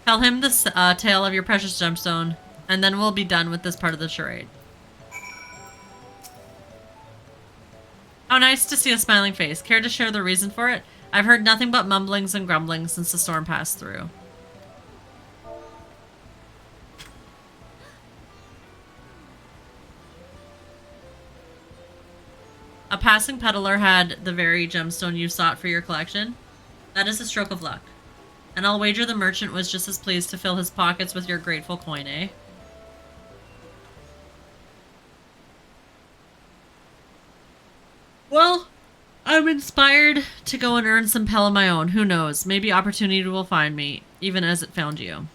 Tell him the tale of your precious gemstone, and then we'll be done with this part of the charade. How nice to see a smiling face. Care to share the reason for it? I've heard nothing but mumblings and grumblings since the storm passed through. A passing peddler had the very gemstone you sought for your collection. That is a stroke of luck. And I'll wager the merchant was just as pleased to fill his pockets with your grateful coin, eh? Well, I'm inspired to go and earn some Pell of my own. Who knows? Maybe opportunity will find me, even as it found you.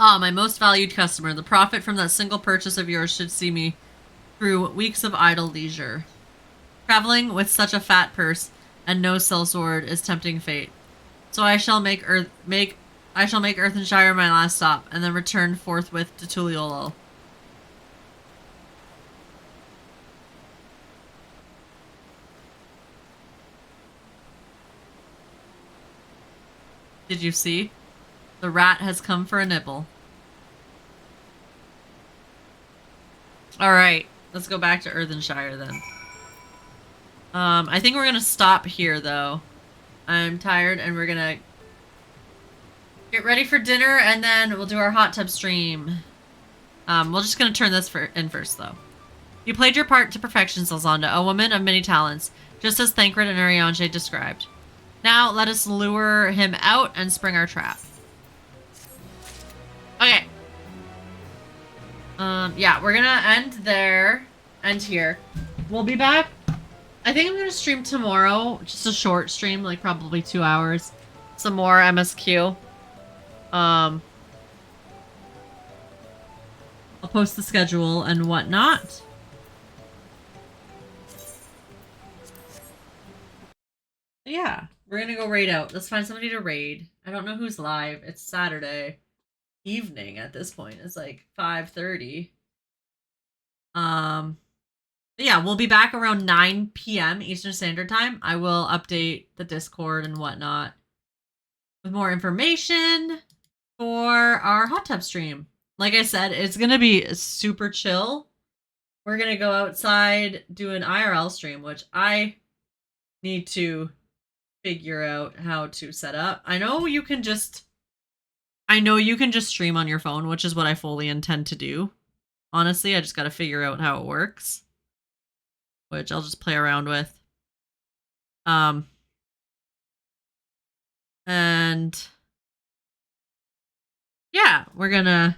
Ah, my most valued customer. The profit from that single purchase of yours should see me through weeks of idle leisure. Traveling with such a fat purse and no sellsword is tempting fate. So I shall make Earthenshire my last stop, and then return forthwith to Tuliolo. Did you see? The rat has come for a nibble. Alright, let's go back to Earthenshire then. I think we're gonna stop here though. I'm tired and we're gonna get ready for dinner and then we'll do our hot tub stream. We're just gonna turn this in first though. You played your part to perfection, Zelzanda, a woman of many talents, just as Thancred and Urianger described. Now let us lure him out and spring our trap. Okay. Yeah, we're gonna end here. We'll be back. I think I'm gonna stream tomorrow, just a short stream, like probably 2 hours. Some more MSQ. I'll post the schedule and whatnot. Yeah, we're gonna go raid out. Let's find somebody to raid. I don't know who's live. It's Saturday evening at this point. It's like 5:30. Yeah, we'll be back around 9 p.m. Eastern Standard Time. I will update the Discord and whatnot with more information for our hot tub stream. Like I said, it's gonna be super chill. We're gonna go outside, do an IRL stream, which I need to figure out how to set up. I know you can just stream on your phone, which is what I fully intend to do. Honestly, I just got to figure out how it works, which I'll just play around with. And yeah, we're gonna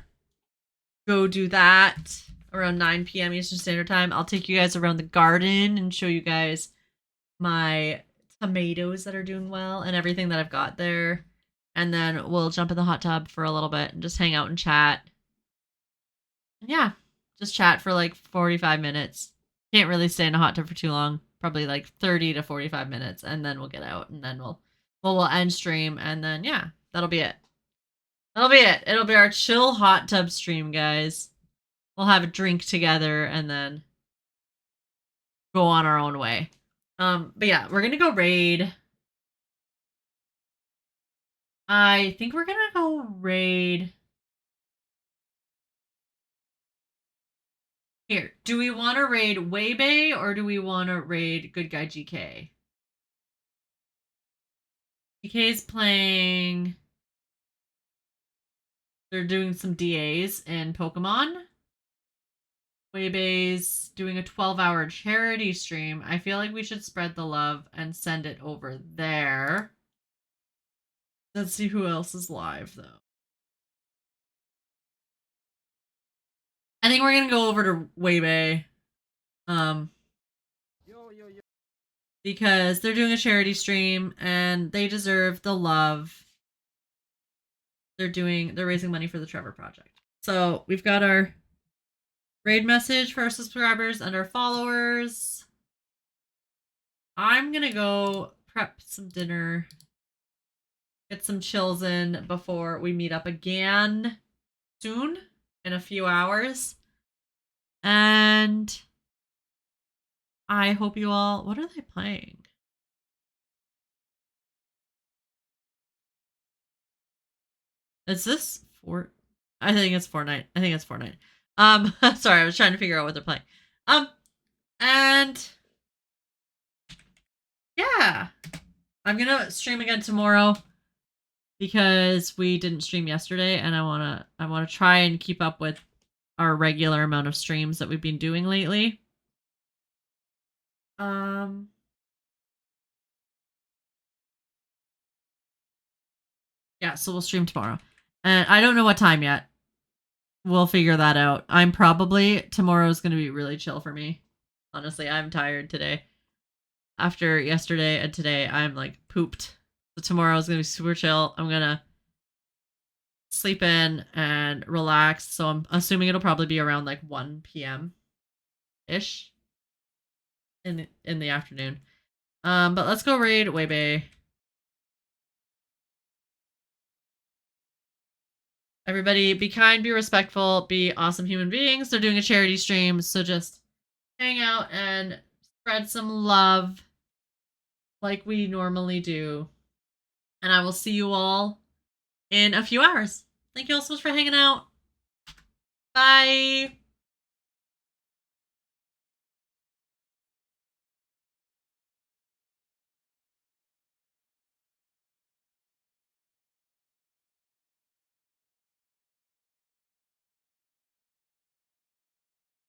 go do that around 9 p.m. Eastern Standard Time. I'll take you guys around the garden and show you guys my tomatoes that are doing well and everything that I've got there. And then we'll jump in the hot tub for a little bit and just hang out and chat. And yeah, just chat for like 45 minutes. Can't really stay in a hot tub for too long. Probably like 30 to 45 minutes. And then we'll get out and then we'll end stream. And then yeah, that'll be it. That'll be it. It'll be our chill hot tub stream, guys. We'll have a drink together and then go on our own way. But yeah, we're gonna go raid. I think we're gonna go raid. Here, do we want to raid Weibei or do we want to raid Good Guy GK? GK's playing. They're doing some DAs in Pokemon. Weibei's doing a 12-hour charity stream. I feel like we should spread the love and send it over there. Let's see who else is live, though. I think we're going to go over to Weibei. Because they're doing a charity stream and they deserve the love. They're raising money for the Trevor Project. So we've got our raid message for our subscribers and our followers. I'm going to go prep some dinner. Get some chills in before we meet up again soon in a few hours. And I hope you all... What are they playing? Is this I think it's Fortnite. Sorry, I was trying to figure out what they're playing. And yeah, I'm gonna stream again tomorrow because we didn't stream yesterday, and I wanna try and keep up with our regular amount of streams that we've been doing lately. Yeah, so we'll stream tomorrow. And I don't know what time yet. We'll figure that out. Tomorrow's going to be really chill for me. Honestly, I'm tired today. After yesterday and today, I'm like pooped. So tomorrow's going to be super chill. I'm going to sleep in and relax. So I'm assuming it'll probably be around like 1 p.m. ish in the afternoon. But let's go raid Weibei. Everybody, be kind, be respectful, be awesome human beings. They're doing a charity stream, so just hang out and spread some love like we normally do. And I will see you all in a few hours. Thank you all so much for hanging out. Bye.